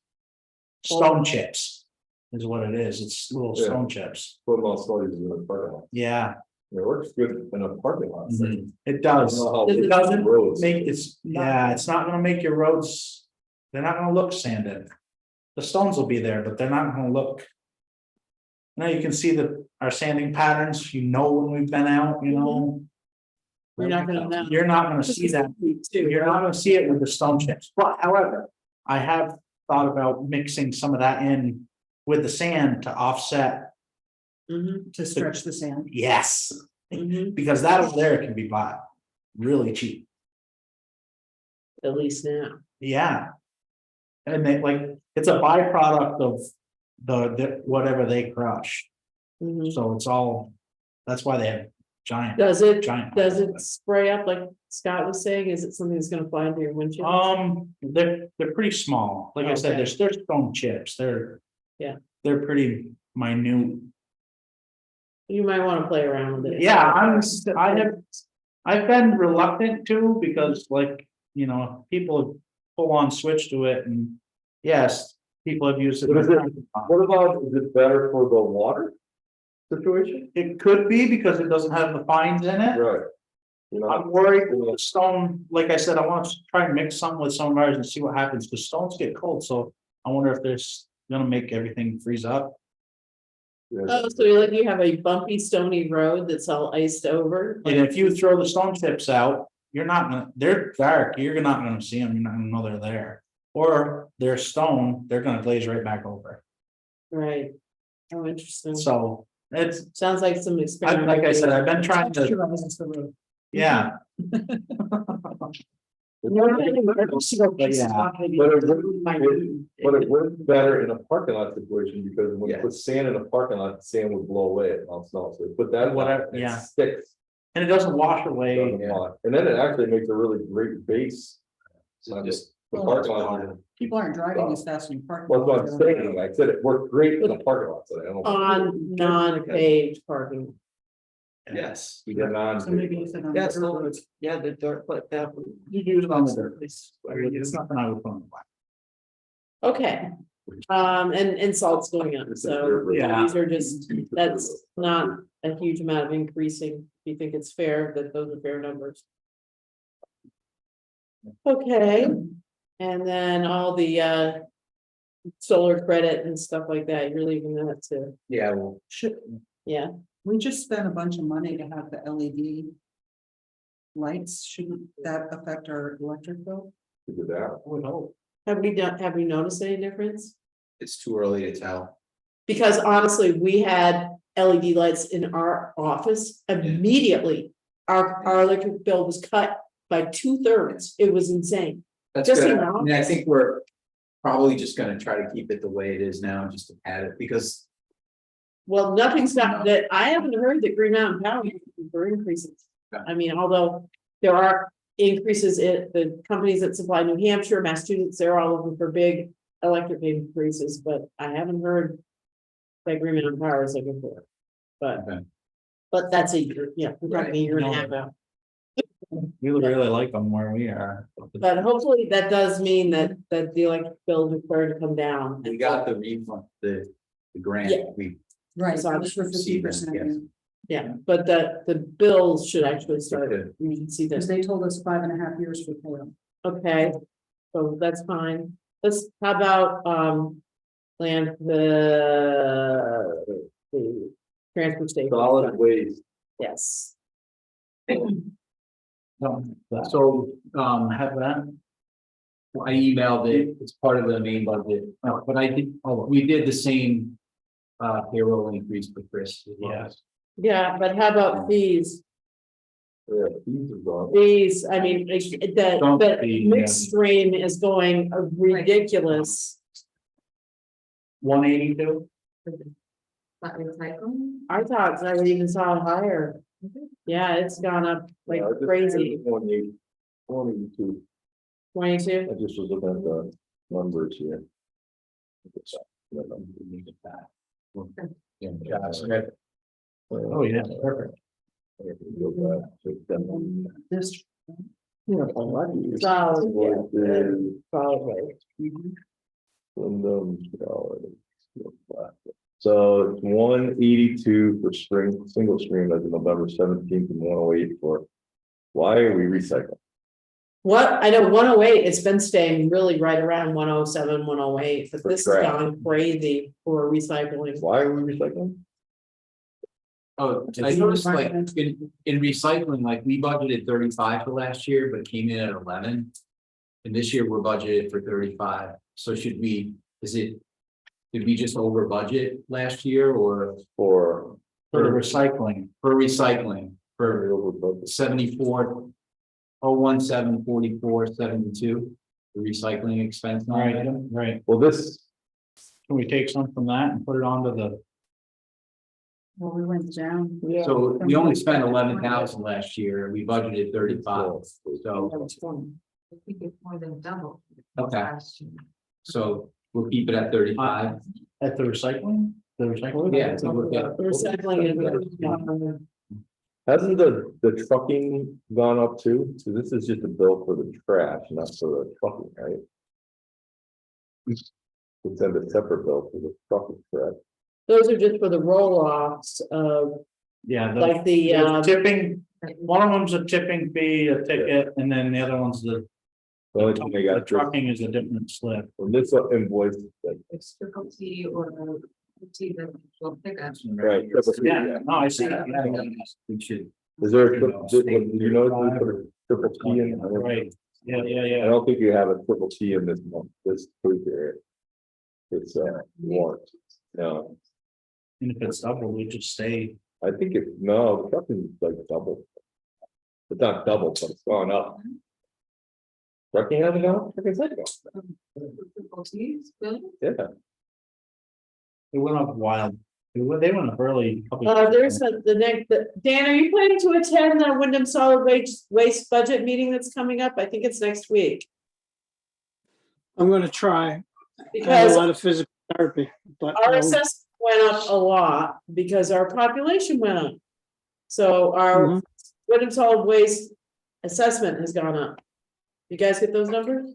stone chips. Is what it is, it's little Yeah. stone chips, Football stories in the parking lot. yeah, It works good in a parking lot. It does, Does it it- doesn't Roads. make, it's not gonna make your roads, they're not gonna look sanded. The stones will be there, but they're not gonna look. Now you can see our sanding patterns, you know, when we've been out, you know. You're not gonna know. You're not gonna see that, you're not gonna see it with the stone chips, but however, I have thought about mixing some of that in with the sand to offset. Mhm, To stretch the sand. Yes, mhm, because that over there can be bought really cheap, at least now. yeah. And they like, it's a byproduct of the whatever they crush, Mhm. so it's all, that's why they have giant. Does it Giant. spray up like Scott was saying? Is it something that's gonna fly into your windshield? They're pretty small, like I said, Okay. they're stone chips, Yeah. they're pretty minute. You might wanna play around with it. Yeah, I've been reluctant to, because like, you know, people have full on switched to it, and yes, people have used it. What about, is it better for the water situation? It could be because it doesn't have the fines in it. Right. You know, I'm worried with the stone, like I said, I want to try and mix some with some of ours and see what happens, because stones get cold, so I wonder if there's gonna make everything freeze up. Oh, so you have a bumpy stony road that's all iced over? And if you throw the stone chips out, you're not gonna, they're dark, you're not gonna see them, you're not gonna know they're there. Or they're stone, they're gonna glaze right back over, Right. Oh, interesting. so it's, Sounds like some experiment. like I said, I've been trying to, Texturizes the road. yeah. But yeah, but it works better in a parking lot situation, because when you put sand in a parking lot, the sand would blow away and all snow, so put that. Whatever, it yeah. Sticks. and it doesn't wash away. Doesn't lie. And then it actually makes a really great base. So just The parking lot. People aren't driving as fast in parking. Well, that's what I'm saying, I said it worked great in the parking lot, so I don't know. On non-paved parking. Yes. You get on. So maybe you said on. Yeah, the road. it's, yeah, the dirt, but that. You use it on the dirt. It's nothing I would put on the black. Okay, and salt's going up, so Yeah. these are just, that's not a huge amount of increasing. If you think it's fair, that those are fair numbers. Okay, and then all the solar credit and stuff like that, you're leaving that to, Yeah, well, yeah. We just spent a bunch of money to have the LED. Lights, shouldn't that affect our electric bill? Figure it out. Would hope. Have we noticed any difference? it's too early to tell. Because honestly, we had LED lights in our office immediately. Our electric bill was cut by 2/3. It was insane. That's Just good. in I our mean, I office. think we're probably just gonna try to keep it the way it is now, just to add it, because Well, nothing's not that, I haven't heard that Green Mountain Power is looking for increases. I mean, although there are increases in the companies that supply New Hampshire, Massachusetts, they're all looking for big electric increases, but I haven't heard that Green Mountain Power is looking for it. Okay. But that's a year, yeah, we're talking a year and a half out. We would really like them where we are. But hopefully that does mean that the electric bill is required to come down. we got the refund, the Yeah. grant, we Right, So I'm it's for see them, 50%. yes. Yeah, but the bills should actually start, Okay. you can see Because this, they told us 5.5 years for payroll. okay, so that's fine. How about, land the transfer station? Solid waste. Yes, So, have that. I emailed it, it's part of the main budget, but we did the same. Payroll increase for Chris as well. Yes. yeah, but how about fees? Yeah, these are gone. Fees, I mean, the Don't be, yeah. mixed stream is going ridiculous. 182. Not recycling? I thought I even saw it higher. Yeah, it's gone up like Yeah, I just- crazy. 22. 22, I just was looking at the numbers here. Yeah, Josh, right. Oh, yeah, perfect. This. solid, yeah, solid waste. So it's 182 for single stream as of November 17th and 108 for. Why are we recycling? What, I know 108, it's been staying really right around 107, 108, but For this has trash. gone crazy for recycling. Why are we recycling? Oh, I noticed like in recycling, like we budgeted 35 for last year, but it came in at 11. And this year we're budgeted for 35. So did we just over budget last year or For. For the recycling, for recycling for 74? 0174472, the recycling expense line right, item. right. Well, this, Can we take some from that and put it onto the, Well, we went down. So we only spent 11,000 last year, we budgeted 35, so, I think it's more than double. Okay. last year. so we'll keep it at 35. at the recycling? The recycling? Yeah, so we'll get. Recycling is. hasn't the trucking gone up too? So this is just a bill for the trash, not for the trucking, right? It's a separate bill for the trucking, correct? Those are just for the roll-offs of, Yeah. like the, Tipping, one of them's a tipping fee, a ticket, and then the other one's the They got trucking is a different slip. Well, this invoice, like, It's triple T or T that will pick up. right, triple T, Yeah, yeah. no, I see that. We should. Is there a triple, do you know, if we put a triple T in? I don't- Right, yeah, yeah, I yeah. don't think you have a triple T in this month, this food period. It's warrant, no, And if it's double, we just stay. I think no, the trucking is like double. It's not double, but it's gone up. Trucking hasn't gone up, trucking's like, Triple T's, Bill? yeah, It went up wild. They went up early. there's the next, Dan, are you planning to attend the Wyndham Solid Waste Budget meeting that's coming up? I think it's next week. I'm gonna try. I have a Because lot of physical therapy, but our assessment went up a lot because our population went up. So our Wyndham Solid Waste assessment has gone up. You guys get those numbers?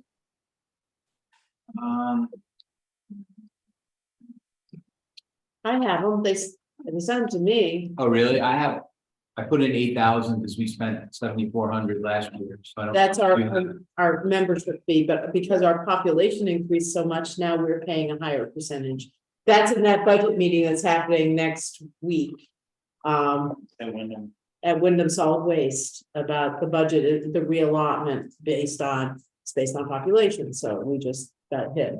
I have them, they sent them to me. Oh, really? I put in 8,000 because we spent 7,400 last year. So I don't. That's our membership fee, but because our population increased so much, now we're paying a higher percentage. That's in that budget meeting that's happening next week. At Wyndham Solid Waste about the budget, the reallotment it's based on population, so we just got hit.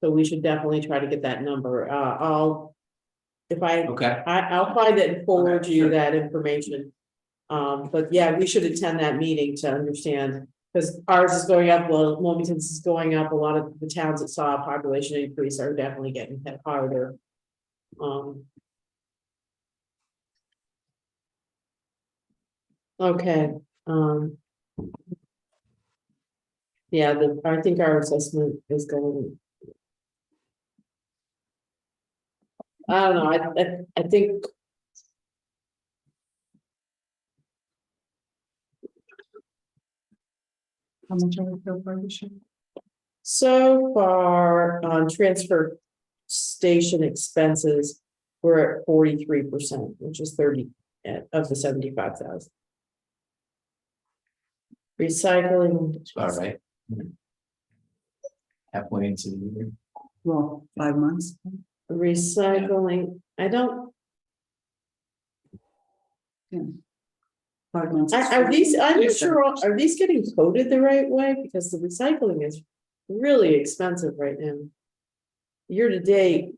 So we should definitely try to get that number. I'll find it and forward Okay, you sure. that information. But yeah, we should attend that meeting to understand, because ours is going up, well, Wilmington's is going up, a lot of the towns that saw a population increase are definitely getting hit harder. Okay, yeah, I think our assessment is going. I don't know, I think. How much are we still for this year? So far, on transfer station expenses, we're at 43%, which is 30 of the 75,000. Recycling. All right. Halfway into the year. Well, 5 months. Recycling, I don't, 5 months. are these, I'm not sure, are these getting coded the right way? Because the recycling is really expensive right now. Year to date,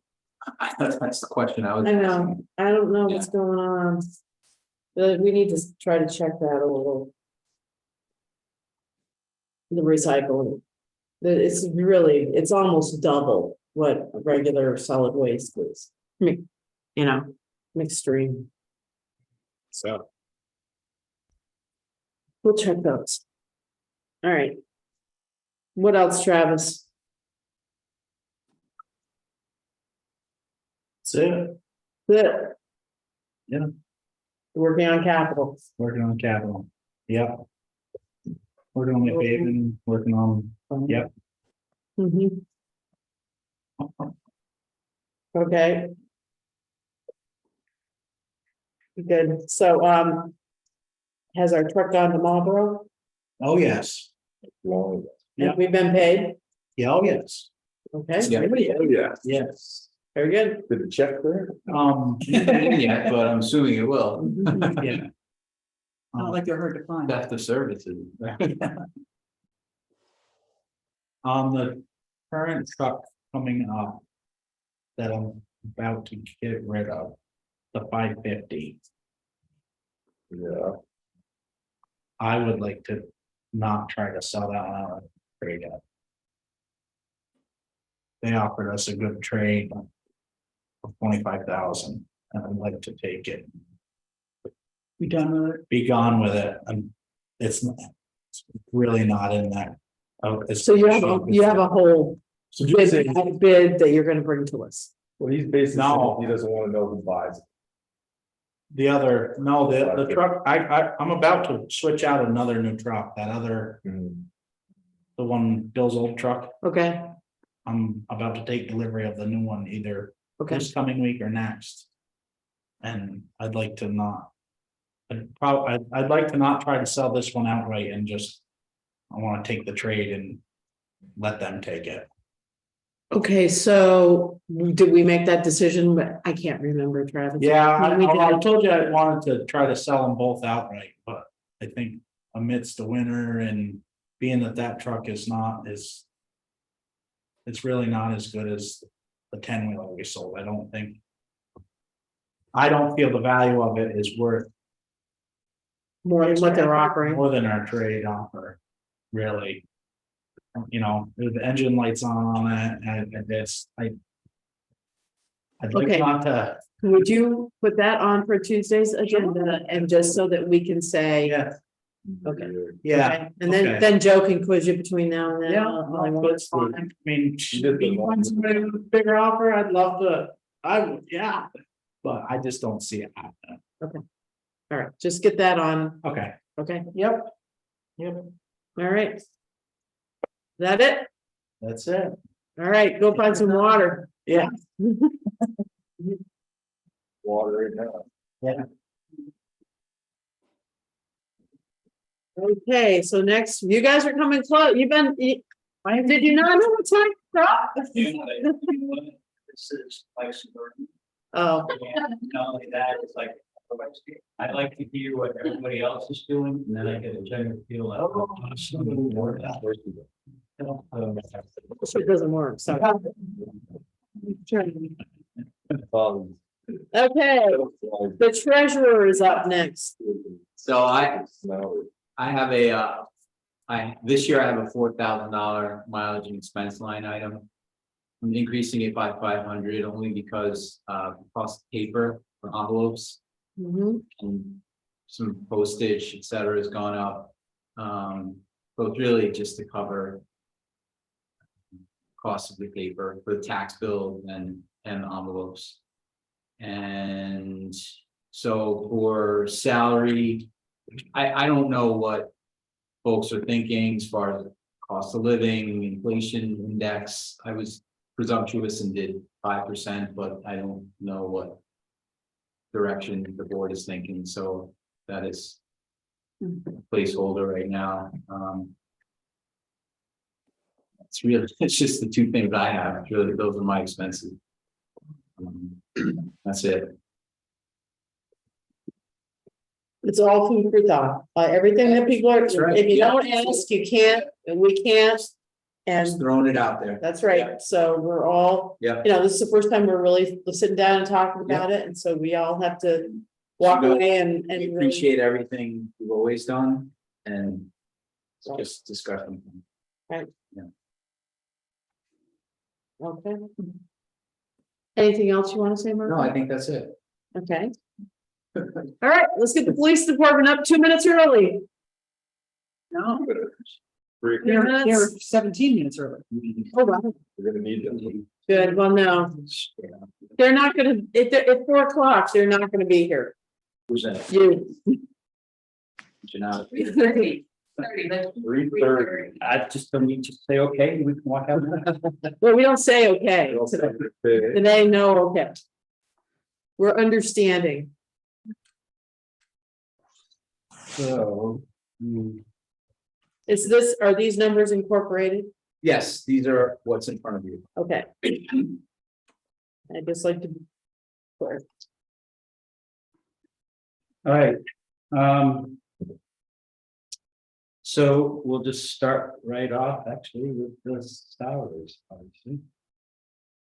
That's the question I was. I know, I don't know what's going on. But we need to try to check that a little. The recycling. It's almost double what regular solid waste is. You know, extreme. So. We'll check those. All right. What else, Travis? That's it. Good. Yeah. Working on capital. Working on capital. Yep. Working on the paving, working on, yep. Mhm. Okay. Good, so, has our truck gone to Marlboro? Oh, yes. Long. Yeah. Have we been paid? Yeah, oh, yes. Okay, Yeah, Yes. very good. did the check there? Yeah, but I'm assuming it will. Yeah. Not like they're hard to find. Theft of services. On the current truck coming up. That I'm about to get rid of, the 550. Yeah, I would like to not try to sell that one out. Trade it. They offered us a good trade. Of 25,000, and I'd like to take it, We done with it? be gone with it, and it's really not in that. Oh, it's. So you have a whole so you say, bid that you're gonna bring to us. well, he's basically saying No. he doesn't wanna know who buys it. The other, no, the truck, I'm about to switch out another new truck, that other, the one, Bill's old truck. Okay, I'm about to take delivery of the new one either okay, this coming week or next. And I'd like to not. I'd like to not try to sell this one outright and just. I wanna take the trade and let them take it. okay, so did we make that decision? But I can't remember, Travis. Yeah, I We did. told you I wanted to try to sell them both outright, but I think amidst the winter and being that truck is not as. It's really not as good as the 10-wheeler we sold, I don't think. I don't feel the value of it is worth More than what they're offering. more than our trade offer, really. You know, the engine lights on it, and it's, I'd like Okay. not to, Would you put that on for Tuesday's agenda and just so that we can say? yeah, Okay. yeah. Okay, and then, okay. then Joe can quiz you between now and then. Yeah, all he no, wants. it's fine. I mean, did if the you find somebody with a bigger offer, I'd love to, I would, yeah. But I just don't see it happening. All right, just get that on, Okay, okay, yep, all right. Is that it? that's it. All right, go find some water. Yeah. Water right now. Okay, so next, you guys are coming close, did you not know what's like? This is like suburban. Oh, Not only that, it's like, I like to hear what everybody else is doing, and then I get a general feel like. so it doesn't work, so. Okay, the treasurer is up next. So I have this year I have a $4,000 mileage and expense line item. I'm increasing it by 500 only because cost of paper for envelopes Mhm. and some postage, et cetera, has gone up. So it's really just to cover cost of the paper for the tax bill and envelopes. And so for salary, I don't know what folks are thinking as far as cost of living, inflation index. I was presumptuous and did 5%, but I don't know what direction the board is thinking, so that is placeholder right now. It's just the two things I have. It's really, those are my expenses. That's it. It's all food for thought, everything that people are, right. if you don't ask, you can't, and we can't. And Just throwing it out there. that's right, so we're all, Yeah. you know, this is the first time we're really sitting down and talking about it, and so we all have to walk away and We really. appreciate everything you've always done and it's just discussion. Okay. Anything else you want to say, Mark? No, I think that's it. Okay. All right, let's get the police department up 2 minutes early. No, We're 2 they're minutes. 17 minutes early. Oh, wow. gonna need them. Good, well, no, they're not gonna, at 4 o'clock, they're not gonna be here. Who's that? You. Janelle. 3:30. I just don't need to say, okay, we can walk out. Well, we don't say okay today. Today, no, okay. We're understanding. So. Is this, are these numbers incorporated? Yes, these are what's in front of you. Okay. I'd just like to. All right. So we'll just start right off actually with the salaries, obviously.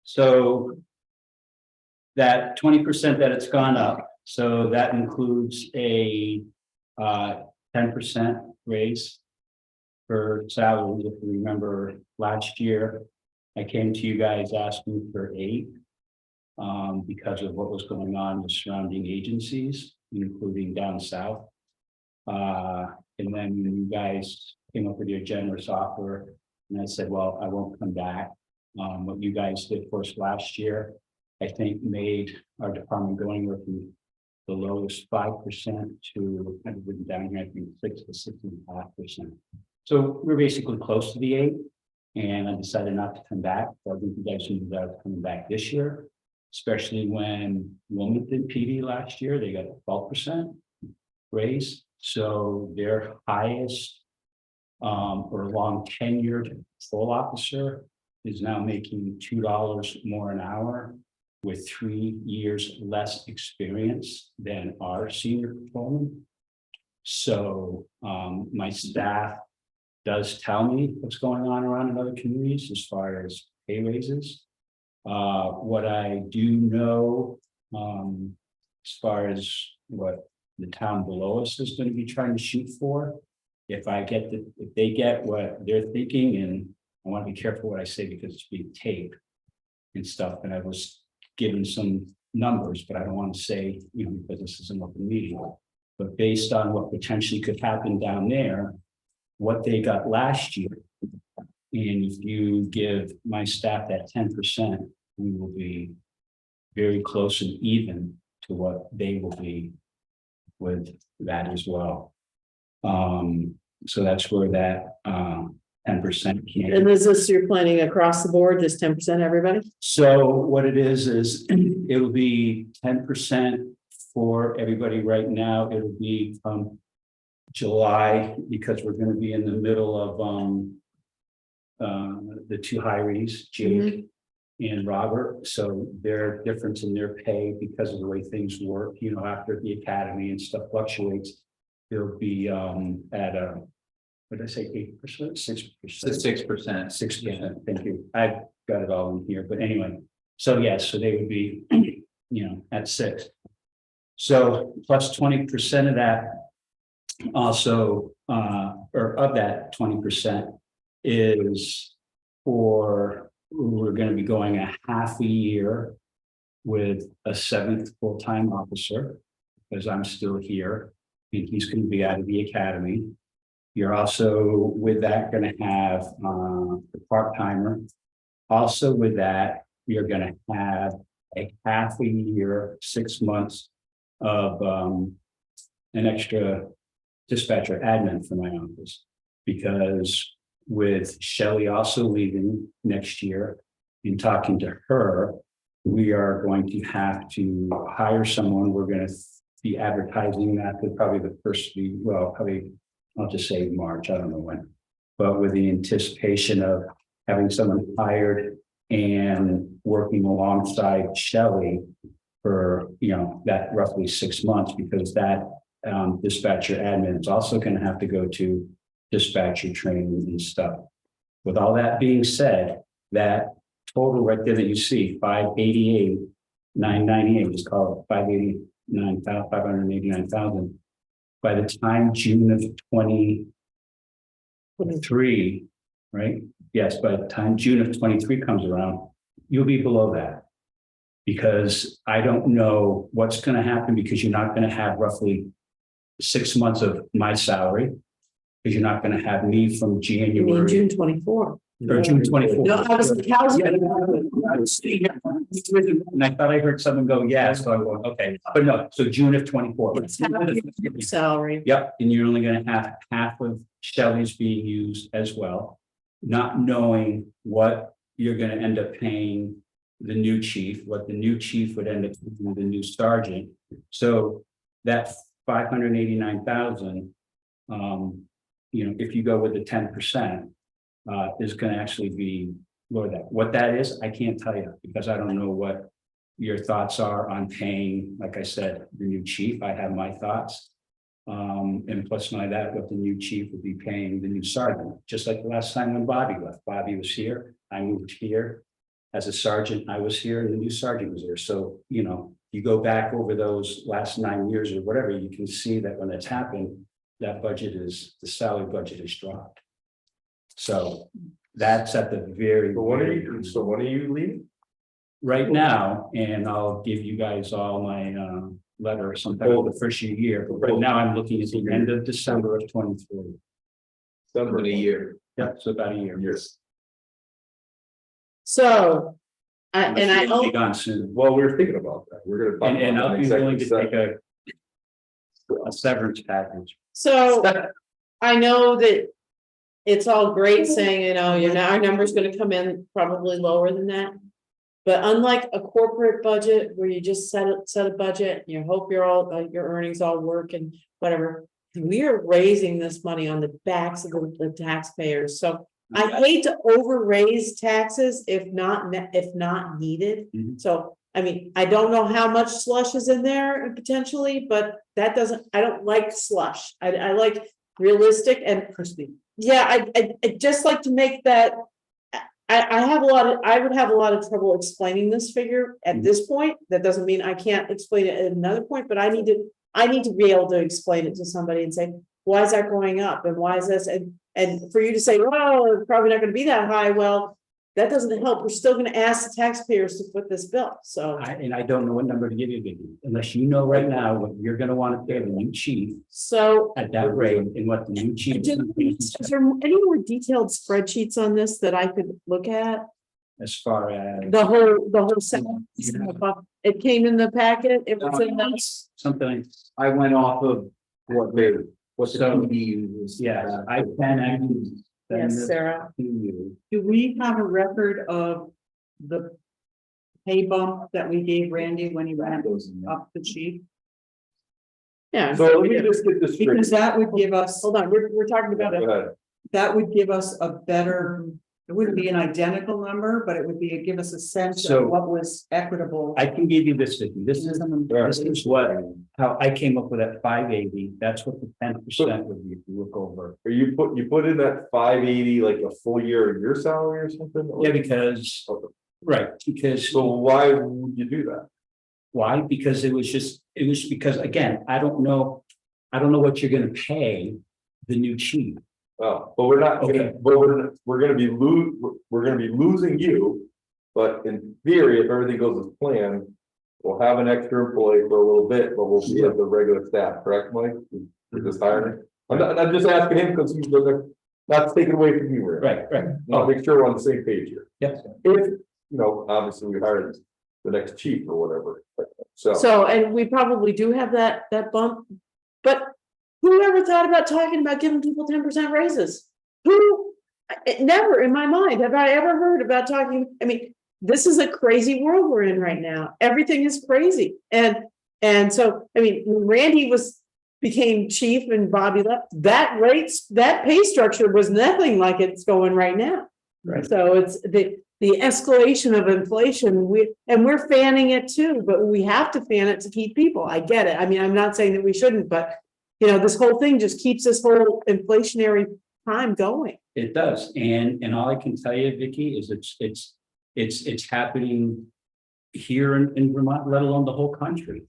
So that 20% that it's gone up, so that includes a 10% raise for salary. If you remember last year, I came to you guys asking for 8 because of what was going on with surrounding agencies, including down south. And then you guys came up with your generous offer, and I said, well, I won't come back. What you guys did for us last year, I think made our department going from the lowest 5% to, I've written down here, I think 6 to 6.5%. So we're basically close to the 8, and I decided not to come back. So I think you guys knew that I was coming back this year, especially when Wilmington PD last year, they got a 12% raise. So their highest or long tenured patrol officer is now making $2 more an hour with 3 years less experience than our senior patrolman. So my staff does tell me what's going on around in other communities as far as pay raises. What I do know as far as what the town below us is going to be trying to shoot for, if they get what they're thinking, and I want to be careful what I say because it's being taped and stuff, and I was given some numbers, but I don't want to say, because this is an open meeting, but based on what potentially could happen down there, what they got last year, and if you give my staff that 10%, we will be very close and even to what they will be with that as well. So that's where that 10% came. And is this you're planning across the board, just 10% everybody? So what it is it'll be 10% for everybody right now. It'll be July, because we're going to be in the middle of the 2 hirees, Jake and Robert. So their difference in their pay because of the way things work, after the academy and stuff fluctuates, they'll be at a, what did I say, 8%, 6%? 6%. Thank you. I've got it all in here, but anyway, so yes, so they would be, at 6. So plus 20% of that also, or of that 20% is for, we're going to be going a half a year with a 7th full-time officer, because I'm still here and he's going to be out of the academy. You're also with that going to have the part-timer. Also with that, you're going to have a half a year, 6 months of an extra dispatcher admin for my office, because with Shelley also leaving next year, in talking to her, we are going to have to hire someone. We're going to be advertising that to probably the first week, well, probably I'll just say March, I don't know when, but with the anticipation of having someone hired and working alongside Shelley for, that roughly 6 months, because that dispatcher admin is also going to have to go to dispatcher training and stuff. With all that being said, that total right there that you see, 588,998, just call it 589,000. By the time June of 23, right? Yes, by the time June of 23 comes around, you'll be below that. Because I don't know what's going to happen, because you're not going to have roughly 6 months of my salary, because you're not going to have me from You mean January. June 24? Or June 24th. No, I was, how's Yeah, I was sitting here, and I thought I heard someone go, yeah, so I'm going, okay, but no, so June of 24. salary? Yep, and you're only gonna have half of Shelley's being used as well. Not knowing what you're gonna end up paying the new chief, what the new chief would end up paying the new sergeant. So that 589,000, if you go with the 10%, is gonna actually be lower that. What that is, I can't tell you, because I don't know what your thoughts are on paying, like I said, the new chief. I have my thoughts. And plus that, what the new chief would be paying the new sergeant, just like the last time when Bobby left. Bobby was here, I moved here. As a sergeant, I was here and the new sergeant was there. So, you go back over those last 9 years or whatever, you can see that when it's happened, that the salary budget is dropped. So that's at the very. So when are you leaving? Right now, and I'll give you guys all my letter or something over the first year, but right now I'm looking at the end of December of 23. December In a year. Yeah, so about a year. Yes. So, Be and gone soon. Well, we were thinking about that. We're gonna. talk And about I'll an be willing to executive take session. a severance package. so I know that it's all great saying, our number's gonna come in probably lower than that. But unlike a corporate budget where you just set a budget, you hope your earnings all work and whatever. We are raising this money on the backs of the taxpayers, so I hate to over raise taxes if not needed. Mhm. So, I mean, I don't know how much slush is in there potentially, but I don't like slush. I like realistic and crispy. Yeah, I just like to make that. I would have a lot of trouble explaining this figure at this point. That doesn't mean I can't explain it at another point, but I need to be able to explain it to somebody and say, why is that going up? And why is this? And for you to say, well, it's probably not gonna be that high. Well, that doesn't help. We're still gonna ask the taxpayers to foot this bill, so. I don't know what number to give you, Vicky, unless you know right now what you're gonna want to pay the new chief So, at that rate and what the new chief. is there any more detailed spreadsheets on this that I could look at? As far as. The whole section, it came in the packet, it was in the. Something, I went off of what the so, used. yeah, I can actually. send Yes, this Sarah. to you. Do we have a record of the pay bump that we gave Randy when he went up the chief? Yeah. So let me just get this straight. Because that would give us, Hold on, we're talking about Go it. ahead. that would give us a better, it wouldn't be an identical number, but it would give us a sense So- of what was equitable. I can give you this, Vicky. This is how I came up with that 580. That's what the 10% would be if you look over. Or you put in that 580 like a full year of your salary or something? Or- Yeah, because, right, because. So why would you do that? Why? Because it was because, again, I don't know what you're gonna pay the new chief. Oh, but we're not, Okay. but we're gonna be losing you. But in theory, if everything goes as planned, we'll have an extra employee for a little bit, but we'll be at the regular staff, correct, Mike? We're just hiring. I'm just asking him because he's not taking away from you, Rick. Right. I'll make sure we're on the same page here. Yep. If, obviously we hired the next chief or whatever, so. So, and we probably do have that bump, but who ever thought about talking about giving people 10% raises? Never in my mind have I ever heard about talking, I mean, this is a crazy world we're in right now. Everything is crazy. And so, I mean, when Randy became chief and Bobby left, that pay structure was nothing like it's going right now. Right. So it's the escalation of inflation, we're fanning it too, but we have to fan it to keep people. I get it. I mean, I'm not saying that we shouldn't, but this whole thing just keeps this whole inflationary time going. It does, and all I can tell you, Vicky, is it's happening here in Vermont, let alone the whole country.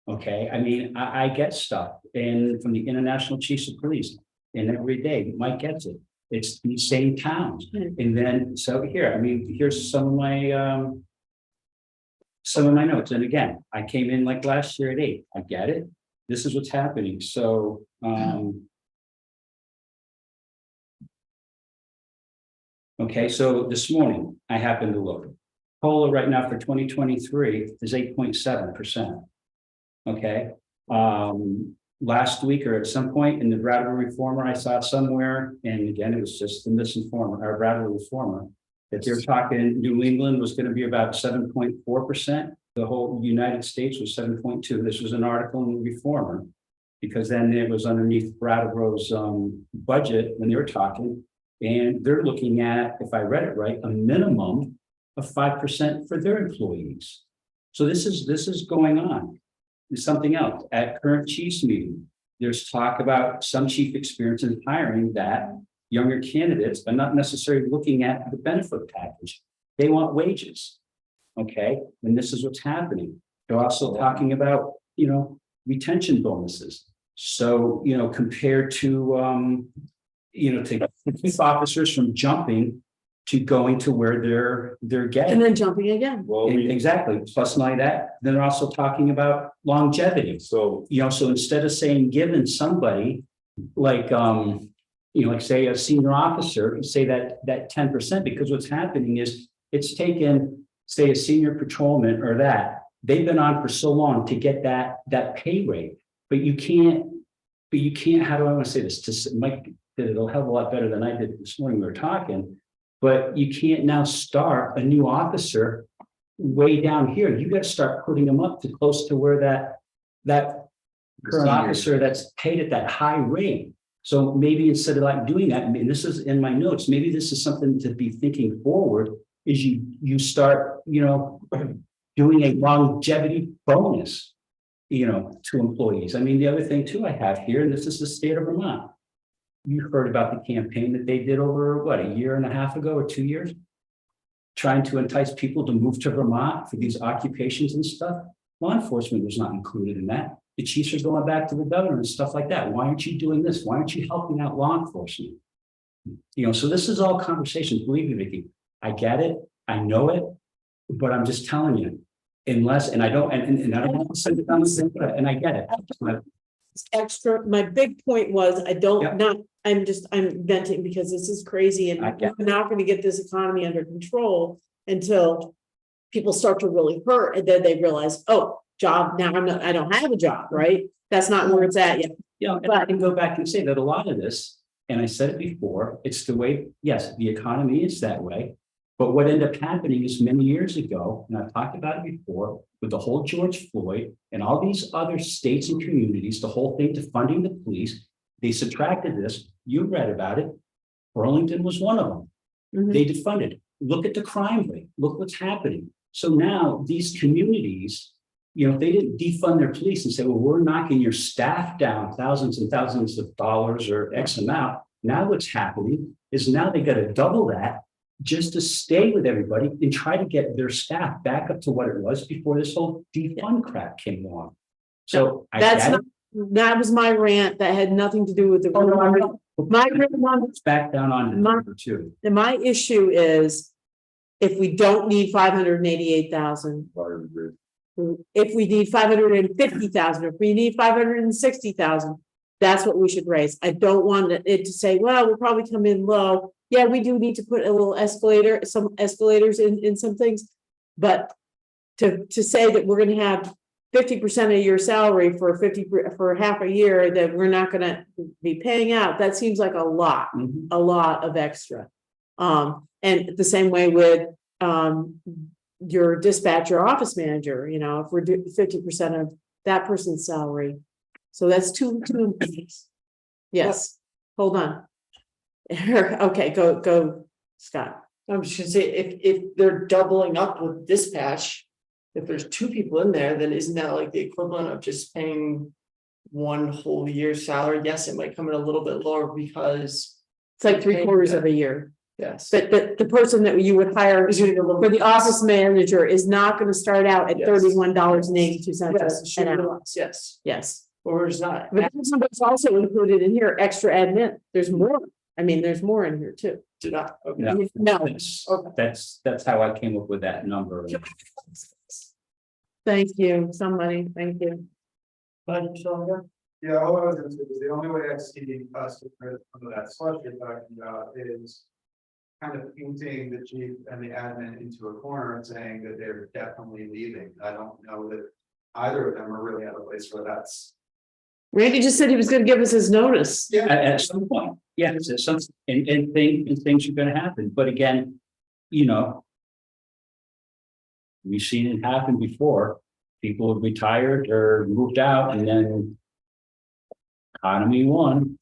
Okay, I mean, I get stuff and from the International Chiefs of Police, and every day Mike gets it. It's these same towns, and then so here, I mean, here's some of my notes. And again, I came in like last year at 8. I get it. This is what's happening. So, Okay, so this morning, I happened to look. COLA right now for 2023 is 8.7%. Okay, last week or at some point in the Bradley Reformer, I saw somewhere, and again, it was just the misinformer, our Bradley Reformer, that they're talking New England was going to be about 7.4%. The whole United States was 7.2. This was an article in the Reformer, because then it was underneath Brattleboro's budget when they were talking, and they're looking at, if I read it right, a minimum of 5% for their employees. So this is going on. There's something else at current chiefs meeting. There's talk about some chief experience in hiring that younger candidates, but not necessarily looking at the benefit package. They want wages. Okay, and this is what's happening. They're also talking about, retention bonuses. So, compared to, to keep officers from jumping to going to where they're getting. And then jumping again. Well, Exactly. Plus like that, then they're also talking about longevity. so So instead of saying, giving somebody like, like say a senior officer, say that 10%, because what's happening is it's taken, say a senior patrolman or that, they've been on for so long to get that pay rate, but you can't, how do I want to say this? Mike did it a hell of a lot better than I did this morning. We were talking, but you can't now start a new officer way down here. You got to start putting them up to close to where that current officer that's paid at that high rate. So maybe instead of like doing that, this is in my notes, maybe this is something to be thinking forward, is you start, doing a longevity bonus, to employees. I mean, the other thing too I have here, and this is the state of Vermont. You heard about the campaign that they did over, a year and a half ago or 2 years? Trying to entice people to move to Vermont for these occupations and stuff. Law enforcement was not included in that. The chiefs are going back to the governor and stuff like that. Why aren't you doing this? Why aren't you helping out law enforcement? So this is all conversations, believe me, Vicky. I get it, I know it, but I'm just telling you, unless, and I don't want to send it down the same, and I get it. But Extra, my big point was, Yeah. I'm venting because this is crazy and I get we're not gonna get this economy under control until people start to really hurt and then they realize, oh, job, now I don't have a job, right? That's not where it's at yet. and I can go back and say that a lot of this, and I said it before, it's the way, yes, the economy is that way. But what ended up happening is many years ago, and I've talked about it before, with the whole George Floyd and all these other states and communities, the whole thing to funding the police, they subtracted this. You read about it. Burlington was one of them. Mhm. They defunded. Look at the crime rate. Look what's happening. So now these communities, if they didn't defund their police and say, well, we're knocking your staff down thousands and thousands of dollars or X amount. Now what's happening is now they got to double that just to stay with everybody and try to get their staff back up to what it was before this whole defund crap came along. So That was my rant. That had nothing to do with the. My It's back down on number two. my issue is, if we don't need 588,000, if we need 550,000, if we need 560,000, that's what we should raise. I don't want it to say, well, we'll probably come in low. Yeah, we do need to put a little some escalators in some things, but to say that we're gonna have 50% of your salary for half a year that we're not gonna be paying out, that seems like a lot of extra. And the same way with your dispatcher office manager, if we're doing 50% of that person's salary. So that's two employees. Yes, hold on. Okay, go, Scott. I was just gonna say, if they're doubling up with dispatch, if there's two people in there, then isn't that like the equivalent of just paying one whole year's salary? Yes, it might come in a little bit lower because. It's like 3/4 of a year. Yes. But the person that you would hire for the office manager is not gonna start out at Yes. $31.82 Yes, an hour. yes, Yes, or is not. but it's also included in here, extra admin. There's more. There's more in here too. Do not, okay. No. No, That's how I came up with that number. thank you, somebody, thank you. Yeah, all I was gonna say is the only way I see us to some of that slush you're talking about is kind of painting the chief and the admin into a corner and saying that they're definitely leaving. I don't know that either of them are really at a place where that's. Randy just said he was gonna give us his notice. At some point, yes, it's some, and things are gonna happen, but again, you know. We've seen it happen before, people have retired or moved out and then. Economy won,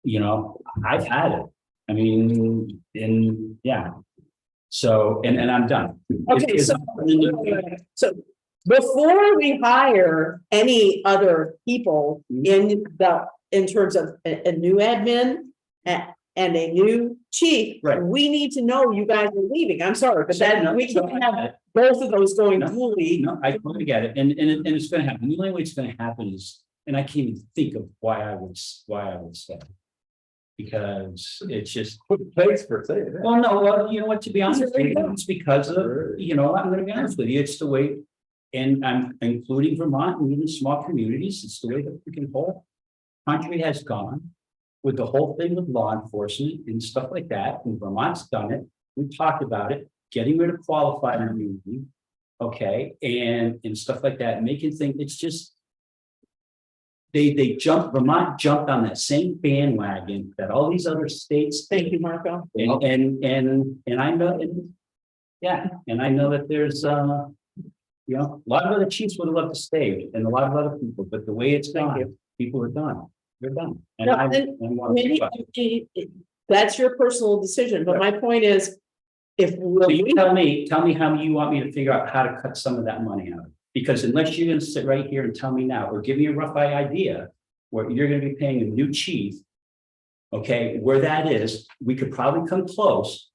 you know, I've had it, I mean, yeah. So, and I'm done. Okay, so before we hire any other people in terms of a new admin and a new chief, Right. we need to know you guys are leaving. I'm sorry, but that we can't have both of those going fully. No, I totally get it, and it's gonna happen, the only way it's gonna happen is, and I can't even think of why I would say. Because it's just, Put place for saying that. well, no, well, you know what, to be honest with you, it's because of, you know, I'm gonna be honest with you, it's the way. And I'm including Vermont and even small communities, it's the way the freaking whole country has gone. With the whole thing with law enforcement and stuff like that, and Vermont's done it, we've talked about it, getting rid of qualified immunity. Okay, and stuff like that, making things, it's just. Vermont jumped on that same bandwagon that all these other states. Thank you, Marco. And I know, yeah, and I know that there's, you know, a lot of other chiefs would have loved to stay and a lot of other people, but the way it's gone, people are done. They're done. And No, I mean, that's your personal decision, but my point is, if. So you tell me how you want me to figure out how to cut some of that money out. Because unless you're gonna sit right here and tell me now, or give me a rough idea, where you're gonna be paying a new chief. Okay, where that is, we could probably come close.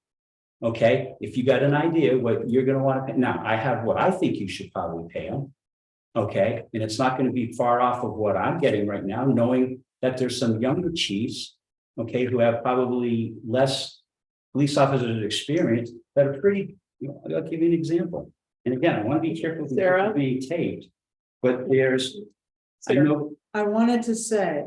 Okay, if you got an idea what you're gonna want to pay, now I have what I think you should probably pay them. Okay, and it's not gonna be far off of what I'm getting right now, knowing that there's some younger chiefs. Okay, who have probably less police officers experience that are pretty, you know, I'll give you an example. And again, I want to be careful with being taped, but there's, I know. I wanted to say,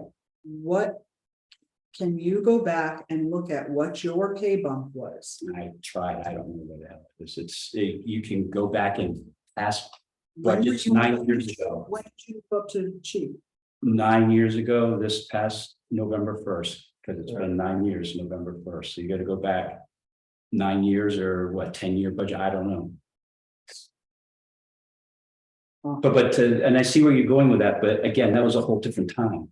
can you go back and look at what your K bump was? I tried, I don't know what that is, you can go back and ask When budgets did you- 9 years ago. When did you go up to chief? 9 years ago, this past November 1st, because it's been 9 years, November 1st, so you gotta go back 9 years or what, 10-year budget, I don't know. And I see where you're going with that, but again, that was a whole different time.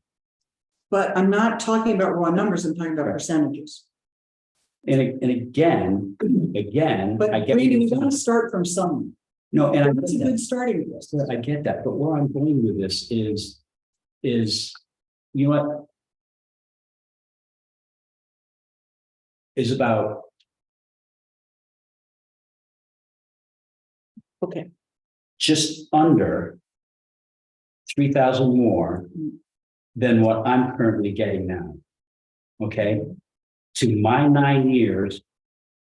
But I'm not talking about raw numbers, I'm talking about percentages. And again, But I get. Randy, we gotta start from somewhere. No, and I That's a get good that. starting place. I get that, but where I'm going with this is, you know what? Is about. Okay. Just under 3,000 more than what I'm currently getting now. Okay, to my 9 years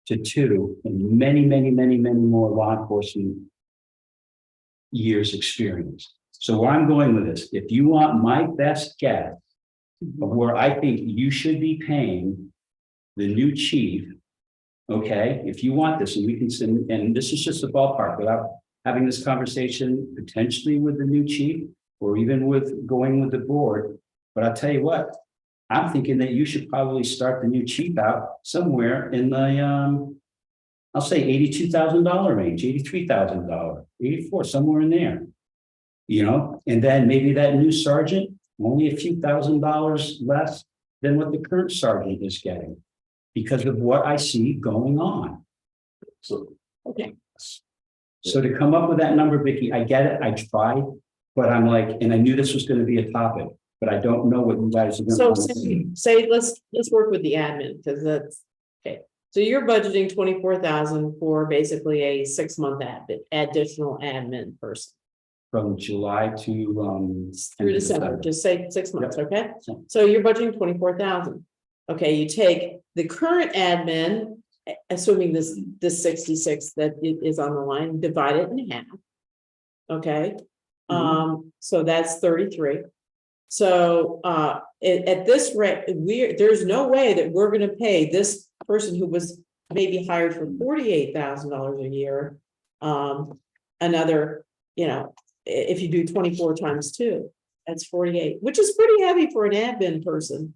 to 2 and many more law enforcement years experience. So where I'm going with this, if you want my best guess of where I think you should be paying the new chief, okay, if you want this, and we can send, and this is just a ballpark without having this conversation potentially with the new chief or even with going with the board. But I'll tell you what, I'm thinking that you should probably start the new chief out somewhere in the, I'll say $82,000 range, $83,000, 84, somewhere in there. You know, and then maybe that new sergeant, only a few $1,000s less than what the current sergeant is getting. Because of what I see going on. So, Okay. So to come up with that number, Vicky, I get it, I tried, but I'm like, and I knew this was gonna be a topic, but I don't know what you guys are So gonna. say, let's work with the admin, because that's, okay. So you're budgeting 24,000 for basically a 6-month additional admin person From July to through December, just say 6 months, okay? So- So you're budgeting 24,000. Okay, you take the current admin, assuming this 66 that is on the line, divide it in half. Okay, so that's 33. So at this rate, there's no way that we're gonna pay this person who was maybe hired for $48,000 a year. Another, if you do 24 times 2, that's 48, which is pretty heavy for an admin person,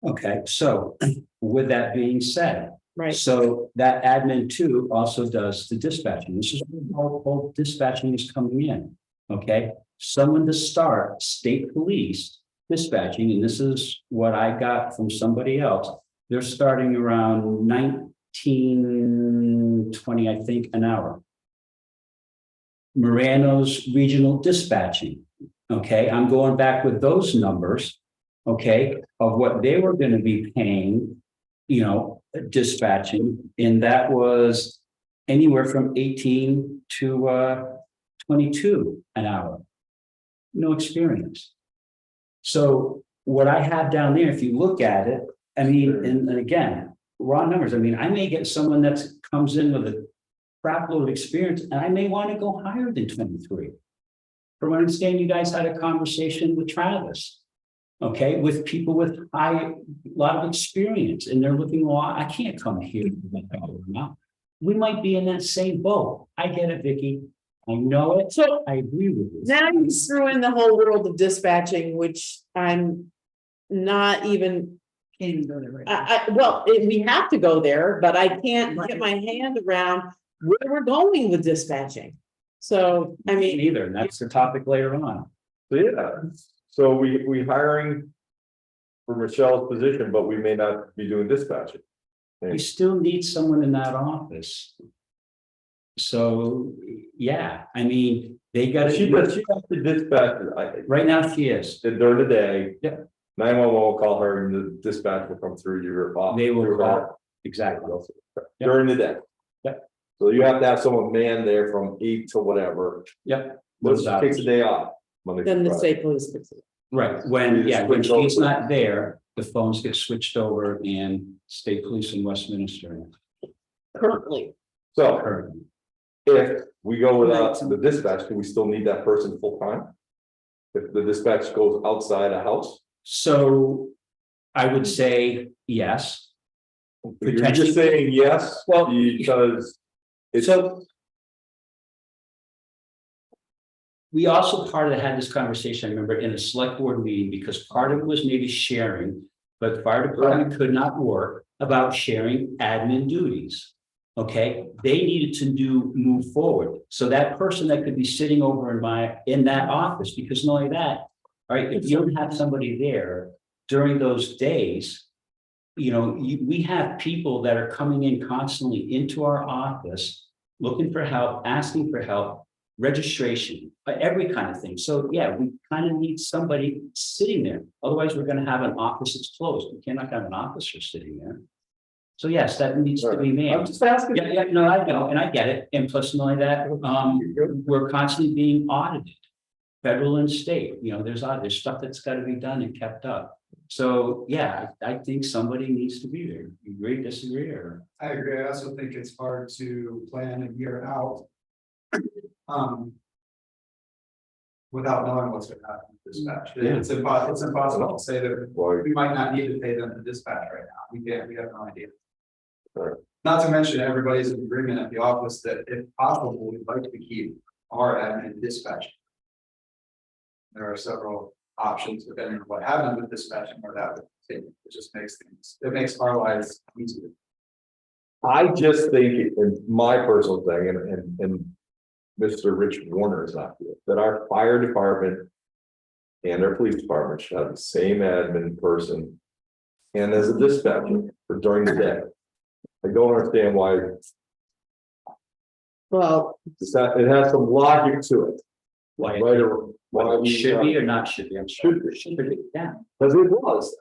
Okay, so with that being said, right? so that admin too also does the dispatching. This is where all dispatching is coming in. Okay, someone to start state police dispatching, and this is what I got from somebody else. They're starting around $19.20, I think, an hour. Morano's regional dispatching. Okay, I'm going back with those numbers. Okay, of what they were going to be paying, dispatching, and that was anywhere from 18 to 22 an hour. No experience. So what I have down there, if you look at it, I mean, and again, raw numbers. I mean, I may get someone that comes in with a crap load of experience, and I may want to go higher than 23. From what I understand, you guys had a conversation with Travis. Okay, with people with a lot of experience, and they're looking, well, I can't come here. We might be in that same boat. I get it, Vicky. I know it. So I agree with you. Now you threw in the whole world of dispatching, which I'm not even. Can't even go there right now. We have to go there, but I can't get my hand around where we're going with dispatching. So, I mean. Neither, and that's the topic later on. So, yeah, so we hiring for Michelle's position, but we may not be doing dispatching. We still need someone in that office. So, yeah, I mean, they got She has to dispatch, right now she is. during the day. Yeah. 911 will call her and the dispatch will come through your office. They will call, exactly. During the day. Yeah. So you have to have someone manned there from 8 to whatever. Yep. Let's take the day off. Monday Then through the Friday. state police fix it. Right, when she's not there, the phones get switched over and state police in Westminster. Currently. So Currently. if we go without the dispatch, do we still need that person full time? If the dispatch goes outside a house? So I would say yes. You're just saying yes, Well, because it's. So we also part of had this conversation, I remember, in a select board meeting, because part of it was maybe sharing, but the fire department could not work about sharing admin duties. Okay, they needed to move forward. So that person that could be sitting over in that office, because not only that, all right, if you don't have somebody there during those days, we have people that are coming in constantly into our office, looking for help, asking for help, registration, every kind of thing. So yeah, we kind of need somebody sitting there. Otherwise, we're going to have an office that's closed. We cannot have an officer sitting there. So yes, that needs to be made. I'm just asking. Yeah, no, I know, and I get it. And plus, not only that, we're constantly being audited, federal and state. There's stuff that's got to be done and kept up. So yeah, I think somebody needs to be there. You agree, disagree, or? I agree. I also think it's hard to plan a year out. Without knowing what's going to happen with dispatch. Yeah. It's impossible to say that we might not need to pay them to dispatch right now. We have no idea. Right. Not to mention, everybody's in agreement at the office that if possible, we'd like to keep our admin dispatching. There are several options depending on what happens with dispatching or that would take. It just makes our lives easier. I just think, in my personal thing, and Mr. Rich Warner is not here, that our fire department and our police department should have the same admin person and as a dispatcher for during the day. I don't understand why. Well, It has some logic to it. Why Right, or why we should be or not should be? Should be. Should be, yeah, Because it was,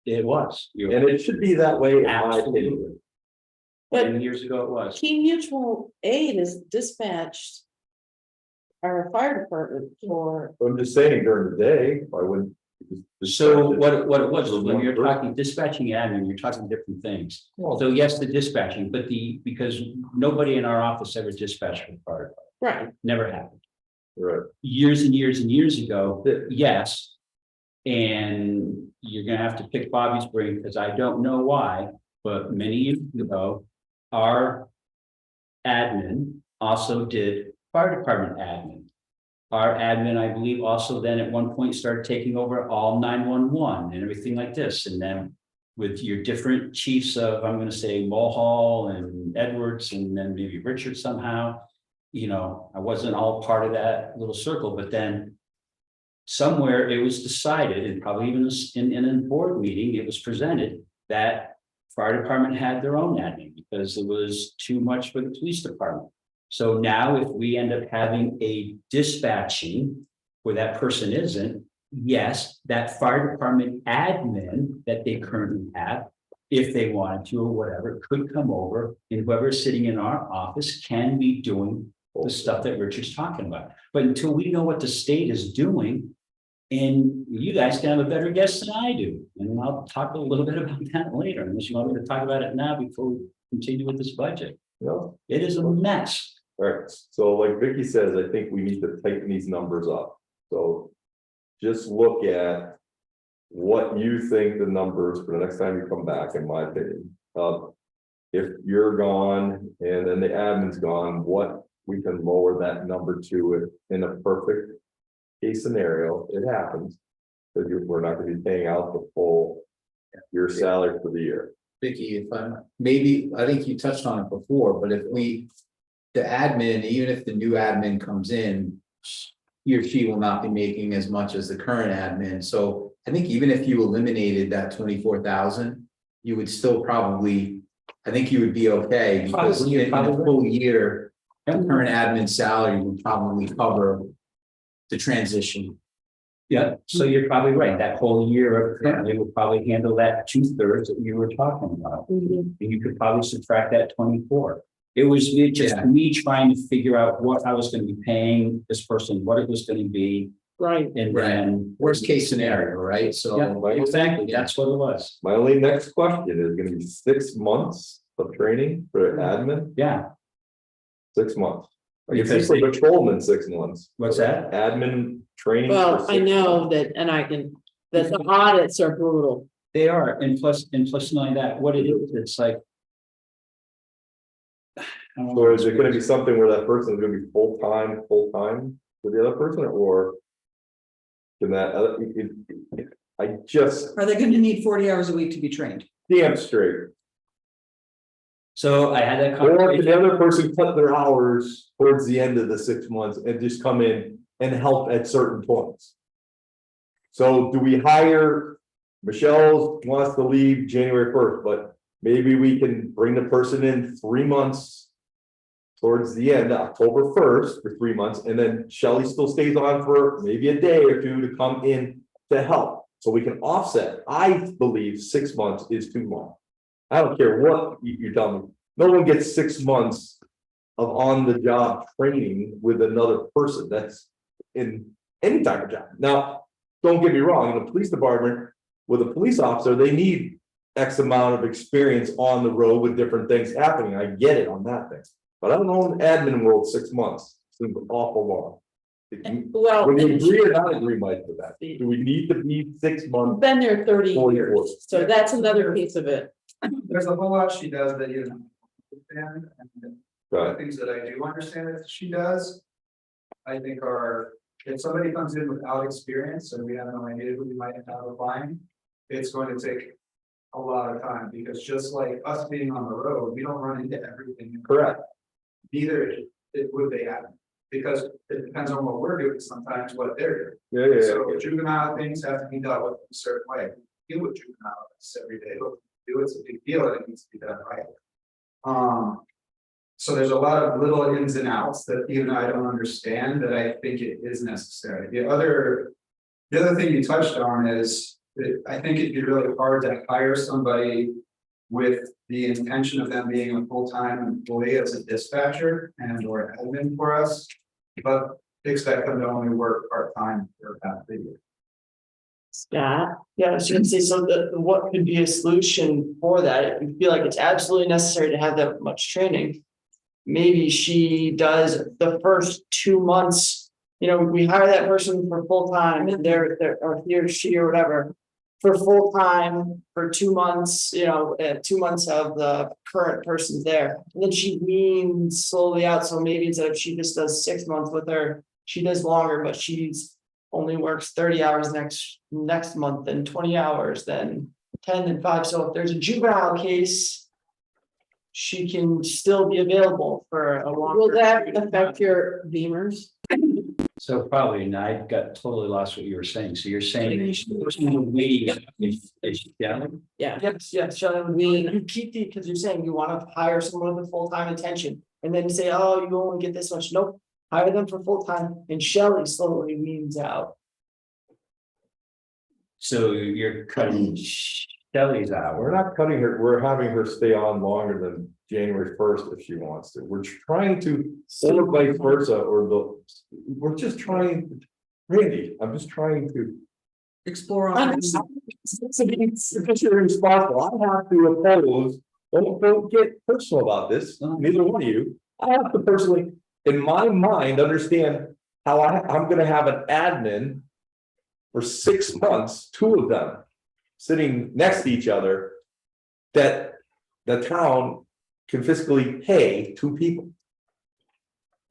it was. and it should be that way in my Absolutely. opinion. But- 10 years ago it was. Key Mutual Aid is dispatched our fire department for. I'm just saying during the day, I wouldn't. So what it was, Just when one you're person. talking dispatching admin, you're talking different things. Well, So yes, the dispatching, but because nobody in our office ever dispatched for the fire department. Right. Never happened. Right. Years and years and years ago, yes. And you're gonna have to pick Bobby's brain, because I don't know why, but many years ago, our admin also did fire department admin. Our admin, I believe, also then at one point started taking over all 911 and everything like this. And then with your different chiefs of, I'm gonna say Mulhall and Edwards and then maybe Richard somehow, you know, I wasn't all part of that little circle, but then somewhere it was decided, and probably even in a board meeting, it was presented that fire department had their own admin because it was too much for the police department. So now if we end up having a dispatching where that person isn't, yes, that fire department admin that they currently have, if they wanted to or whatever, could come over and whoever's sitting in our office can be doing the stuff that Richard's talking about. But until we know what the state is doing, and you guys can have a better guess than I do, and I'll talk a little bit about that later, unless you want me to talk about it now before we continue with this budget. No. It is a mess. All right, so like Vicky says, I think we need to tighten these numbers up. So just look at what you think the numbers for the next time you come back, in my opinion. If you're gone and then the admin's gone, what we can lower that number to it in a perfect case scenario, it happens. Because we're not gonna be paying out the full your salary for the year. Vicky, if I'm, maybe, I think you touched on it before, but if we, the admin, even if the new admin comes in, he or she will not be making as much as the current admin. So I think even if you eliminated that 24,000, you would still probably, I think you would be okay. Because in a full year, the current admin salary would probably cover the transition. Yeah, so you're probably right. That whole year of currently will probably handle that 2/3 that you were talking about. And you could probably subtract that 24. It was just me trying to figure out what I was going to be paying this person, what it was going to be. Right. And then Worst case scenario, right? So yeah, exactly, that's what it was. My only next question is gonna be 6 months of training for admin, Yeah, 6 months. I can see Because for they- patrolman 6 months. what's that? Admin training. Well, for I 6 know months. that, and I can, that the audits are brutal. They are, and plus not only that, what it is, it's like. So is it gonna be something where that person is gonna be full-time with the other person, or? Can that, I just, Are they gonna need 40 hours a week to be trained? damn straight. So I had that Or can conversation. the other person cut their hours towards the end of the 6 months and just come in and help at certain points? So do we hire, Michelle wants to leave January 1st, but maybe we can bring the person in 3 months. Towards the end, October 1st for 3 months, and then Shelley still stays on for maybe a day or two to come in to help. So we can offset. I believe 6 months is too long. I don't care what you tell me. No one gets 6 months of on-the-job training with another person. That's in any type of job. Now, don't get me wrong, in the police department, with a police officer, they need X amount of experience on the road with different things happening. I get it on that thing. But I don't know, in the admin world, 6 months seems awful long. Well, Would you agree or not agree, Mike, with that? Do we need to be 6 months? I've been there 30 4 years, so that's another piece of it. There's a whole lot she does that you don't understand, and the Right. things that I do understand that she does. I think are, if somebody comes in without experience and we have no idea who we might have applying, it's going to take a lot of time, because just like us being on the road, we don't run into everything. Correct. Neither would they have, because it depends on what we're doing, sometimes what they're doing. Yeah, So juvenile things have to be dealt with in a certain way. Deal with juveniles every day, but do it's a big deal, and it needs to be done right. So there's a lot of little ins and outs that even I don't understand, that I think it is necessary. The other thing you touched on is that I think it'd be really hard to hire somebody with the intention of them being a full-time employee as a dispatcher and or admin for us, but expect them to only work part-time for half the year. Scott? Yeah, I was gonna say, so what could be a solution for that? I feel like it's absolutely necessary to have that much training. Maybe she does the first 2 months, we hire that person for full time and they're, or he or she or whatever. for full-time for 2 months, 2 months of the current person's there. And then she weans slowly out, so maybe instead of she just does 6 months with her, she does longer, but she's only works 30 hours next month, then 20 hours, then 10 and 5. So if there's a juvenile case, she can still be available for a longer. Will that period of affect time. your Beamers? So probably, and I got totally lost what you were saying. So you're saying the person who leaves is down? Yeah. Yes, Shelley, you keep the, because you're saying you want to hire someone with full-time attention, and then you say, oh, you only get this much. Nope, hire them for full-time, and Shelley slowly weans out. So you're cutting Shelley's out. We're not cutting her, we're having her stay on longer than January first if she wants to. We're trying to, or vice versa, we're just trying, Randy, I'm just trying to. Explore. Sufficiently responsible, I have to oppose, don't get personal about this, neither one of you. I have to personally, in my mind, understand how I'm gonna have an admin for 6 months, 2 of them, sitting next to each other, that the town can fiscally pay 2 people.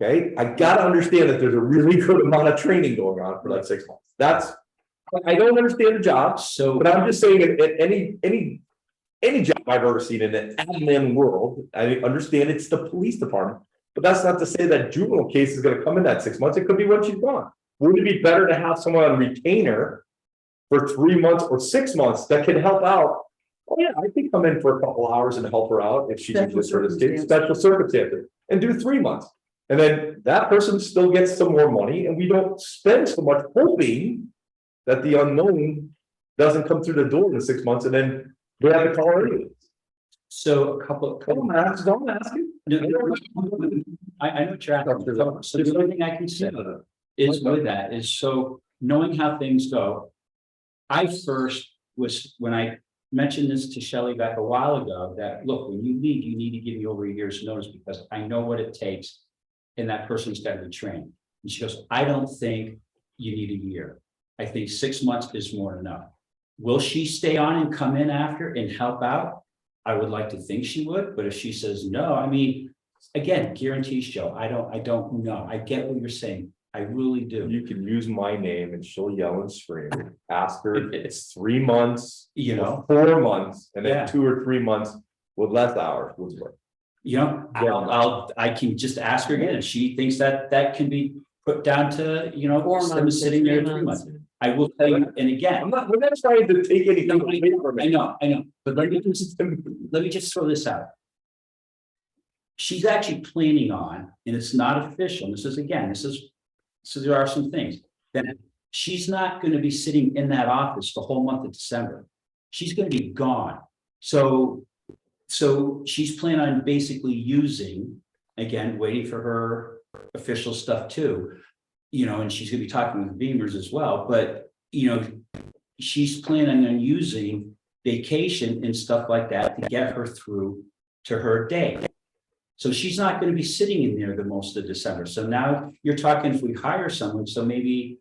Okay, I gotta understand that there's a really good amount of training going on for that 6 months. I don't understand the job, but I'm just saying at any job I've ever seen in the admin world, I understand it's the police department. But that's not to say that juvenile case is gonna come in that 6 months. It could be when she's gone. Wouldn't it be better to have someone on retainer for 3 months or 6 months that can help out? Oh yeah, I can come in for a couple hours and help her out if she's Special just sort of special circumstances and do 3 months. And then that person still gets some more money and we don't spend so much hoping that the unknown doesn't come through the door in 6 months and then we have to call her anyway. So a couple. Don't ask it. I know what you're asking. So the only thing I can say is with that is, so knowing how things go. I first was, when I mentioned this to Shelley back a while ago, that look, when you leave, you need to give me over a year's notice because I know what it takes. And that person's got to be trained. And she goes, I don't think you need a year. I think 6 months is more than enough. Will she stay on and come in after and help out? I would like to think she would, but if she says no, I mean, again, guarantees, Joe, I don't know. I get what you're saying. I really do. You can use my name and she'll yell and scream. Ask her, it's 3 months, 4 months, and then 2 or 3 months with less hours. I can just ask her again. If she thinks that can be put down to, 4 months, sitting there 3 months. I will tell you, and again. We're not trying to take anything away from I know, but let me just throw this out. She's actually planning on, and it's not official, there are some things that she's not gonna be sitting in that office the whole month of December. She's gonna be gone. So she's planning on basically using, again, waiting for her official stuff too. And she's gonna be talking with Beamers as well, but she's planning on using vacation and stuff like that to get her through to her day. So she's not going to be sitting in there the most of December. So now you're talking if we hire someone, so maybe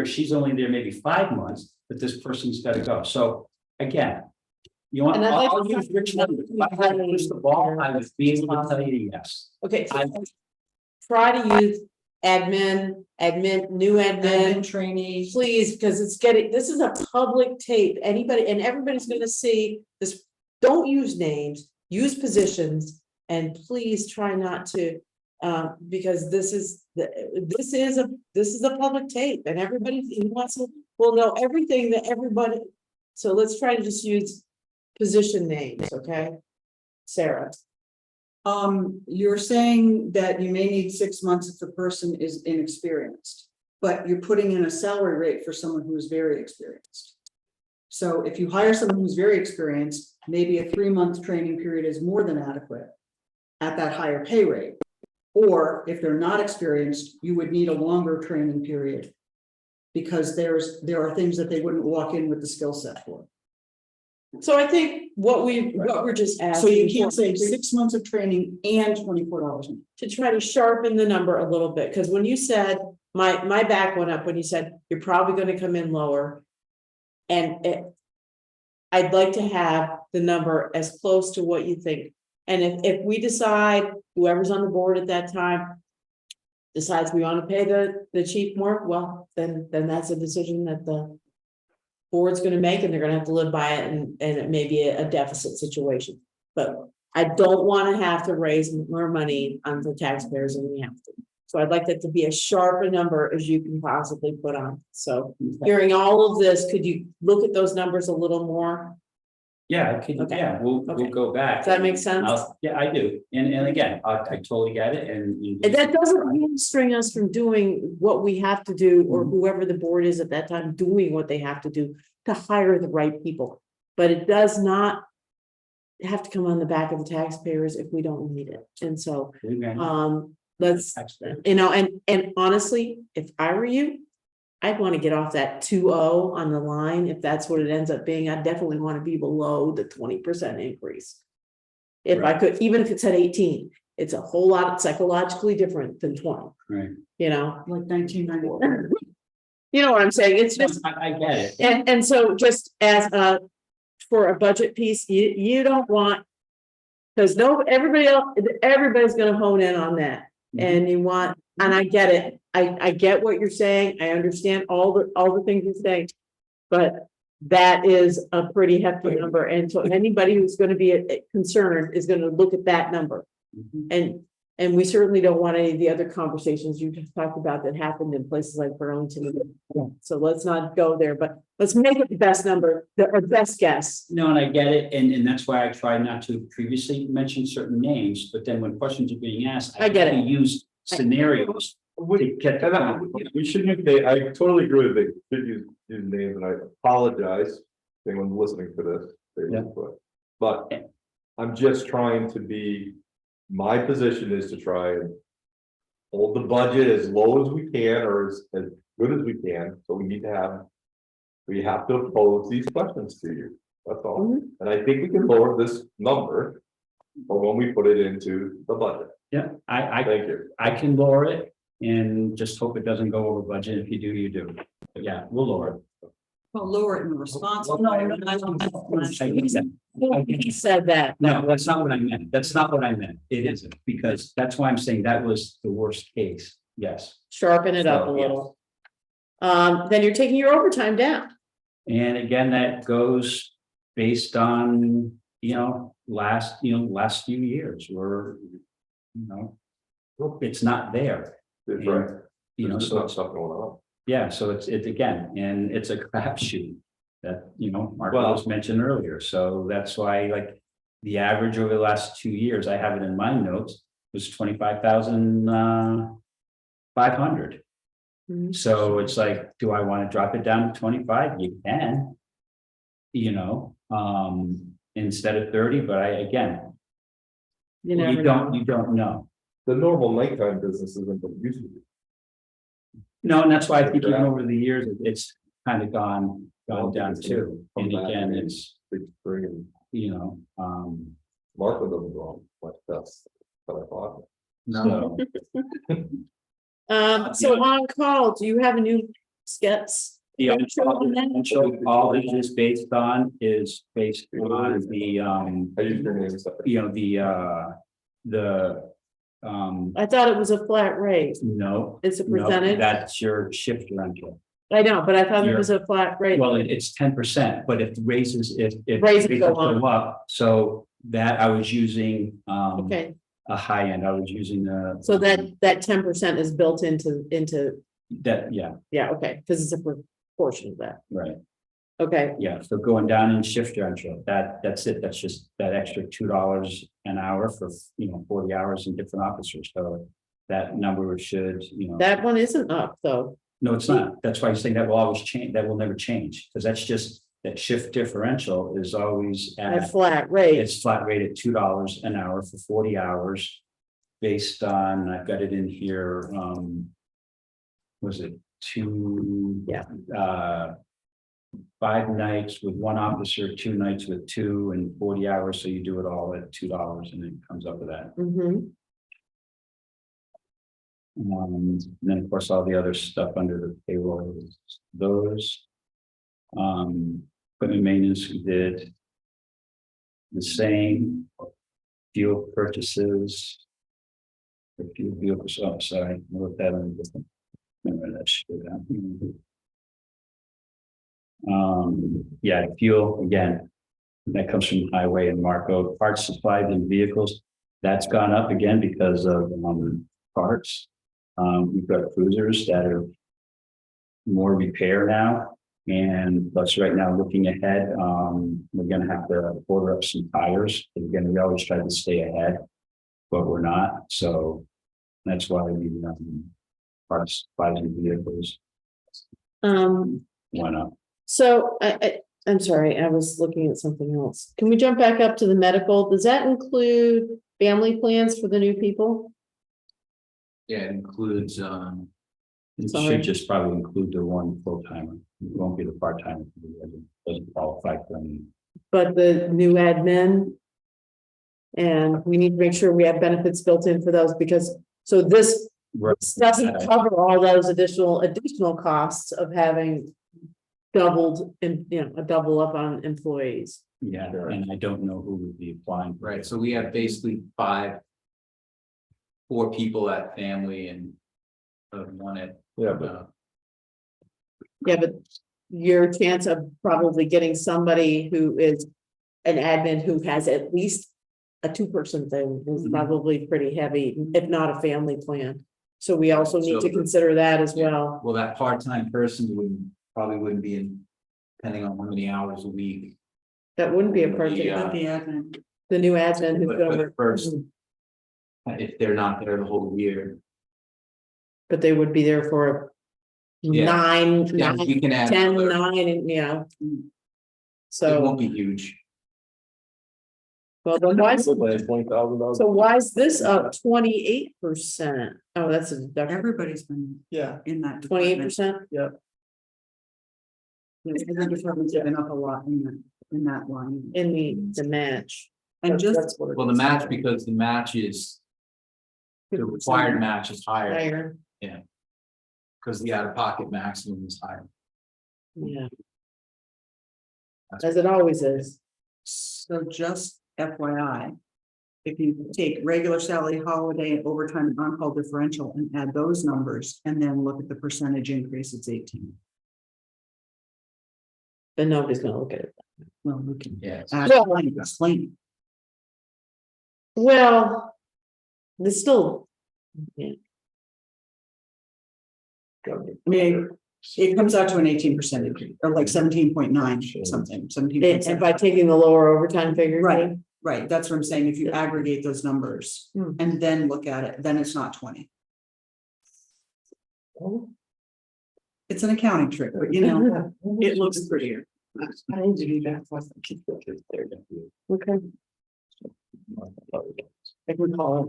she's only there maybe 5 months, but this person's got to go. So again, And I'd like I'll to- use Rich numbers. If I had to lose the ball, I would be able to tell you yes. Okay, so try to use admin, new admin, Trainee. please, because this is a public tape. Anybody and everybody's gonna see this. Don't use names, use positions, and please try not to, because this is a public tape and everybody will know everything that everybody. So let's try to just use position names, okay? Sarah. You're saying that you may need 6 months if the person is inexperienced, but you're putting in a salary rate for someone who is very experienced. So if you hire someone who's very experienced, maybe a 3-month training period is more than adequate at that higher pay rate. Or if they're not experienced, you would need a longer training period because there are things that they wouldn't walk in with the skill set for. So I think what we're just asking. So you can't say 6 months of training and $24 an hour. To try to sharpen the number a little bit, because when you said, my back went up when you said, you're probably gonna come in lower. And I'd like to have the number as close to what you think. And if we decide, whoever's on the board at that time decides we want to pay the chief more, well, then that's a decision that the board's gonna make, and they're gonna have to live by it, and it may be a deficit situation. But I don't wanna have to raise more money on the taxpayers than we have to. So I'd like that to be as sharp a number as you can possibly put on. So hearing all of this, could you look at those numbers a little more? Yeah, I could, Okay. yeah, we'll Okay. go back. Does that make sense? Yeah, I do. And again, I totally get it and. And that doesn't hamstring us from doing what we have to do, or whoever the board is at that time, doing what they have to do to hire the right people. But it does not have to come on the back of the taxpayers if we don't need it. And so, let's, you know, and honestly, if I were you, I'd want to get off that 2.0 on the line. If that's what it ends up being, I definitely want to be below the 20% increase. If I could, even if it's at 18, it's a whole lot psychologically different than 20. Right. You know, Like 1994. you know what I'm saying? It's just, I get it. and so just as for a budget piece, you don't want, because everybody's gonna hone in on that. And you want, and I get it. I get what you're saying. I understand all the things you're saying. But that is a pretty hefty number. And so anybody who's gonna be concerned is gonna look at that number. And we certainly don't want any of the other conversations you just talked about that happened in places like Burlington. So let's not go there, but let's make it the best number, our best guess. No, and I get it, and that's why I tried not to previously mention certain names, but then when questions are being asked. I get it. Use scenarios to get And the. we shouldn't, I totally agree with it, should use names, and I apologize to anyone listening to this. Yeah. But I'm just trying to be, my position is to try and hold the budget as low as we can, or as good as we can, so we have to pose these questions to you, that's all. And I think we can lower this number, or when we put it into the budget. Yeah, Thank you. I can lower it and just hope it doesn't go over budget. If you do, you do. But yeah, we'll lower it. Well, lower it in response. He said that. No, that's not what I meant. That's not what I meant. It isn't, because that's why I'm saying that was the worst case. Yes. Sharpen it up a So, yes. little. Then you're taking your overtime down. And again, that goes based on, last few years where, it's not there. That's right. You know, There's so not stuff going on. yeah, so it's again, and it's a crapshoot that, Mark Well- was mentioned earlier. So that's why, like, the average over the last 2 years, I have it in my notes, was 25,500. So it's like, do I want to drop it down to 25? You can. Instead of 30, but You never know. you don't know. The normal nighttime business isn't what it used to be. No, and that's why I think even over the years, it's kind of gone down It's too. come And back again, in it's, Big spring and Marco doesn't go on, but that's what I thought. no. So on call, do you have a new sketch? The actual all it is based on is based on the, I used your name, so. I thought it was a flat rate. No. It's a No, percentage. that's your shift rental. I know, but I thought it was a flat rate. Well, it's 10%, but if raises, if Raises go up, so that I was using, Okay, a high end, I was using the. so that 10% is built into, That, yeah, okay, because it's a proportion of that. right, Okay, yeah, so going down in shift rental, that's it, that's just that extra $2 an hour for, 40 hours in different officers, so. That number should, that one isn't up though. no, it's not, that's why I'm saying that will always change, that will never change, because that's just, that shift differential is always At at. flat rate. It's flat rate at $2 an hour for 40 hours. Based on, I've got it in here, was it two? Yeah. 5 nights with 1 officer, 2 nights with 2, and 40 hours, so you do it all at $2 and it comes up with that. And then, of course, all the other stuff under the payroll, those. Equipment maintenance, we did. The same. Fuel purchases. A few vehicles, oh, sorry, I wrote that on a different. Remember that shit out. Yeah, fuel, again. That comes from highway and Marco, parts supplied in vehicles, that's gone up again because of parts. We've got cruisers that are more repair now. And plus right now, looking ahead, we're gonna have to order up some tires. Again, we always try to stay ahead, but we're not, so that's why we parts supplied in vehicles went up. So I'm sorry, I was looking at something else. Can we jump back up to the medical? Does that include family plans for the new people? Yeah, it includes, It Sorry. should just probably include the one full timer. It won't be the part timer. Doesn't qualify for any. But the new admin. And we need to make sure we have benefits built in for those because, so this doesn't cover all those additional costs of having. Doubled and, a double up on employees. Yeah, and I don't know who would be applying. right, so we have basically 4 people at family and. One at. Yeah, but Yeah, but your chance of probably getting somebody who is an admin who has at least a 2-person thing is probably pretty heavy, if not a family plan. So we also need to consider that as well. Well, that part-time person probably wouldn't be in, depending on how many hours a week. That wouldn't be a part Yeah. the new admin who's But gonna work. first, if they're not there the whole year. But they would be there for Yeah. nine, Yeah, we can add 10, another- 9, and It So, won't be huge. well, then why, $20,000. so why is this up 28%? Oh, that's a deduction, Everybody's been in that. 28%? Department's been up a lot in that line. In the match. And just, That's what it Well, the is. match, because the match is, the required match is higher, Higher, because the out-of-pocket maximum is higher. yeah. As it always is. so just FYI. If you take regular salary, holiday, overtime, and on-call differential and add those numbers and then look at the percentage increase, it's 18. But nobody's gonna look at it. Well, we can Yes. explain. Well, there's still. Yeah. I mean, it comes out to an 18% increase, or like 17.9 something, 17. And by taking the lower overtime figure. Right, right, that's what I'm saying, if you aggregate those numbers Hmm. and then look at it, then it's not 20. It's an accounting trick, but it looks prettier. I need to do that. Okay.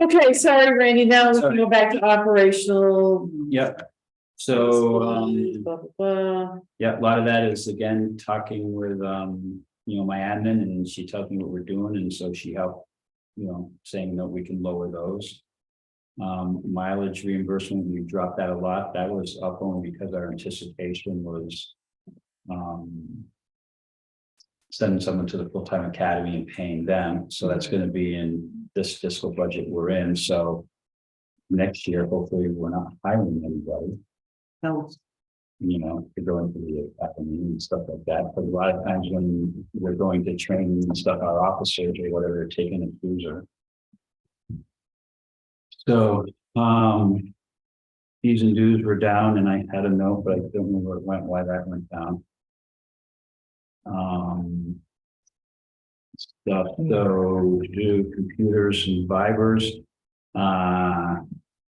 Okay, sorry, Randy, now we can go back to operational. Yep. So, Blah, blah, blah. yeah, a lot of that is again, talking with, my admin and she tells me what we're doing. And so she helped, saying that we can lower those. Mileage reimbursement, we dropped that a lot. That was up only because our anticipation was, sending someone to the full-time academy and paying them. So that's going to be in this fiscal budget we're in. So next year, hopefully we're not hiring anybody. To go into the academy and stuff like that. But a lot of times when we're going to training and stuff, our officers or whatever, they're taking a cruiser. So, fees and dues were down and I had a note, but I don't know where it went, why that went down. Stuff, so do computers and vibers.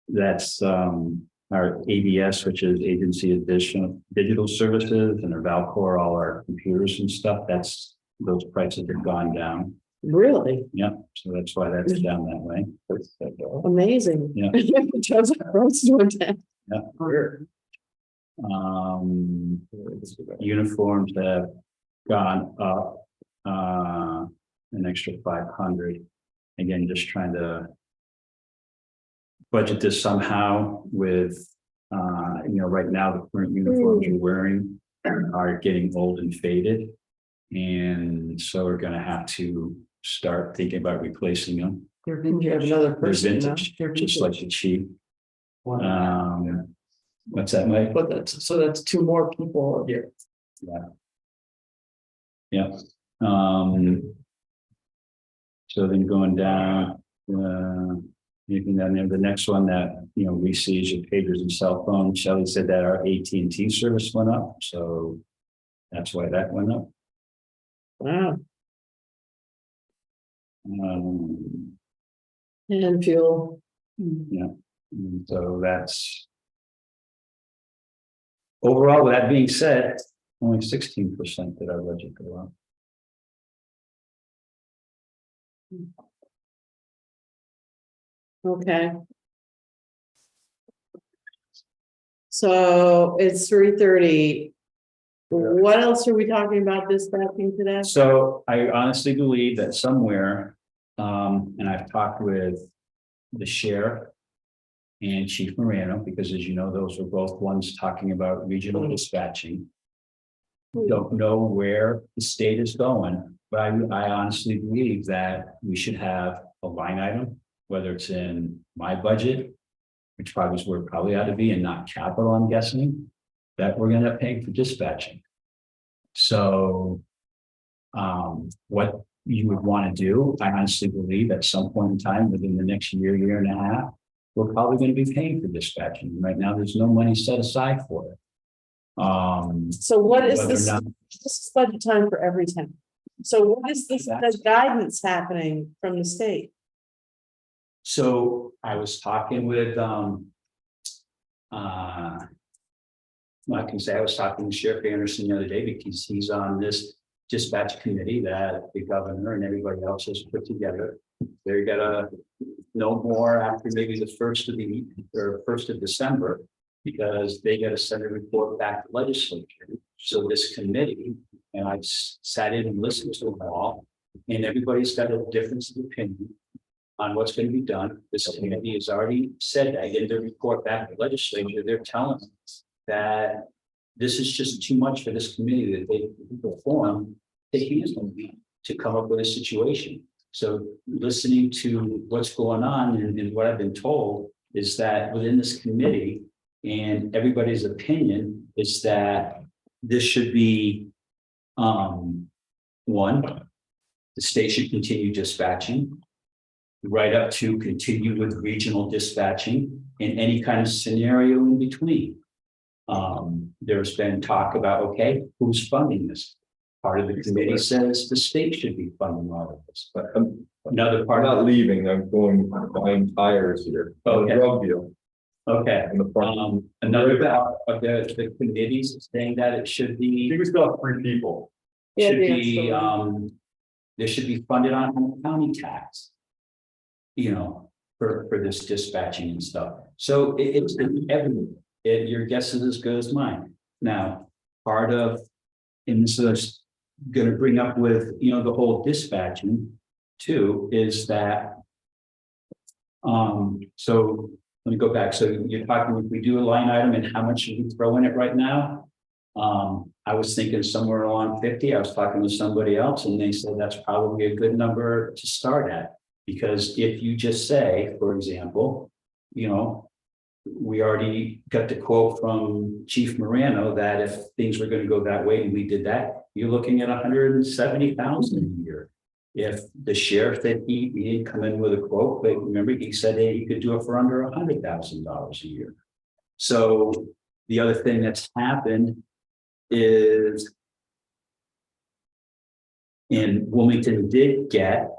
That's our ABS, which is Agency Additional Digital Services, and our Valcor, all our computers and stuff. That's those prices have gone down. Really? Yep, so that's why that's down that way. Amazing. Yeah. Joseph Road's doing that. Uniforms have gone up an extra 500. Again, just trying to budget this somehow with right now the current uniforms you're wearing are getting old and faded. And so we're gonna have to start thinking about replacing them. They're You have vintage. another They're person now. vintage, just like the chief. What's that, Mike? But that's two more people here. Yeah. So then going down, making that name, the next one that, you know, we see is your pagers and cell phones. Shelley said that our AT&T service went up, so that's why that went up. Wow, Um, and fuel. and so that's. Overall, with that being said, only 16% did our budget go up. Okay. So it's 3:30. What else are we talking about dispatching today? So I honestly believe that somewhere, and I've talked with the sheriff and Chief Morano, because as you know, those were both ones talking about regional dispatching. Don't know where the state is going, but I honestly believe that we should have a line item, whether it's in my budget, which probably is where it probably ought to be, and not capital, I'm guessing, that we're gonna pay for dispatching. So what you would want to do, I honestly believe at some point in time within the next year and a half, we're probably going to be paying for dispatching. Right now, there's no money set aside for it. So what is whether or this? not- This is budget time for every town. So what is this, the guidance happening from the state? So I was talking with, I can say I was talking to Sheriff Anderson the other day because he's on this dispatch committee that the governor and everybody else has put together. They're gonna know more after maybe the first of December, because they gotta send a report back to legislature. So this committee, and I've sat in and listened to them all, and everybody's got a difference of opinion on what's gonna be done. This committee has already said that in their report back to legislature, they're telling us that this is just too much for this committee that they perform to come up with a situation. So listening to what's going on and what I've been told is that within this committee and everybody's opinion is that this should be one, the state should continue dispatching, right up to continue with regional dispatching in any kind of scenario in between. There's been talk about, okay, who's funding this? Part of the committee says the state should be funding all of this, but another I'm part. not leaving, I'm going buying tires here. Okay. Drug deal. Okay, In the front. another part of the committees is saying that it should I be, think we still have 3 people. Yeah, should the be, answer. there should be funded on county tax. You know, for this dispatching and stuff. So it's everywhere. Your guess is as good as mine. Now, part of, and this is gonna bring up with, you know, the whole dispatching too, is that. So let me go back. So you're talking, if we do a line item and how much should we throw in it right now? I was thinking somewhere along 50. I was talking to somebody else and they said that's probably a good number to start at. Because if you just say, for example, you know, we already got the quote from Chief Morano that if things were gonna go that way and we did that, you're looking at 170,000 a year. If the sheriff that he didn't come in with a quote, but remember, he said hey, he could do it for under $100,000 a year. So the other thing that's happened is and Wilmington did get,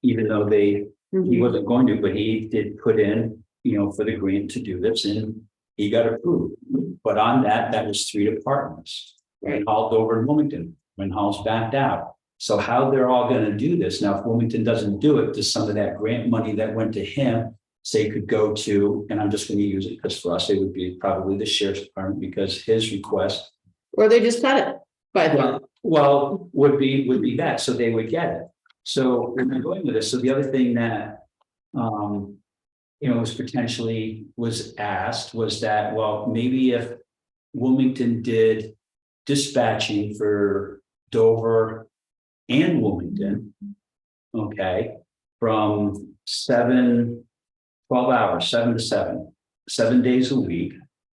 even though he wasn't going to, but he did put in, you know, for the grant to do this and he got approved. But on that was 3 departments. Right. Hall's over in Wilmington, when Hall's backed out. So how they're all going to do this now, if Wilmington doesn't do it, does some of that grant money that went to him, say could go to, and I'm just going to use it because for us, it would be probably the sheriff's department because his request. Or they just cut it by the. Well, would be that, so they would get it. So when I'm going with this, so the other thing that, you know, was asked was that, well, maybe if Wilmington did dispatching for Dover, and Wilmington. Okay, from 12 hours, 7 to 7, 7 days a week.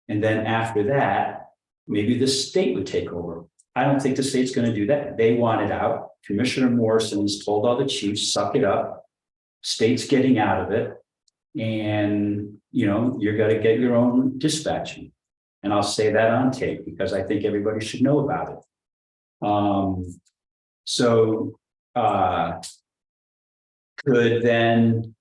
And then after that, maybe the state would take over. I don't think the state's gonna do that. They want it out. Commissioner Morrison's told all the chiefs, suck it up. State's getting out of it. And, you know, you're gonna get your own dispatching. And I'll say that on tape because I think everybody should know about it. Could then,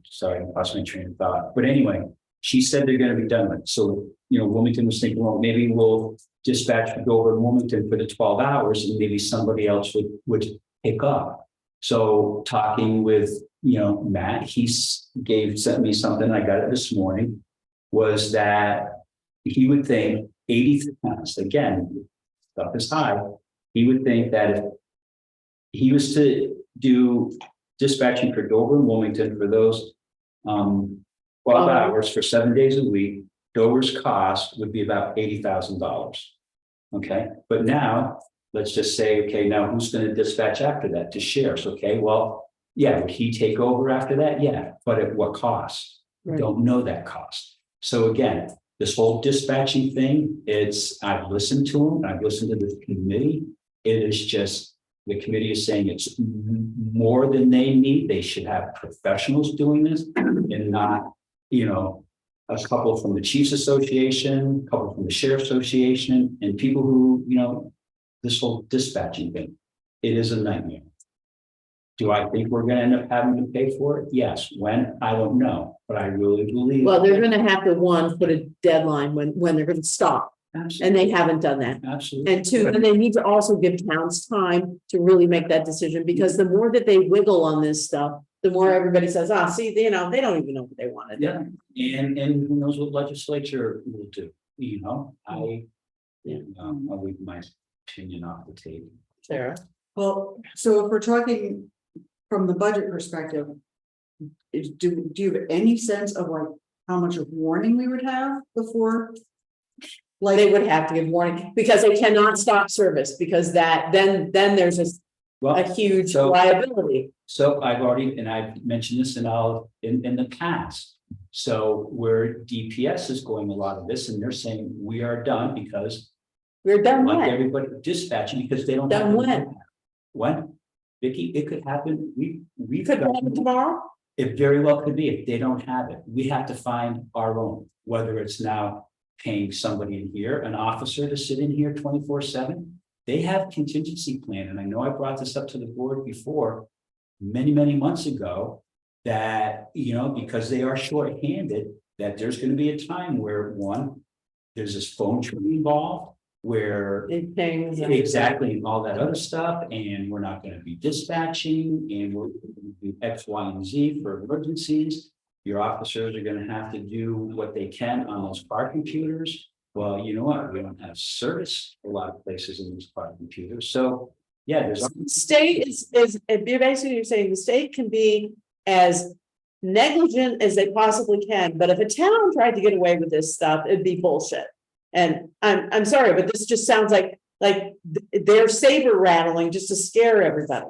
sorry, I lost my train of thought, but anyway, she said they're gonna be done with it. So, you know, Wilmington was thinking, well, maybe we'll dispatch Dover and Wilmington for the 12 hours and maybe somebody else would pick up. So talking with, you know, Matt, he sent me something, I got it this morning, was that he would think 83 pounds, again, stuff is high. He would think that if he was to do dispatching for Dover and Wilmington for those 12 hours for 7 days a week, Dover's cost would be about $80,000. Okay, but now let's just say, okay, now who's going to dispatch after that to sheriffs? Okay, well, yeah, would he take over after that? Yeah, but at what cost? Right. Don't know that cost. So again, this whole dispatching thing, I've listened to them, I've listened to the committee. It is just, the committee is saying it's more than they need. They should have professionals doing this and not, you know, a couple from the Chiefs Association, a couple from the Sheriff Association, and people who, you know, this whole dispatching thing. It is a nightmare. Do I think we're gonna end up having to pay for it? Yes. When? I don't know, but I really believe. Well, they're gonna have to, one, put a deadline when they're gonna stop, Absolutely. and they haven't done that. Absolutely. And two, and they need to also give towns time to really make that decision, because the more that they wiggle on this stuff, the more everybody says, see, you know, they don't even know what they want to do. Yeah, and who knows what legislature will do, you know, I'll leave my opinion off the table. Sarah? Well, so if we're talking from the budget perspective, do you have any sense of like how much of warning we would have before? Like, they would have to give warning, because they cannot stop service, because then there's a huge liability. So I've already, and I've mentioned this in the past. So where DPS is going a lot of this, and they're saying we are done because we're done like when? everybody dispatching because they don't Done have when? When? Vicky, it could happen. We Could happen tomorrow? It very well could be if they don't have it. We have to find our own, whether it's now paying somebody in here, an officer to sit in here 24/7. They have contingency plan. And I know I brought this up to the board before, many, many months ago, that, you know, because they are shorthanded, that there's going to be a time where there's this phone tree involved where Things. exactly, and all that other stuff, and we're not going to be dispatching, and we're going to do X, Y, and Z for emergencies. Your officers are going to have to do what they can on those car computers. Well, you know what? We don't have service a lot of places in these car computers. So yeah, there's State is basically you're saying the state can be as negligent as they possibly can, but if a town tried to get away with this stuff, it'd be bullshit. And I'm sorry, but this just sounds like they're saber rattling just to scare everybody.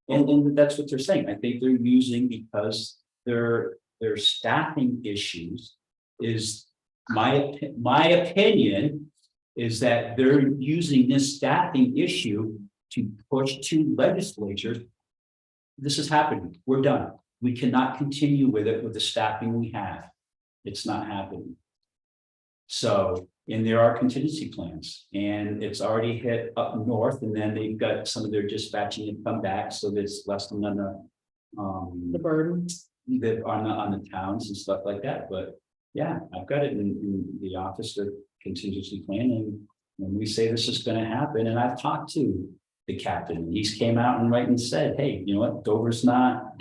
and that's what they're saying. I think they're using, because their staffing issues is my opinion is that they're using this staffing issue to push to legislatures. This is happening. We're done. We cannot continue with it with the staffing we have. It's not happening. So, and there are contingency plans, and it's already hit up north, and then they've got some of their dispatching and come back, so there's less than The burden. that on the towns and stuff like that. But yeah, I've got it in the office, the contingency plan, and when we say this is going to happen, and I've talked to the captain, and he's came out and right and said, hey, you know what, Dover's not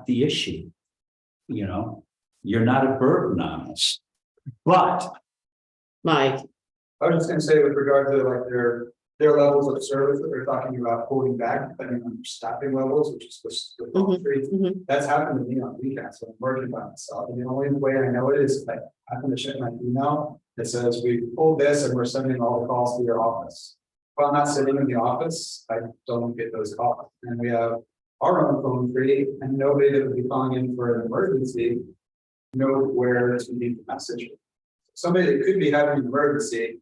the issue. You know, you're not a burden on us. But Mike. I was just gonna say with regard to like their their levels of service that they're talking about holding back depending on their staffing levels, which is the top three. That's happened to me on weekends, so I'm working by myself, and the only way I know it is if I happen to check my email that says we pulled this and we're sending all the calls to your office. If I'm not sitting in the office, I don't get those calls, and we have our own phone free, and nobody that would be calling in for an emergency know where to leave the message. Somebody that could be having an emergency,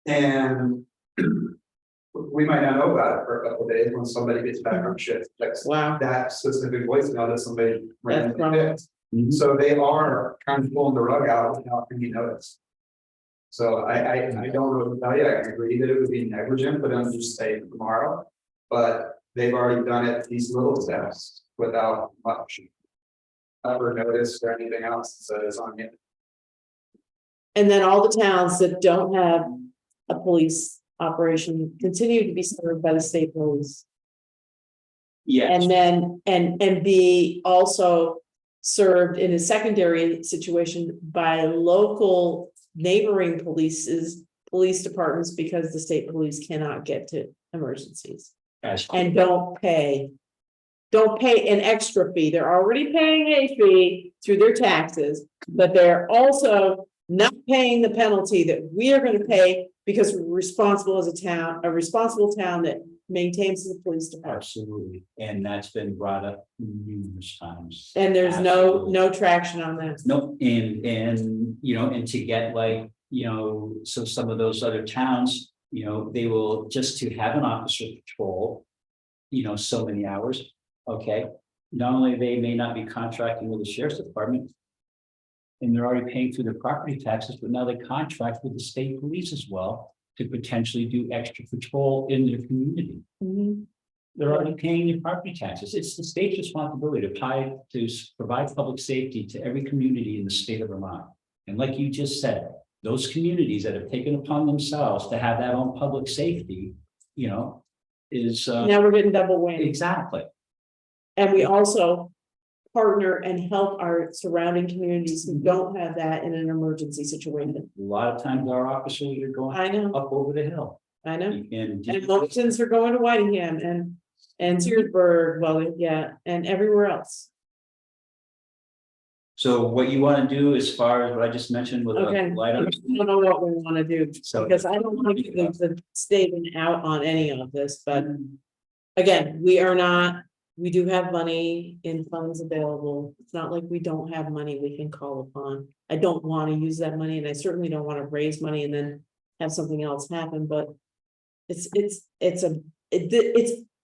and we might not know about it for a couple of days when somebody gets back from shift. Checks Wow. that specific voicemail that somebody ran wrong. fixed. So they are kind of pulling the rug out without any notice. So I don't know what to tell you. I agree that it would be negligent for them to just say tomorrow, but they've already done it these little steps without much ever notice or anything else that is on it. And then all the towns that don't have a police operation continue to be served by the state police. Yes. And then, and be also served in a secondary situation by local neighboring police departments, because the state police cannot get to emergencies and don't pay an extra fee. They're already paying a fee through their taxes, but they're also not paying the penalty that we are going to pay because we're responsible as a town, a responsible town that maintains the police department. Absolutely, and that's been brought up numerous times. And there's no traction on that. No, and you know, and to get like, you know, so some of those other towns, you know, they will just to have an officer patrol, you know, so many hours. Okay, not only they may not be contracting with the sheriff's department, and they're already paying through their property taxes, but now they contract with the state police as well to potentially do extra patrol in their community. They're already paying their property taxes. It's the state's responsibility to provide public safety to every community in the state of Vermont. And like you just said, those communities that have taken upon themselves to have that own public safety, you know, is Now we're getting double whammy. exactly. And we also partner and help our surrounding communities who don't have that in an emergency situation. A lot of times our officers are going I know, up over the hill. I know. And And Moultons are going to Whitingham and Searsburg, well, yeah, and everywhere else. so what you want to do as far as what I just mentioned with Okay. a light up. I don't know what we want to do, So- because I don't want to give the statement out on any of this, but again, we do have money in funds available. It's not like we don't have money we can call upon. I don't want to use that money, and I certainly don't want to raise money and then have something else happen, but it's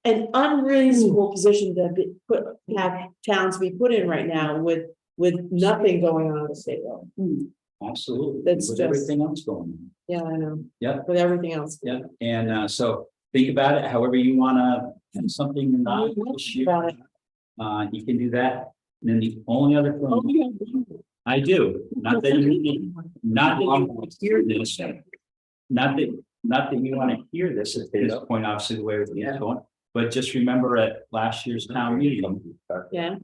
an unreasonable position to have towns be put in right now with nothing going on at the state level. Absolutely. That's With just- everything else going on. Yeah, I know. Yeah. With everything else. Yeah, and so think about it however you wanna have something or not this year. About it. You can do that. And then the only other thing I do, not that you want to hear this. Not that you want to hear this at this point, obviously, the way it's going, but just remember at last year's town meeting, Yeah,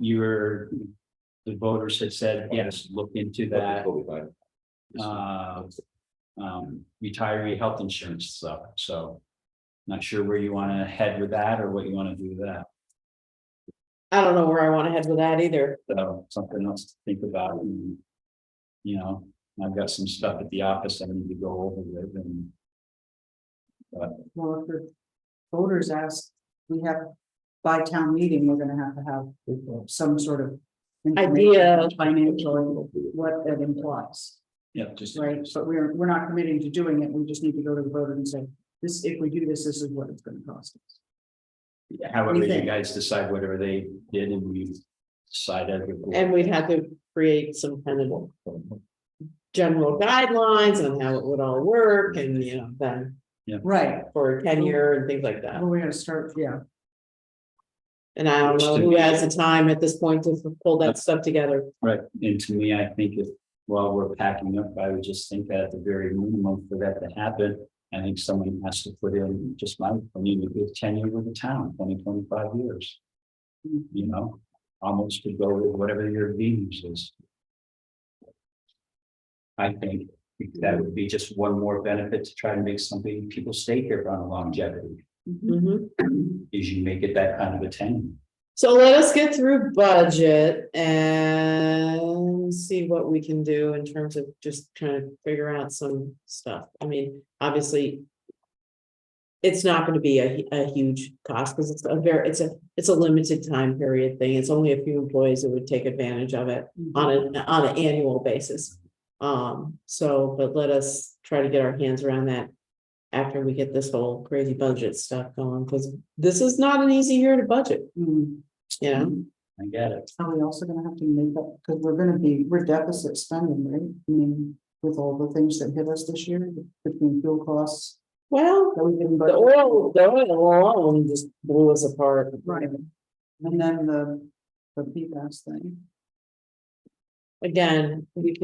the voters had said, yes, look into that. Retiree health insurance stuff, so. Not sure where you want to head with that or what you want to do with that, I don't know where I want to head with that either. so something else to think about. And, you know, I've got some stuff at the office I need to go over with and. Well, if the voters ask, we have, by town meeting, we're gonna have to have some sort of Idea. financial, what that implies, Yeah, just. right? But we're not committing to doing it, we just need to go to the voter and say, this, if we do this, this is what it's gonna cost us. However, you think? guys decide whatever they did and we decide as a board. And we'd have to create some kind of general guidelines on how it would all work and, you know, then Right, for tenure and things like that. well, we're gonna start, yeah. And I don't know who has the time at this point to pull that stuff together. Right, and to me, I think if, while we're packing up, I would just think that at the very minimum for that to happen. I think someone has to put in, just my opinion, a good tenure with the town, 20-25 years. You know, almost to go with whatever your views is. I think, That would be just one more benefit to try to make something, people stay here on longevity, Mhm. is you make it that kind of a tenure. So let us get through budget and see what we can do in terms of just trying to figure out some stuff. I mean, obviously. It's not gonna be a huge cost, because it's a limited time period thing. It's only a few employees that would take advantage of it on an annual basis. But let us try to get our hands around that. After we get this whole crazy budget stuff going, because this is not an easy year to budget, you know? I get it. Are we also gonna have to make up, because we're deficit spending, right? I mean, with all the things that hit us this year, between fuel costs. Well, That we didn't the budget. oil alone just blew us apart. Right. And then the PFAS thing. Again, we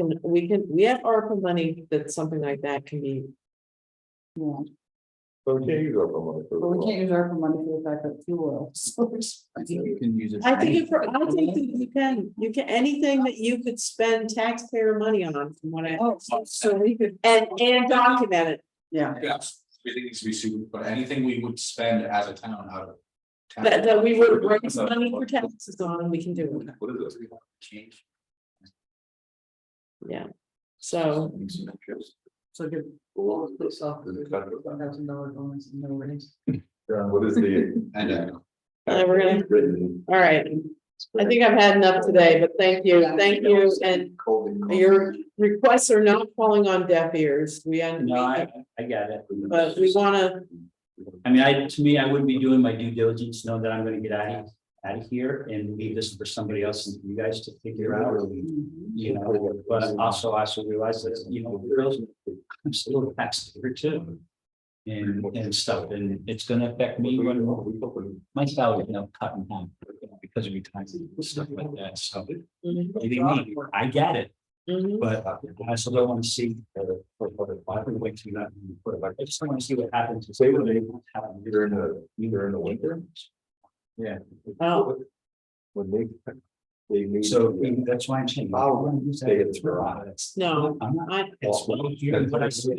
have ARPA money that something like that can be. Yeah, So we can't use our money for. but we can't use ARPA money for the fact that fuel oil. So I think you can use it. I think that you can, anything that you could spend taxpayer money on, from what I. so we could. And document it, Yeah. Yes, everything needs to be super, but anything we would spend as a town out of. that we would raise money for taxes on, we can do it, What is this? Change. yeah. So, So good. $1,000 bonus and no raise. What is the? And we're gonna, all right, I think I've had enough today, but thank you, and your requests are not falling on deaf ears, No, I get it. but we wanna, I mean, to me, I wouldn't be doing my due diligence, know that I'm gonna get out of here and leave this for somebody else and for you guys to figure out, you know, but also realize that, you know, girls, I'm still a taxpayer too. And stuff, and it's gonna affect me when my salary, cut in half because of retirement and stuff like that, so. Believe me, I get it, but I also don't wanna see. I just wanna see what happens. Say what they happen during the winter. Yeah. oh, When they need. So that's why I'm saying. I'll say it's for no, I'm not. I, It's what you, what I see.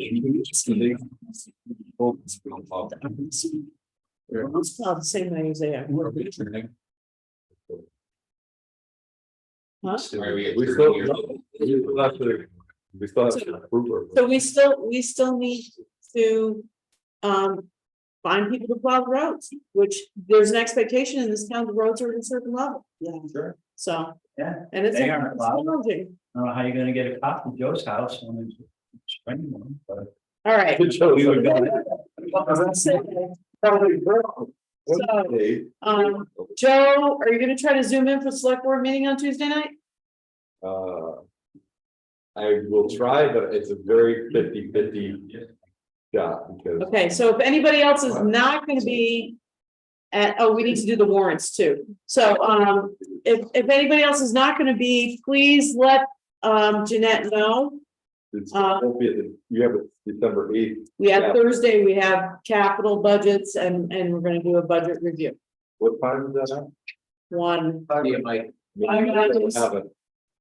it's not the same thing as they are. Huh? We still have to. We still have to approve. So we still need to, find people to plow the roads, which there's an expectation in this town, the roads are at a certain level. Yeah. Sure. So, Yeah. and it's They aren't plowed. challenging. I don't know how you're gonna get a cop from Joe's house when it's spring, but. All right. We were going. Joe, are you gonna try to zoom in for select board meeting on Tuesday night? I will try, but it's a very 50-50 shot because. Okay, so if anybody else is not gonna be we need to do the warrants too. So, if anybody else is not gonna be, please let, Jeanette know. Won't be you have it December 8th. We have Thursday, we have capital budgets and we're gonna do a budget review. What time is that at? One. Yeah, Mike.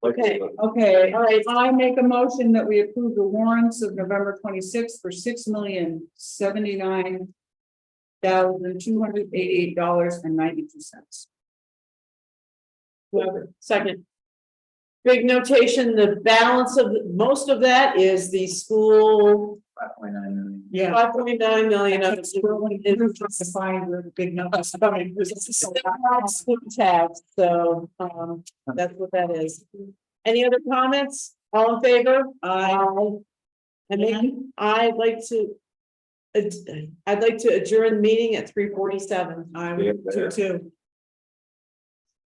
Okay. Okay, all right, I make a motion that we approve the warrants of November 26th for $6,079,288.92. Whoever, second. Big notation, the balance of, most of that is the school, $5.9 million. Yeah. 5.9 million of That's really interesting to find where the big numbers coming. tax, so, that's what that is. Any other comments? All in favor? Aye. And then I'd like to adjourn the meeting at 3:47. I would do too.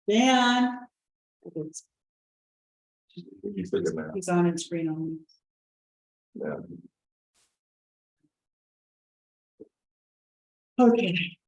Dan, he's on his screen only. Yeah. Okay.